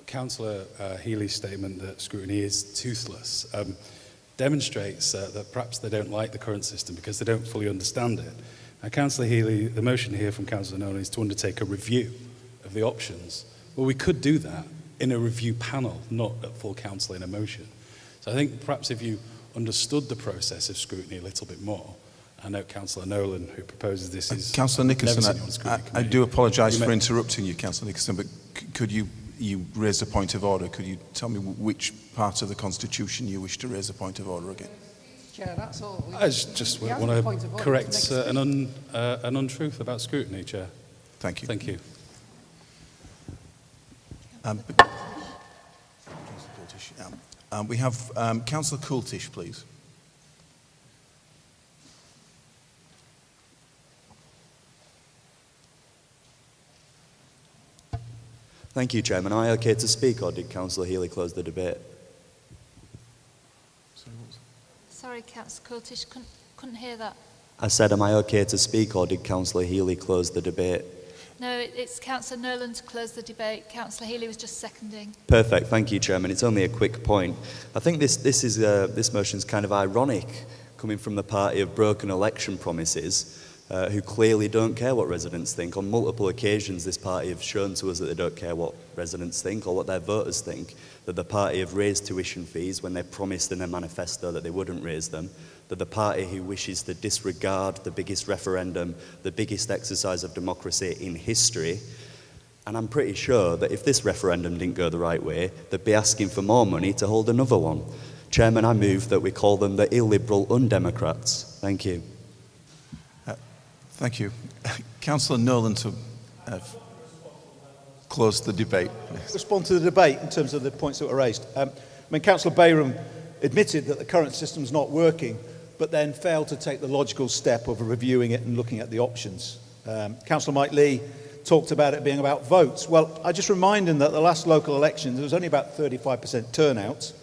Councillor Healy's statement that scrutiny is toothless demonstrates that perhaps they don't like the current system because they don't fully understand it. Now, Councillor Healy, the motion here from Councillor Nolan is to undertake a review of the options. Well, we could do that in a review panel, not at full council in a motion. So I think perhaps if you understood the process of scrutiny a little bit more, I know Councillor Nolan, who proposes this, is... Councillor Nicholson, I do apologise for interrupting you, Councillor Nicholson, but could you raise a point of order? Could you tell me which part of the Constitution you wish to raise a point of order again? Chair, that's all. I just want to correct an untruth about scrutiny, Chair. Thank you. Thank you. We have Councillor Coultish, please. Thank you, Chairman. Am I okay to speak, or did Councillor Healy close the debate? Sorry, Councillor Coultish, couldn't hear that. I said, am I okay to speak, or did Councillor Healy close the debate? No, it's Councillor Nolan to close the debate. Councillor Healy was just seconding. Perfect, thank you, Chairman. It's only a quick point. I think this motion is kind of ironic, coming from the party of broken election promises, who clearly don't care what residents think. On multiple occasions, this party have shown to us that they don't care what residents think or what their voters think, that the party have raised tuition fees when they promised in their manifesto that they wouldn't raise them, that the party who wishes to disregard the biggest referendum, the biggest exercise of democracy in history. And I'm pretty sure that if this referendum didn't go the right way, they'd be asking for more money to hold another one. Chairman, I move that we call them the illiberal undemocrats. Thank you. Thank you. Councillor Nolan to close the debate. Respond to the debate in terms of the points that were raised. Councillor Bayram admitted that the current system's not working, but then failed to take the logical step of reviewing it and looking at the options. Councillor Mike Lee talked about it being about votes. Well, I just remind him that the last local elections, there was only about 35% turnout,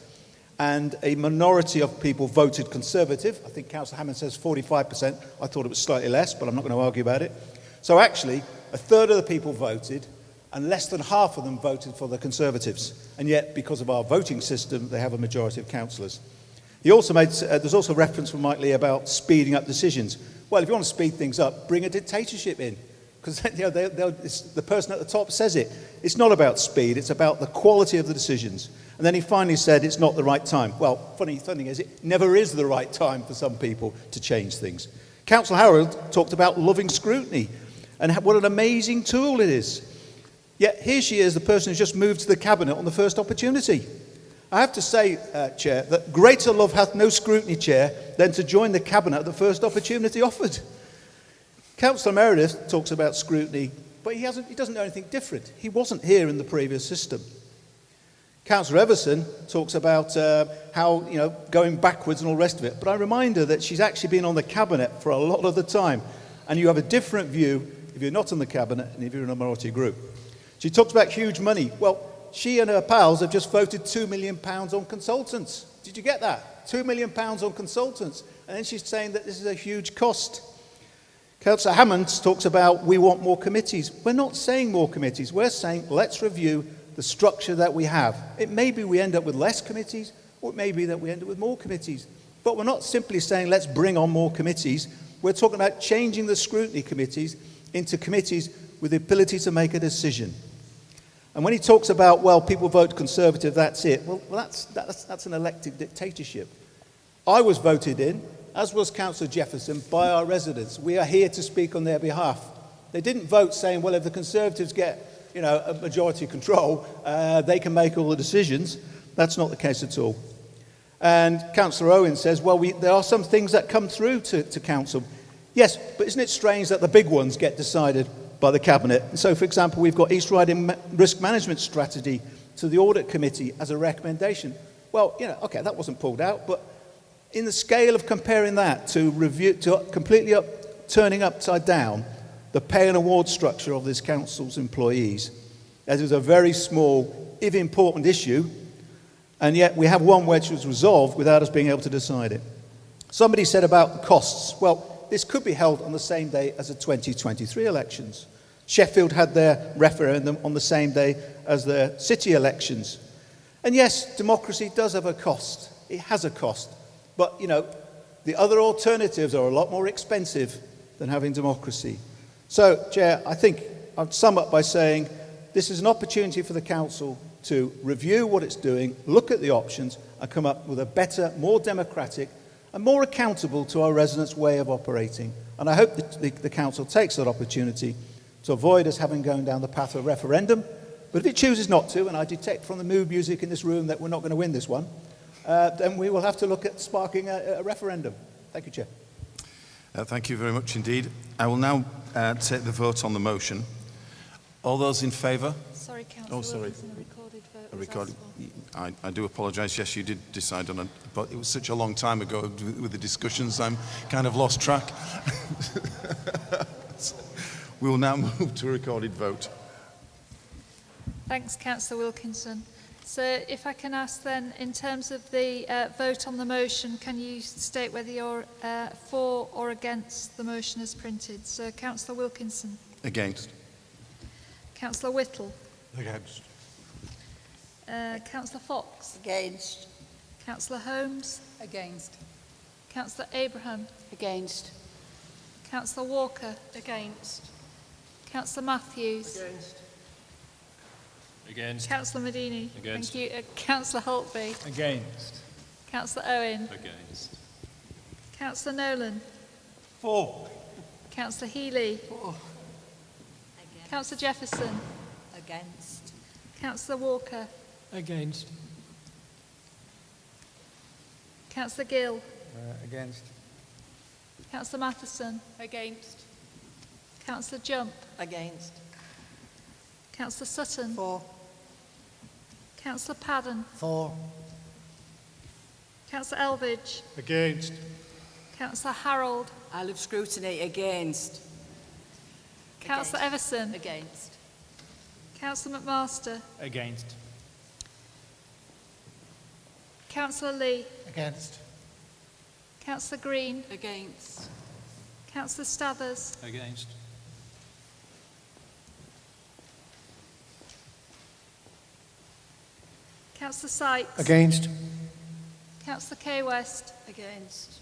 and a minority of people voted Conservative. I think Councillor Hammond says 45%. I thought it was slightly less, but I'm not going to argue about it. So actually, a third of the people voted, and less than half of them voted for the Conservatives. And yet, because of our voting system, they have a majority of councillors. He also made, there's also reference from Mike Lee about speeding up decisions. Well, if you want to speed things up, bring a dictatorship in. Because the person at the top says it. It's not about speed, it's about the quality of the decisions. And then he finally said it's not the right time. Well, funny thing is, it never is the right time for some people to change things. Councillor Harold talked about loving scrutiny and what an amazing tool it is. Yet here she is, the person who's just moved to the Cabinet on the first opportunity. I have to say, Chair, that greater love hath no scrutiny, Chair, than to join the Cabinet at the first opportunity offered. Councillor Meredith talks about scrutiny, but he doesn't know anything different. He wasn't here in the previous system. Councillor Everson talks about how, going backwards and all the rest of it. But I remind her that she's actually been on the Cabinet for a lot of the time. And you have a different view if you're not on the Cabinet and if you're in a minority group. She talks about huge money. Well, she and her pals have just voted £2 million on consultants. Did you get that? £2 million on consultants. And then she's saying that this is a huge cost. Councillor Hammond talks about we want more committees. We're not saying more committees. We're saying let's review the structure that we have. It may be we end up with less committees, or it may be that we end up with more committees. But we're not simply saying let's bring on more committees. We're talking about changing the scrutiny committees into committees with the ability to make a decision. And when he talks about, well, people vote Conservative, that's it. Well, that's an elected dictatorship. I was voted in, as was Councillor Jefferson, by our residents. We are here to speak on their behalf. They didn't vote saying, well, if the Conservatives get a majority control, they can make all the decisions. That's not the case at all. And Councillor Owen says, well, there are some things that come through to Council. Yes, but isn't it strange that the big ones get decided by the Cabinet? And so, for example, we've got East Riding Risk Management Strategy to the Audit Committee as a recommendation. Well, okay, that wasn't pulled out, but in the scale of comparing that to completely turning upside down the pay and award structure of this council's employees, as is a very small, if important issue, and yet we have one which was resolved without us being able to decide it. Somebody said about the costs. Well, this could be held on the same day as the 2023 elections. Sheffield had their referendum on the same day as their city elections. And yes, democracy does have a cost. It has a cost. But, the other alternatives are a lot more expensive than having democracy. So, Chair, I think I'd sum up by saying this is an opportunity for the Council to review what it's doing, look at the options, and come up with a better, more democratic, and more accountable to our residents' way of operating. And I hope that the Council takes that opportunity to avoid us having gone down the path of referendum. But if it chooses not to, and I detect from the mood music in this room that we're not going to win this one, then we will have to look at sparking a referendum. Thank you, Chair. Thank you very much indeed. I will now take the vote on the motion. All those in favour? Sorry, Councillor. Oh, sorry. Wilkinson, a recorded vote. I do apologise. Yes, you did decide on it, but it was such a long time ago with the discussions, I'm kind of lost track. We will now move to a recorded vote. Thanks, Councillor Wilkinson. So if I can ask then, in terms of the vote on the motion, can you state whether you're for or against the motion as printed? So Councillor Wilkinson. Against. Councillor Whittle. Against. Councillor Fox. Against. Councillor Holmes. Against. Councillor Abraham. Against. Councillor Walker. Against. Councillor Matthews. Against. Against. Councillor Medini. Against. Thank you. Councillor Holtby. Against. Councillor Owen. Against. Councillor Nolan. For. Councillor Healy. For. Councillor Jefferson. Against. Councillor Walker. Against. Councillor Gill. Against. Councillor Matheson. Against. Councillor Jump. Against. Councillor Sutton. For. Councillor Padden. For. Councillor Elvidge. Against. Councillor Harold. I love scrutiny. Against. Councillor Everson. Against. Councillor McMaster. Against. Councillor Lee. Against. Councillor Green. Against. Councillor Stathers. Against. Councillor Sykes. Against. Councillor K West. Against.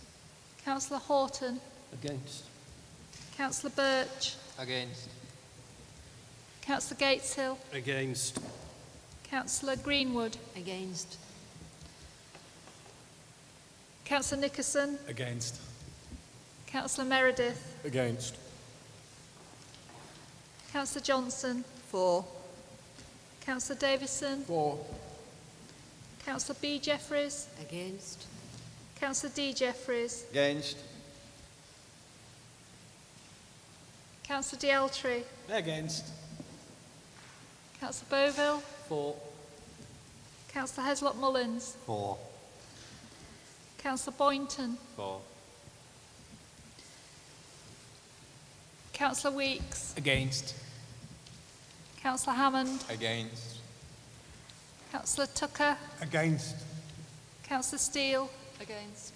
Councillor Horton. Against. Councillor Birch. Against. Councillor Gateshill. Against. Councillor Greenwood. Against. Councillor Nickerson. Against. Councillor Meredith. Against. Councillor Johnson. For. Councillor Davison. For. Councillor B Jeffries. Against. Councillor D Jeffries. Against. Councillor D'Eltree. Against. Councillor Beauville. For. Councillor Heslop Mullins. For. Councillor Boynton. For. Councillor Weeks. Against. Councillor Hammond. Against. Councillor Tucker. Against. Councillor Steele. Against.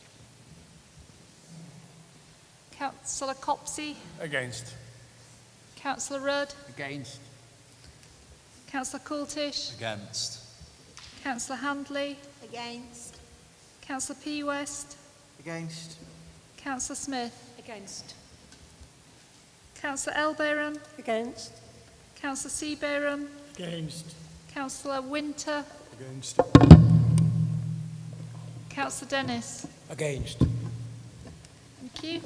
Councillor Copsey. Against. Councillor Rudd. Against. Councillor Coultish. Against. Councillor Handley. Against. Councillor P West. Against. Councillor Smith. Against. Councillor L Bayram. Against. Councillor C Bayram. Against. Councillor Winter. Against. Councillor Dennis. Against. Thank you.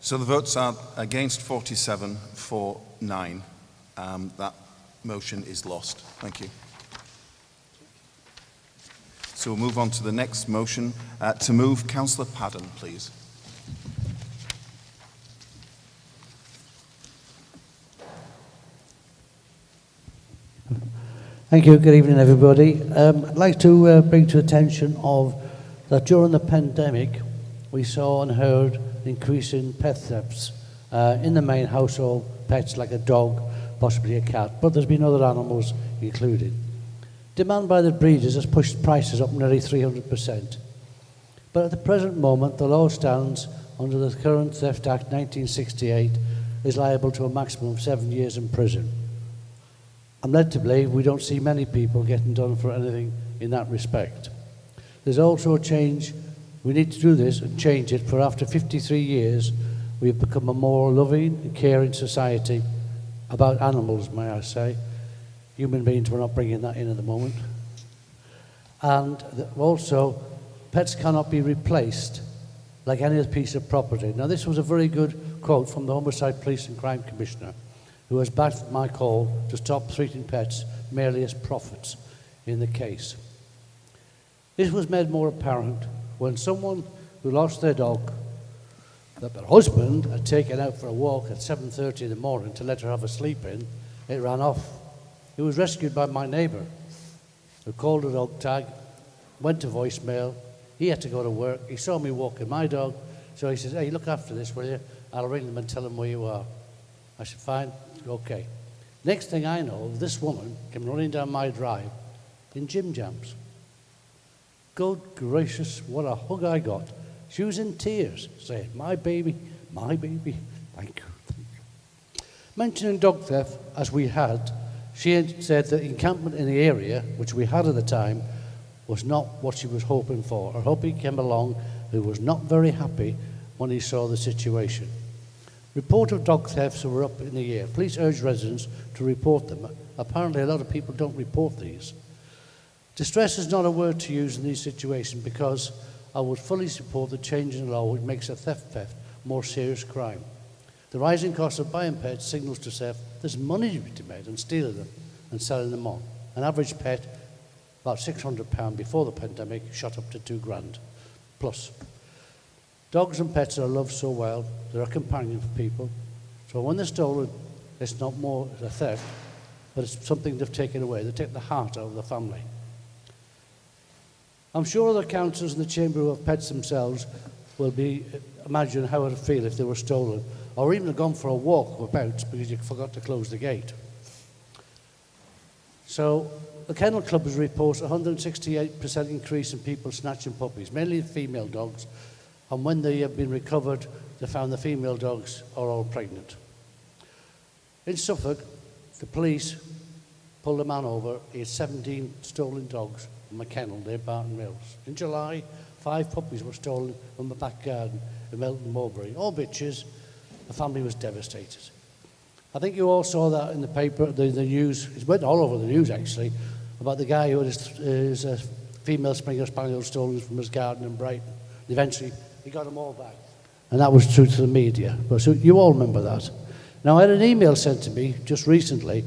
So the votes are against 47, for 9. That motion is lost. Thank you. So we'll move on to the next motion. To move, Councillor Padden, please. Thank you. Good evening, everybody. I'd like to bring to attention of that during the pandemic, we saw and heard the increase in pet thefts. In the main, household pets like a dog, possibly a cat, but there's been other animals included. Demand by the breeders has pushed prices up nearly 300%. But at the present moment, the law stands under the current Theft Act 1968 is liable to a maximum of 7 years in prison. I'm led to believe we don't see many people getting done for anything in that respect. There's also a change. We need to do this and change it, for after 53 years, we've become a more loving and caring society about animals, may I say. Human beings, we're not bringing that in at the moment. And also, pets cannot be replaced like any other piece of property. Now, this was a very good quote from the Homicide Police and Crime Commissioner, who has backed my call to stop treating pets merely as profits in the case. This was made more apparent when someone who lost their dog, that their husband had taken out for a walk at 7:30 in the morning to let her have a sleep in, it ran off. It was rescued by my neighbour, who called a dog tag, went to voicemail. He had to go to work. He saw me walking my dog, so he says, "Hey, look after this, will you? I'll ring them and tell them where you are." I said, "Fine, okay." Next thing I know, this woman came running down my drive in gym jams. Good gracious, what a hug I got. She was in tears, saying, my baby, thank you, thank you. Mentioning dog theft, as we had, she had said that encampment in the area, which we had at the time, was not what she was hoping for. Her hubby came along, who was not very happy when he saw the situation. Report of dog thefts were up in the air. Police urged residents to report them. Apparently, a lot of people don't report these. Distress is not a word to use in these situations, because I would fully support the change in law which makes a theft more serious crime. The rising cost of buying pets signals to theft there's money to be made on stealing them and selling them on. An average pet, about £600 before the pandemic, shot up to £2,000 plus. Dogs and pets are loved so well, they're a companion for people. So when they're stolen, it's not more a theft, but it's something they've taken away. They take the heart out of the family. I'm sure the councillors in the Chamber who have pets themselves will imagine how it would feel if they were stolen, or even have gone for a walk about because you forgot to close the gate. So the Kennel Club has reported a 168% increase in people snatching puppies, mainly female dogs, and when they have been recovered, they found the female dogs are all pregnant. In Suffolk, the police pulled a man over. He had 17 stolen dogs from a kennel near Barton Mills. In July, 5 puppies were stolen from the back garden in Melton Mowbray. All bitches. The family was devastated. I think you all saw that in the paper, the news. It went all over the news, actually, about the guy who had his female Springer Spaniel stolen from his garden in Brighton. Eventually, he got them all back. And that was true to the media. But so you all remember that. Now, I had an email sent to me just recently,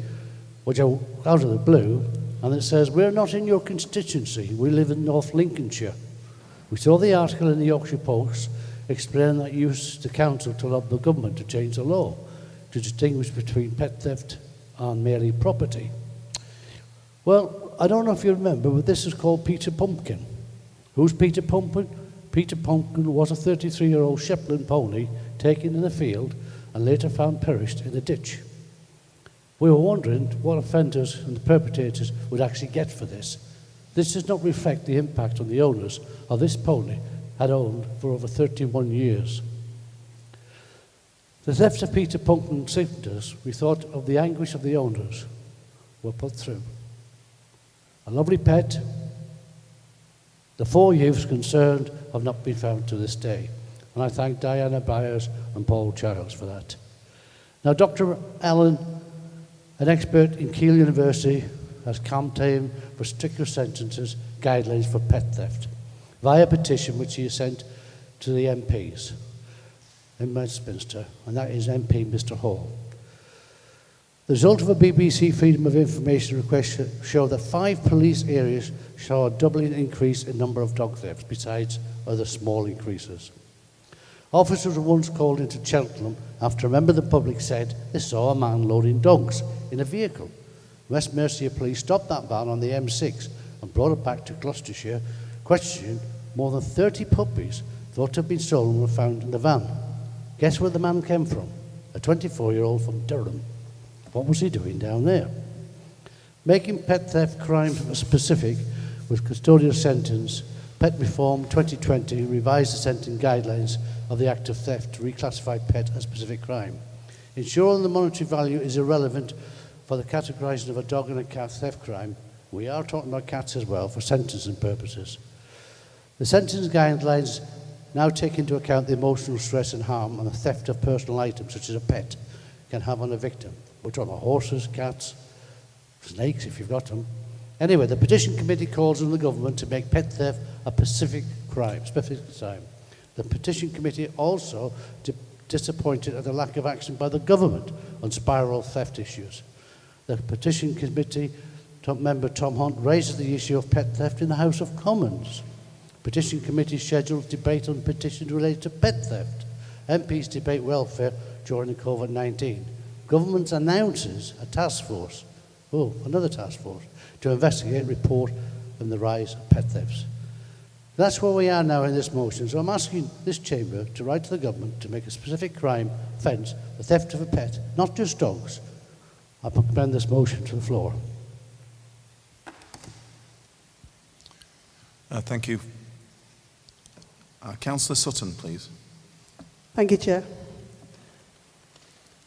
which I out of the blue, and it says, "We're not in your constituency. We live in North Lincolnshire." We saw the article in the Yorkshire Post explaining that you used the council to lobby the government to change the law to distinguish between pet theft and merely property. Well, I don't know if you remember, but this is called Peter Pumpkin. Who's Peter Pumpkin? Peter Pumpkin was a 33-year-old Shetland pony taken in a field and later found perished in a ditch. We were wondering what offenders and the perpetrators would actually get for this. This does not reflect the impact on the owners of this pony had owned for over 31 years. The theft of Peter Pumpkin sickened us. We thought of the anguish of the owners were put through. A lovely pet. The 4 youths concerned have not been found to this day. And I thank Diana Byers and Paul Childs for that. Now, Dr. Allen, an expert in Keele University, has campaigned for stricter sentences, guidelines for pet theft, via petition which he has sent to the MPs in Westminster, and that is MP Mr. Hall. The result of a BBC Freedom of Information request showed that 5 police areas saw a doubling increase in number of dog thefts, besides other small increases. Officers were once called into Cheltenham after a member of the public said they saw a man loading dogs in a vehicle. West Mercia Police stopped that van on the M6 and brought it back to Gloucestershire, questioning more than 30 puppies thought to have been stolen were found in the van. Guess where the man came from? A 24-year-old from Durham. What was he doing down there? Making pet theft crime specific with custodial sentence, Pet Reform 2020 revised the sentencing guidelines of the Act of Theft to reclassify pet as specific crime. Ensuring the monetary value is irrelevant for the categorising of a dog and a cat theft crime, we are talking about cats as well for sentencing purposes. The sentencing guidelines now take into account the emotional stress and harm and the theft of personal items such as a pet can have on a victim. We're talking about horses, cats, snakes if you've got them. Anyway, the Petition Committee calls on the government to make pet theft a specific crime. The Petition Committee also disappointed at the lack of action by the government on spiral theft issues. The Petition Committee member Tom Hunt raises the issue of pet theft in the House of Commons. Petition Committee scheduled debate on petitions related to pet theft. MPs debate welfare during the COVID-19. Government announces a task force, another task force, to investigate, report on the rise of pet thefts. That's where we are now in this motion. So I'm asking this chamber to write to the government to make a specific crime offence, the theft of a pet, not just dogs. I recommend this motion to the floor. Thank you. Councillor Sutton, please. Thank you, Chair.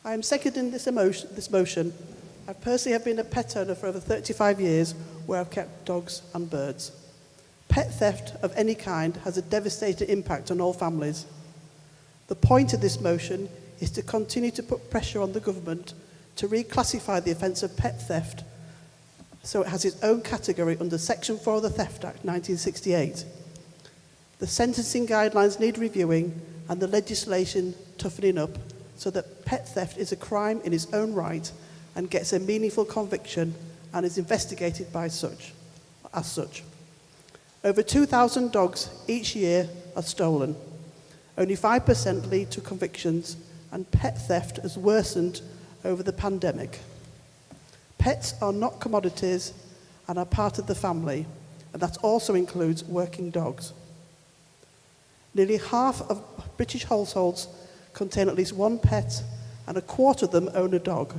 I am seconding this motion. I personally have been a pet owner for over 35 years where I've kept dogs and birds. Pet theft of any kind has a devastating impact on all families. The point of this motion is to continue to put pressure on the government to reclassify the offence of pet theft so it has its own category under Section 4 of the Theft Act 1968. The sentencing guidelines need reviewing and the legislation toughening up so that pet theft is a crime in its own right and gets a meaningful conviction and is investigated as such. Over 2,000 dogs each year are stolen. Only 5% lead to convictions, and pet theft has worsened over the pandemic. Pets are not commodities and are part of the family, and that also includes working dogs. Nearly half of British households contain at least one pet, and a quarter of them own a dog.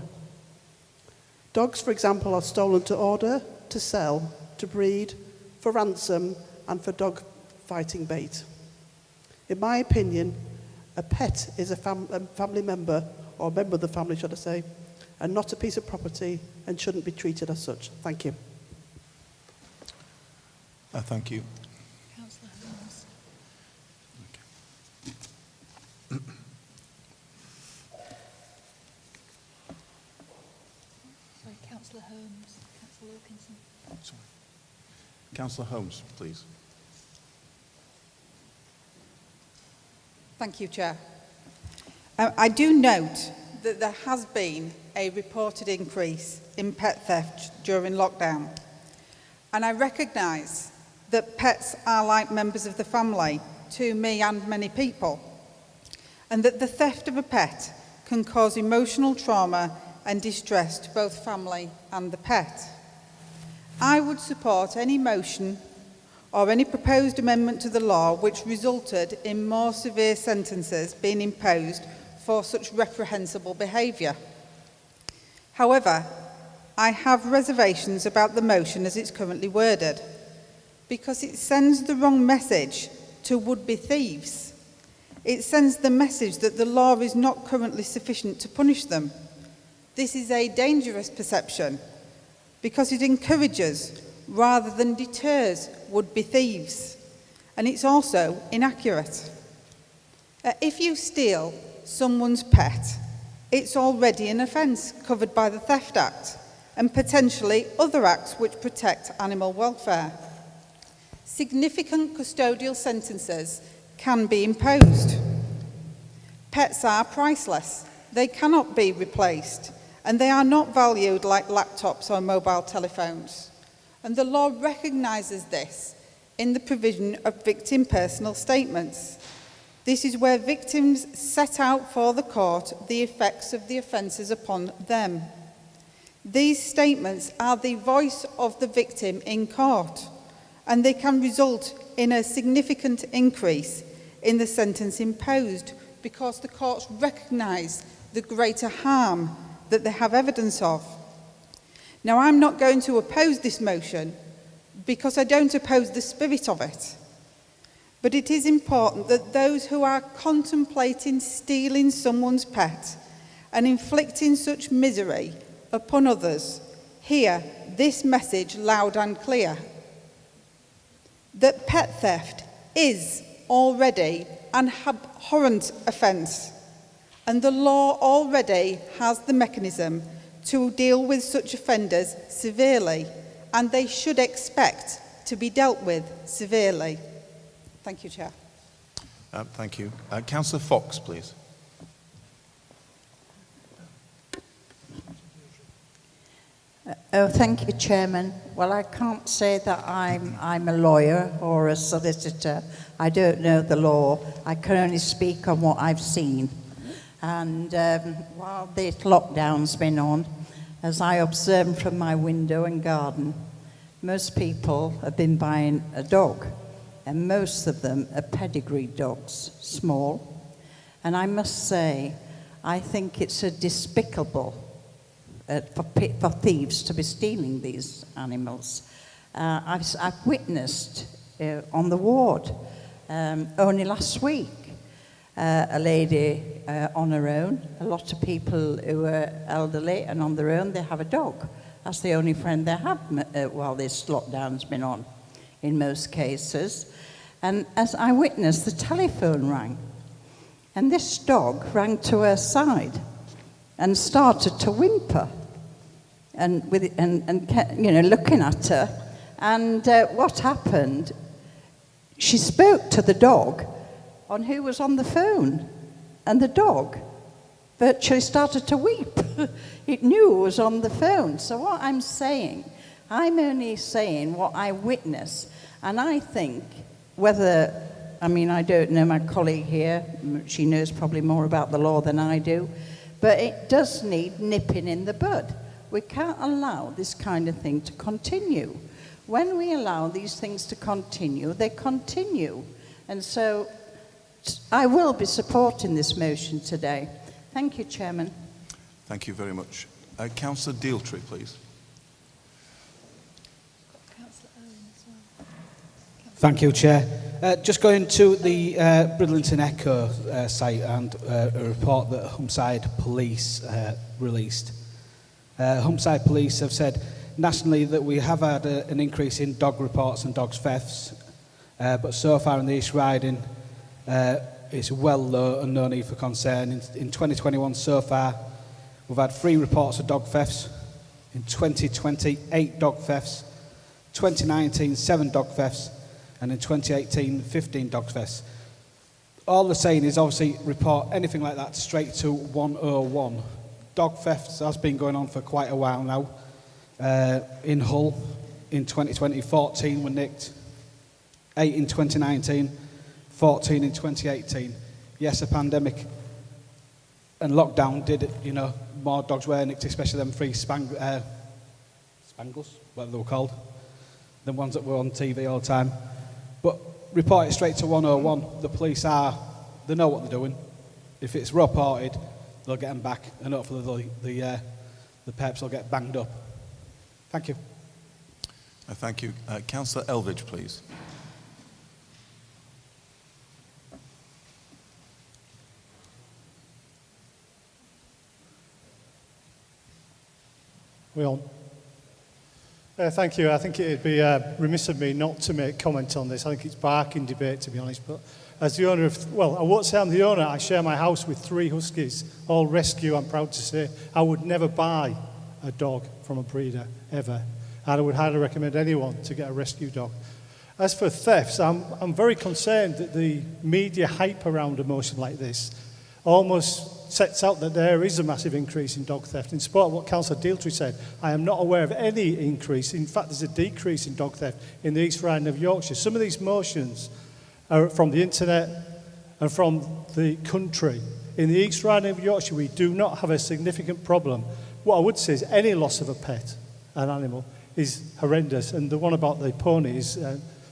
Dogs, for example, are stolen to order, to sell, to breed, for ransom, and for dog fighting bait. In my opinion, a pet is a family member, or a member of the family, should I say, and not a piece of property, and shouldn't be treated as such. Thank you. Thank you. Councillor Holmes. Sorry, Councillor Holmes. Councillor Wilkinson. Sorry. Councillor Holmes, please. Thank you, Chair. I do note that there has been a reported increase in pet theft during lockdown. And I recognise that pets are like members of the family to me and many people, and that the theft of a pet can cause emotional trauma and distress to both family and the pet. I would support any motion or any proposed amendment to the law which resulted in more severe sentences being imposed for such reprehensible behaviour. However, I have reservations about the motion as it's currently worded, because it sends the wrong message to would-be thieves. It sends the message that the law is not currently sufficient to punish them. This is a dangerous perception because it encourages rather than deters would-be thieves, and it's also inaccurate. If you steal someone's pet, it's already an offence covered by the Theft Act and potentially other acts which protect animal welfare. Significant custodial sentences can be imposed. Pets are priceless. They cannot be replaced, and they are not valued like laptops or mobile telephones. And the law recognises this in the provision of victim personal statements. This is where victims set out for the court the effects of the offences upon them. These statements are the voice of the victim in court, and they can result in a significant increase in the sentence imposed because the courts recognise the greater harm that they have evidence of. Now, I'm not going to oppose this motion because I don't oppose the spirit of it. But it is important that those who are contemplating stealing someone's pet and inflicting such misery upon others hear this message loud and clear. That pet theft is already an abhorrent offence, and the law already has the mechanism to deal with such offenders severely, and they should expect to be dealt with severely. Thank you, Chair. Thank you. Councillor Fox, please. Oh, thank you, Chairman. Well, I can't say that I'm a lawyer or a solicitor. I don't know the law. I can only speak on what I've seen. And while the lockdown's been on, as I observe from my window and garden, most people have been buying a dog, and most of them are pedigree dogs, small. And I must say, I think it's a despicable for thieves to be stealing these animals. I've witnessed on the ward only last week a lady on her own. A lot of people who are elderly and on their own, they have a dog. That's the only friend they have while this lockdown's been on, in most cases. And as I witnessed, the telephone rang, and this dog ran to her side and started to whimper, and kept, looking at her. And what happened? She spoke to the dog on who was on the phone, and the dog virtually started to weep. It knew who was on the phone. So what I'm saying, I'm only saying what I witnessed, and I think I don't know my colleague here, she knows probably more about the law than I do, but it does need nipping in the bud. We can't allow this kind of thing to continue. When we allow these things to continue, they continue. And so I will be supporting this motion today. Thank you, Chairman. Thank you very much. Councillor Dealtree, please. Thank you, Chair. Just going to the Bridlington Echo site and a report that Humberside Police released. Humberside Police have said nationally that we have had an increase in dog reports and dog thefts, but so far in the East Riding, it's well low and no need for concern. In 2021 so far, we've had 3 reports of dog thefts. In 2020, 8 dog thefts. 2019, 7 dog thefts. And in 2018, 15 dog thefts. All they're saying is obviously report anything like that straight to 101. Dog thefts has been going on for quite a while now. In Hull, in 2020, 14 were nicked. 8 in 2019, 14 in 2018. Yes, a pandemic and lockdown did, more dogs were nicked, especially them 3 Spangles, whatever they were called, the ones that were on TV all the time. But report it straight to 101. The police they know what they're doing. If it's reported, they'll get them back, and hopefully the peps will get banged up. Thank you. Thank you. Councillor Elvidge, please. Thank you. I think it would be remiss of me not to make comment on this. I think it's barking debate, to be honest. But as the owner of, I won't say I'm the owner. I share my house with 3 huskies, all rescue, I'm proud to say. I would never buy a dog from a breeder, ever. And I would highly recommend anyone to get a rescue dog. As for thefts, I'm very concerned that the media hype around a motion like this almost sets out that there is a massive increase in dog theft. In spite of what Councillor Dealtree said, I am not aware of any increase. In fact, there's a decrease in dog theft in the East Riding of Yorkshire. Some of these motions are from the internet and from the country. In the East Riding of Yorkshire, we do not have a significant problem. What I would say is any loss of a pet, an animal, is horrendous. And the one about the pony is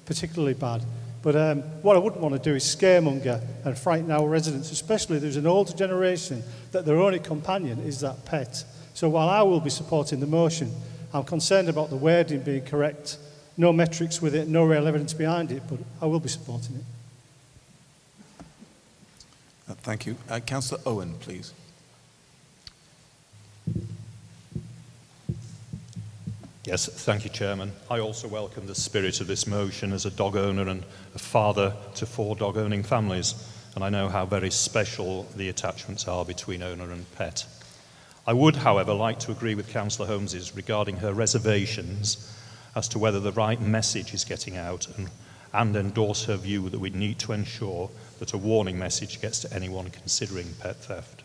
particularly bad. But what I wouldn't want to do is scaremonger and frighten our residents, especially there's an older generation that their only companion is that pet. So while I will be supporting the motion, I'm concerned about the wording being correct. No metrics with it, no real evidence behind it, but I will be supporting it. Thank you. Councillor Owen, please. Yes, thank you, Chairman. I also welcome the spirit of this motion as a dog owner and a father to 4 dog-owning families, and I know how very special the attachments are between owner and pet. I would, however, like to agree with Councillor Holmes's regarding her reservations as to whether the right message is getting out and endorse her view that we need to ensure that a warning message gets to anyone considering pet theft.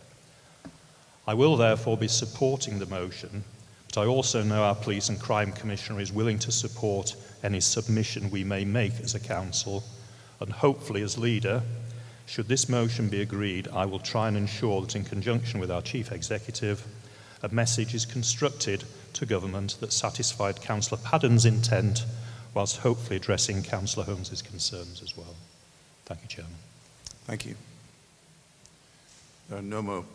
I will therefore be supporting the motion, but I also know our Police and Crime Commissioner is willing to support any submission we may make as a council, and hopefully as leader, should this motion be agreed, I will try and ensure that in conjunction with our Chief Executive, a message is constructed to government that satisfied Councillor Paddon's intent, whilst hopefully addressing Councillor Holmes's concerns as well. Thank you, Chairman. Thank you. There are no more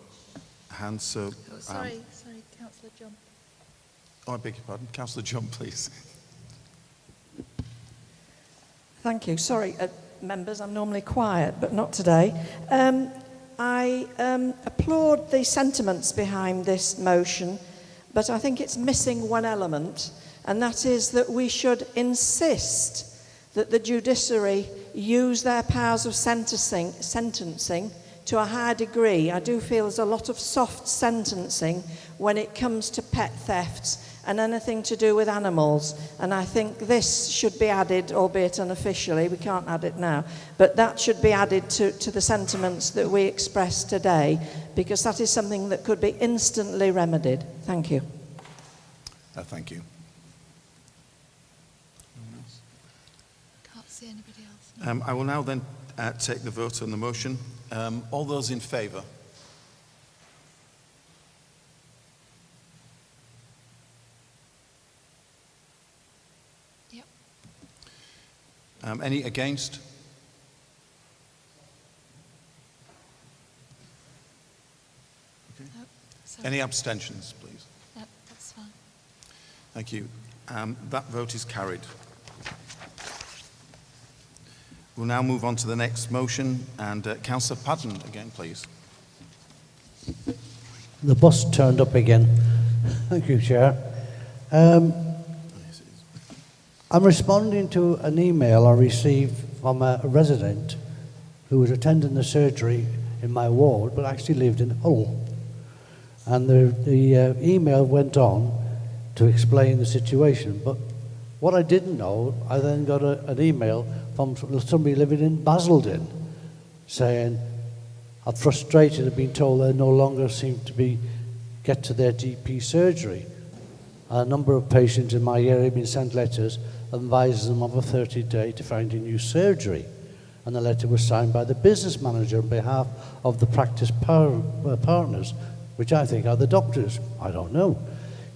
hands, so... Sorry, Councillor John. I beg your pardon. Councillor John, please. Thank you. Sorry, members, I'm normally quiet, but not today. I applaud the sentiments behind this motion, but I think it's missing one element, and that is that we should insist that the judiciary use their powers of sentencing to a high degree. I do feel there's a lot of soft sentencing when it comes to pet thefts and anything to do with animals. And I think this should be added, albeit unofficially, we can't add it now, but that should be added to the sentiments that we expressed today, because that is something that could be instantly remedied. Thank you. Thank you. Can't see anybody else. I will now then take the vote on the motion. All those in favour? Yep. Any against? Okay. Nope, sorry. Any abstentions, please? Yep, that's fine. Thank you. That vote is carried. We'll now move on to the next motion, and Councillor Paddon again, please. The bus turned up again. Thank you, Chair. I'm responding to an email I received from a resident who was attending the surgery in my ward, but actually lived in Hull. And the email went on to explain the situation. But what I didn't know, I then got an email from somebody living in Basildon saying, I'm frustrated at being told they no longer seem to get to their GP surgery. A number of patients in my area have been sent letters advising them of a 30-day to find a new surgery. And the letter was signed by the business manager on behalf of the practice partners, which I think are the doctors. I don't know.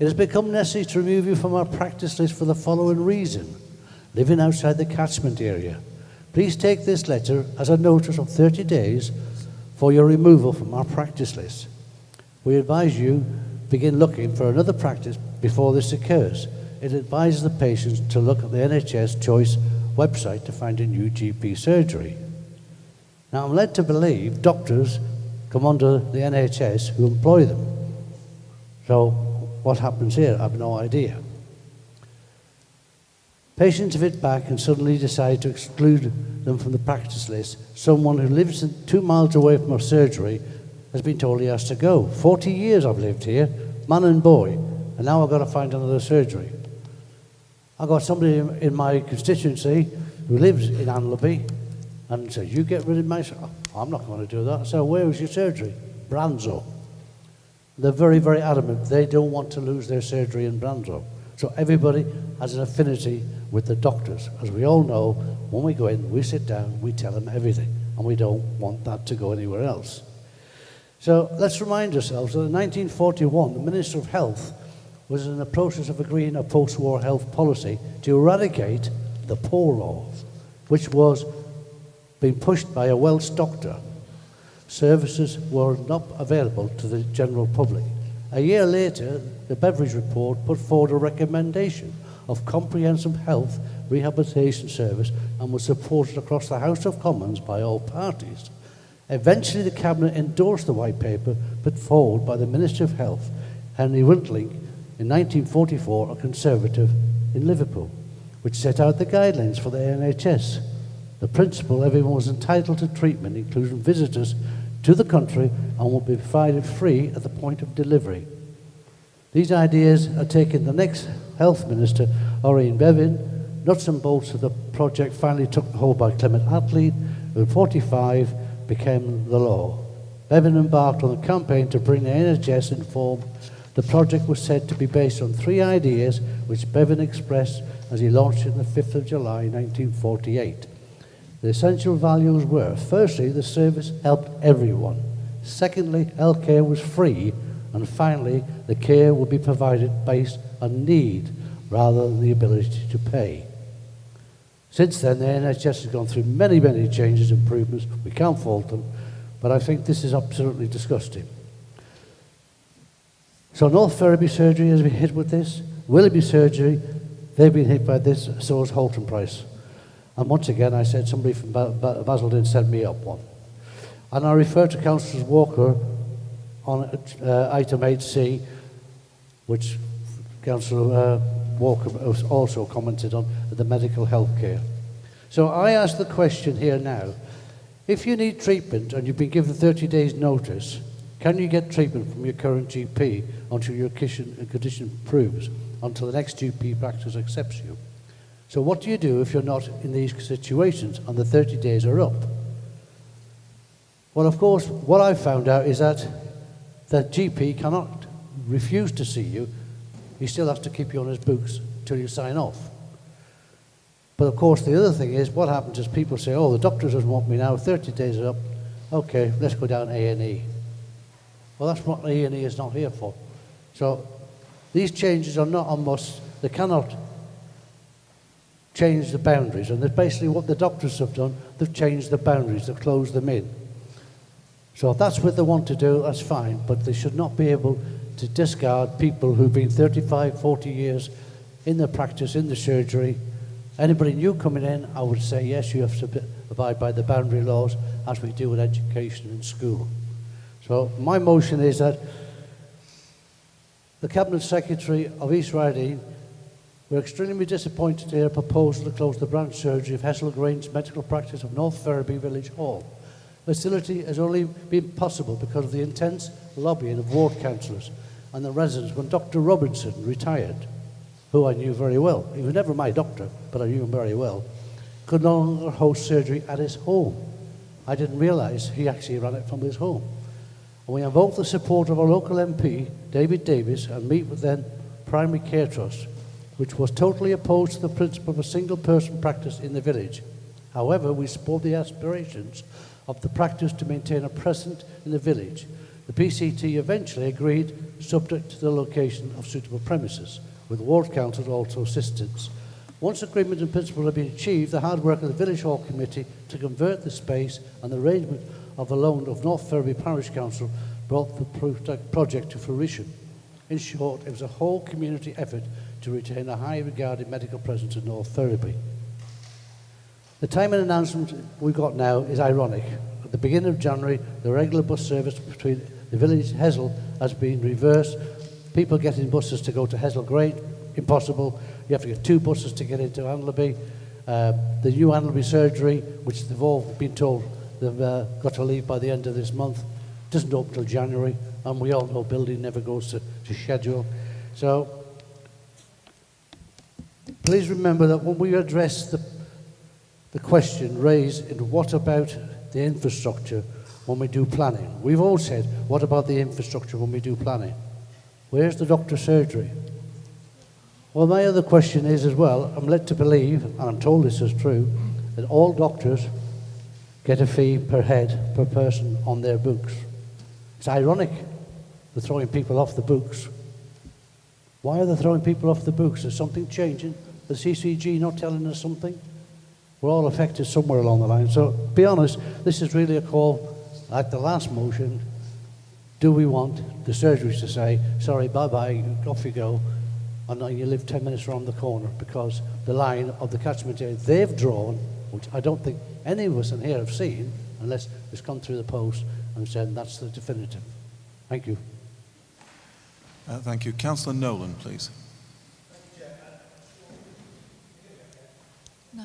It has become necessary to remove you from our practice list for the following reason: living outside the catchment area. Please take this letter as a notice of 30 days for your removal from our practice list. We advise you begin looking for another practice before this occurs. It advises the patients to look at the NHS Choice website to find a new GP surgery. Now, I'm led to believe doctors come under the NHS who employ them. So what happens here? I have no idea. Patients have hit back and suddenly decide to exclude them from the practice list. Someone who lives 2 miles away from a surgery has been told he has to go. 40 years I've lived here, man and boy, and now I've got to find another surgery. I've got somebody in my constituency who lives in Anlaby and says, you get rid of my... Oh, I'm not going to do that. So where was your surgery? Branzo. They're very, very adamant. They don't want to lose their surgery in Branzo. So everybody has an affinity with the doctors. As we all know, when we go in, we sit down, we tell them everything, and we don't want that to go anywhere else. So let's remind ourselves that in 1941, the Minister of Health was in the process of agreeing a post-war health policy to eradicate the poor law, which was being pushed by a Welsh doctor. Services were not available to the general public. A year later, the Beveridge report put forward a recommendation of comprehensive health rehabilitation service and was supported across the House of Commons by all parties. Eventually, the Cabinet endorsed the white paper put forward by the Minister of Health, Henry Wintling, in 1944, a Conservative in Liverpool, which set out the guidelines for the NHS. The principle everyone was entitled to treatment, including visitors to the country, and will be provided free at the point of delivery. These ideas are taken the next Health Minister, Orion Bevin. Nuts and bolts of the project finally took hold by Clement Attlee, who in 1945 became the law. Bevin embarked on a campaign to bring the NHS in form. The project was said to be based on 3 ideas, which Bevin expressed as he launched it on the 5th of July 1948. The essential values were, firstly, the service helped everyone. Secondly, healthcare was free. And finally, the care would be provided based on need rather than the ability to pay. Since then, the NHS has gone through many, many changes, improvements. We can't fault them, but I think this is absolutely disgusting. So North Ferriby Surgery has been hit with this. Willoughby Surgery, they've been hit by this, so has Halton Price. And once again, I said somebody from Basildon sent me up one. And I refer to Councillor Walker on item 8C, which Councillor Walker has also commented on, the medical health care. So I ask the question here now, if you need treatment and you've been given 30 days notice, can you get treatment from your current GP until your condition improves, until the next GP practice accepts you? So what do you do if you're not in these situations and the 30 days are up? Well, of course, what I've found out is that the GP cannot refuse to see you. He still has to keep you on his books till you sign off. But of course, the other thing is, what happens is people say, oh, the doctor doesn't want me now, 30 days are up. Okay, let's go down A&E. Well, that's what A&E is not here for. So these changes are not a must. They cannot change the boundaries. And that's basically what the doctors have done. They've changed the boundaries. They've closed them in. So if that's what they want to do, that's fine. But they should not be able to discard people who've been 35, 40 years in the practice, in the surgery. Anybody new coming in, I would say, yes, you have to abide by the boundary laws as we do with education in school. So my motion is that the Cabinet Secretary of East Riding, we're extremely disappointed to hear a proposal to close the branch surgery of Hessel Grange Medical Practice of North Ferriby Village Hall. Facility has only been possible because of the intense lobbying of ward councillors and the residents when Dr. Robinson retired, who I knew very well. He was never my doctor, but I knew him very well. Could no longer host surgery at his home. I didn't realise he actually ran it from his home. And we invoked the support of our local MP, David Davis, and meet with then Primary Care Trust, which was totally opposed to the principle of a single-person practice in the village. However, we support the aspirations of the practice to maintain a presence in the village. The PCT eventually agreed, subject to the location of suitable premises, with Ward Council also assistance. Once agreement in principle had been achieved, the hard work of the Village Hall Committee to convert the space and the arrangement of the loan of North Ferriby Parish Council brought the project to fruition. In short, it was a whole community effort to retain a high regarded medical presence in North Ferriby. The timing announcement we got now is ironic. At the beginning of January, the regular bus service between the village and Hessel has been reversed. People getting buses to go to Hessel Grange, impossible. You have to get 2 buses to get into Anlaby. The new Anlaby surgery, which they've all been told they've got to leave by the end of this month, doesn't open till January, and we all know building never goes to schedule. So please remember that when we address the question raised in what about the infrastructure when we do planning, we've all said, what about the infrastructure when we do planning? Where's the doctor's surgery? Well, my other question is as well, I'm led to believe, and I'm told this is true, that all doctors get a fee per head, per person on their books. It's ironic they're throwing people off the books. Why are they throwing people off the books? Is something changing? The CCG not telling us something? We're all affected somewhere along the line. So, be honest, this is really a call, like the last motion. Do we want the surgeries to say, sorry, bye-bye, off you go, and then you live 10 minutes around the corner, because the line of the catchment area they've drawn, which I don't think any of us in here have seen, unless it's come through the post and said that's the definitive. Thank you. Thank you. Councillor Nolan, please. No.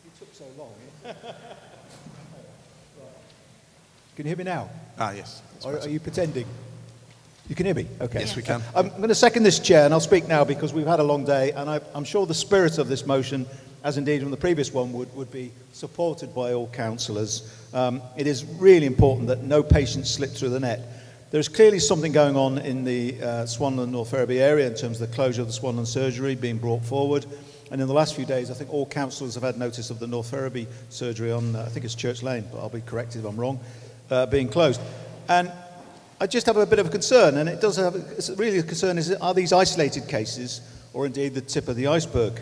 You took so long. Can you hear me now? Yes. Or are you pretending? You can hear me? Okay. Yes, we can. I'm going to second this, Chair, and I'll speak now because we've had a long day, and I'm sure the spirit of this motion, as indeed from the previous one, would be supported by all councillors. It is really important that no patients slip through the net. There's clearly something going on in the Swanland North Ferriby area in terms of the closure of the Swanland surgery being brought forward. And in the last few days, I think all councillors have had notice of the North Ferriby surgery on, I think it's Church Lane, but I'll be corrected if I'm wrong, being closed. And I just have a bit of a concern, and it does have, it's really a concern, is are these isolated cases or indeed the tip of the iceberg?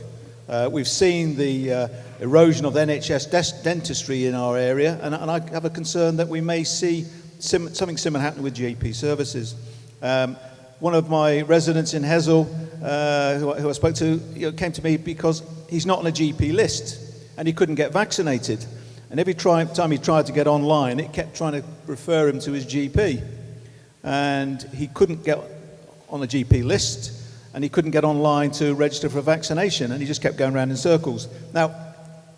We've seen the erosion of NHS dentistry in our area, and I have a concern that we may see something similar happening with GP services. One of my residents in Hessel, who I spoke to, came to me because he's not on a GP list and he couldn't get vaccinated. And every time he tried to get online, it kept trying to refer him to his GP. And he couldn't get on a GP list, and he couldn't get online to register for a vaccination, and he just kept going around in circles. Now,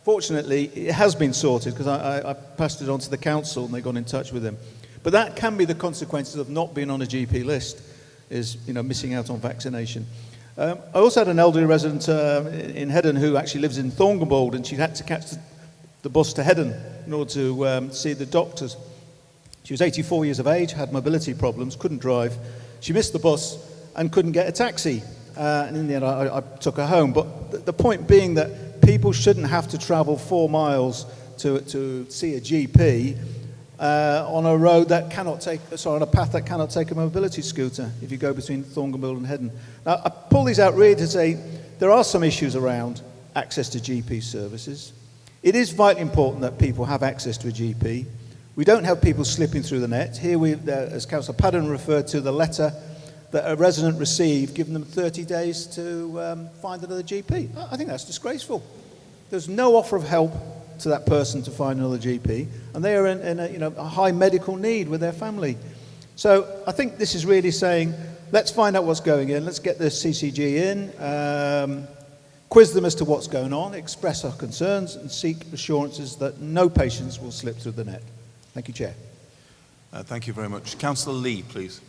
fortunately, it has been sorted, because I passed it on to the council, and they got in touch with him. But that can be the consequences of not being on a GP list, is missing out on vaccination. I also had an elderly resident in Heddon who actually lives in Thorngobold, and she had to catch the bus to Heddon in order to see the doctors. She was 84 years of age, had mobility problems, couldn't drive. She missed the bus and couldn't get a taxi. And in the end, I took her home. But the point being that people shouldn't have to travel 4 miles to see a GP on a road that cannot take, on a path that cannot take a mobility scooter if you go between Thorngobold and Heddon. Now, I pull these out really to say there are some issues around access to GP services. It is vitally important that people have access to a GP. We don't have people slipping through the net. Here, as Councillor Padden referred to, the letter that a resident received, giving them 30 days to find another GP. I think that's disgraceful. There's no offer of help to that person to find another GP, and they are in a high medical need with their family. So I think this is really saying, let's find out what's going in, let's get the CCG in, quiz them as to what's going on, express our concerns, and seek assurances that no patients will slip through the net. Thank you, Chair. Thank you very much. Councillor Lee, please.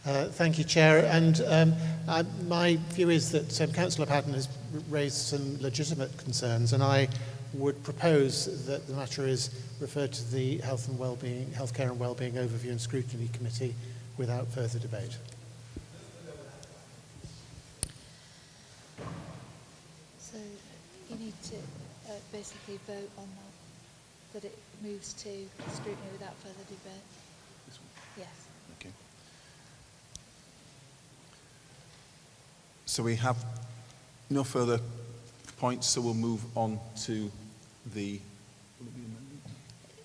Thank you, Chair. And my view is that Councillor Padden has raised some legitimate concerns, and I would propose that the matter is referred to the Healthcare and Wellbeing Overview and Scrutiny Committee without further debate. So you need to basically vote on that it moves to scrutiny without further debate. This one? Yes. Okay. So we have no further points, so we'll move on to the...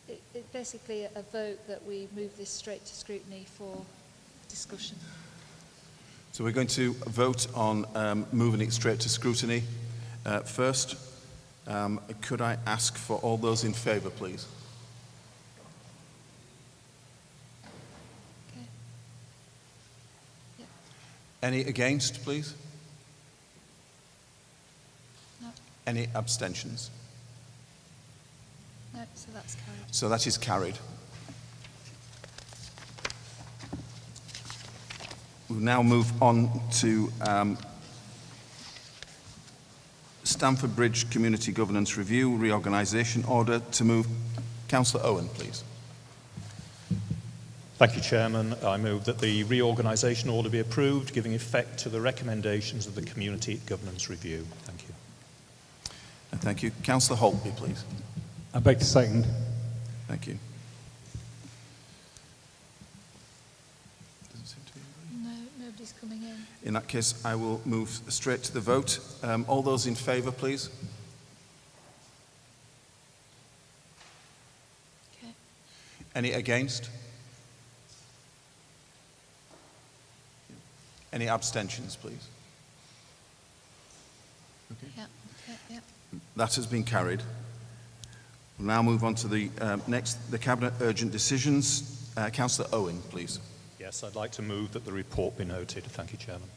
It's basically a vote that we move this straight to scrutiny for discussion. So we're going to vote on moving it straight to scrutiny. First, could I ask for all those in favour, please? Okay. Yep. Any against, please? No. Any abstentions? No, so that's carried. So that is carried. We'll now move on to Stamford Bridge Community Governance Review, Reorganisation Order. To move, Councillor Owen, please. Thank you, Chairman. I move that the reorganisation order be approved, giving effect to the recommendations of the Community Governance Review. Thank you. Thank you. Councillor Holtby, please. I beg to second. Thank you. No, nobody's coming in. In that case, I will move straight to the vote. All those in favour, please. Okay. Any against? Any abstentions, please? Okay. Yeah, okay, yeah. That has been carried. We'll now move on to the the Cabinet urgent decisions. Councillor Owen, please. Yes, I'd like to move that the report be noted. Thank you, Chairman.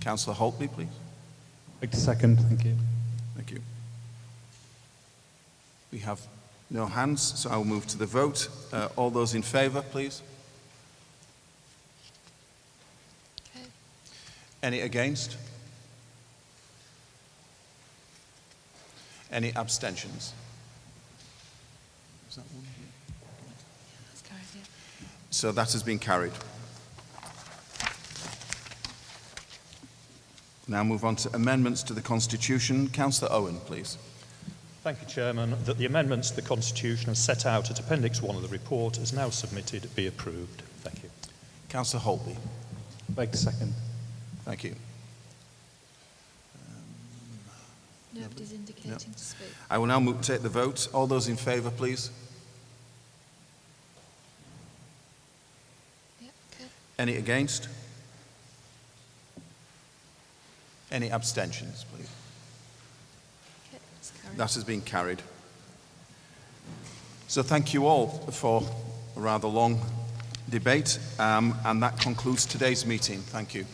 Councillor Holtby, please. I beg to second. Thank you. Thank you. We have no hands, so I will move to the vote. All those in favour, please. Okay. Any against? Any abstentions? Is that one? That's carried, yeah. So that has been carried. Now move on to amendments to the Constitution. Councillor Owen, please. Thank you, Chairman. That the amendments to the Constitution as set out at Appendix 1 of the report as now submitted be approved. Thank you. Councillor Holtby. I beg to second. Thank you. Nobody's indicating No. to speak. I will now take the vote. All those in favour, please. Yeah, okay. Any against? Any abstentions, please? Okay, it's carried. That has been carried. So thank you all for a rather long debate, and that concludes today's meeting. Thank you.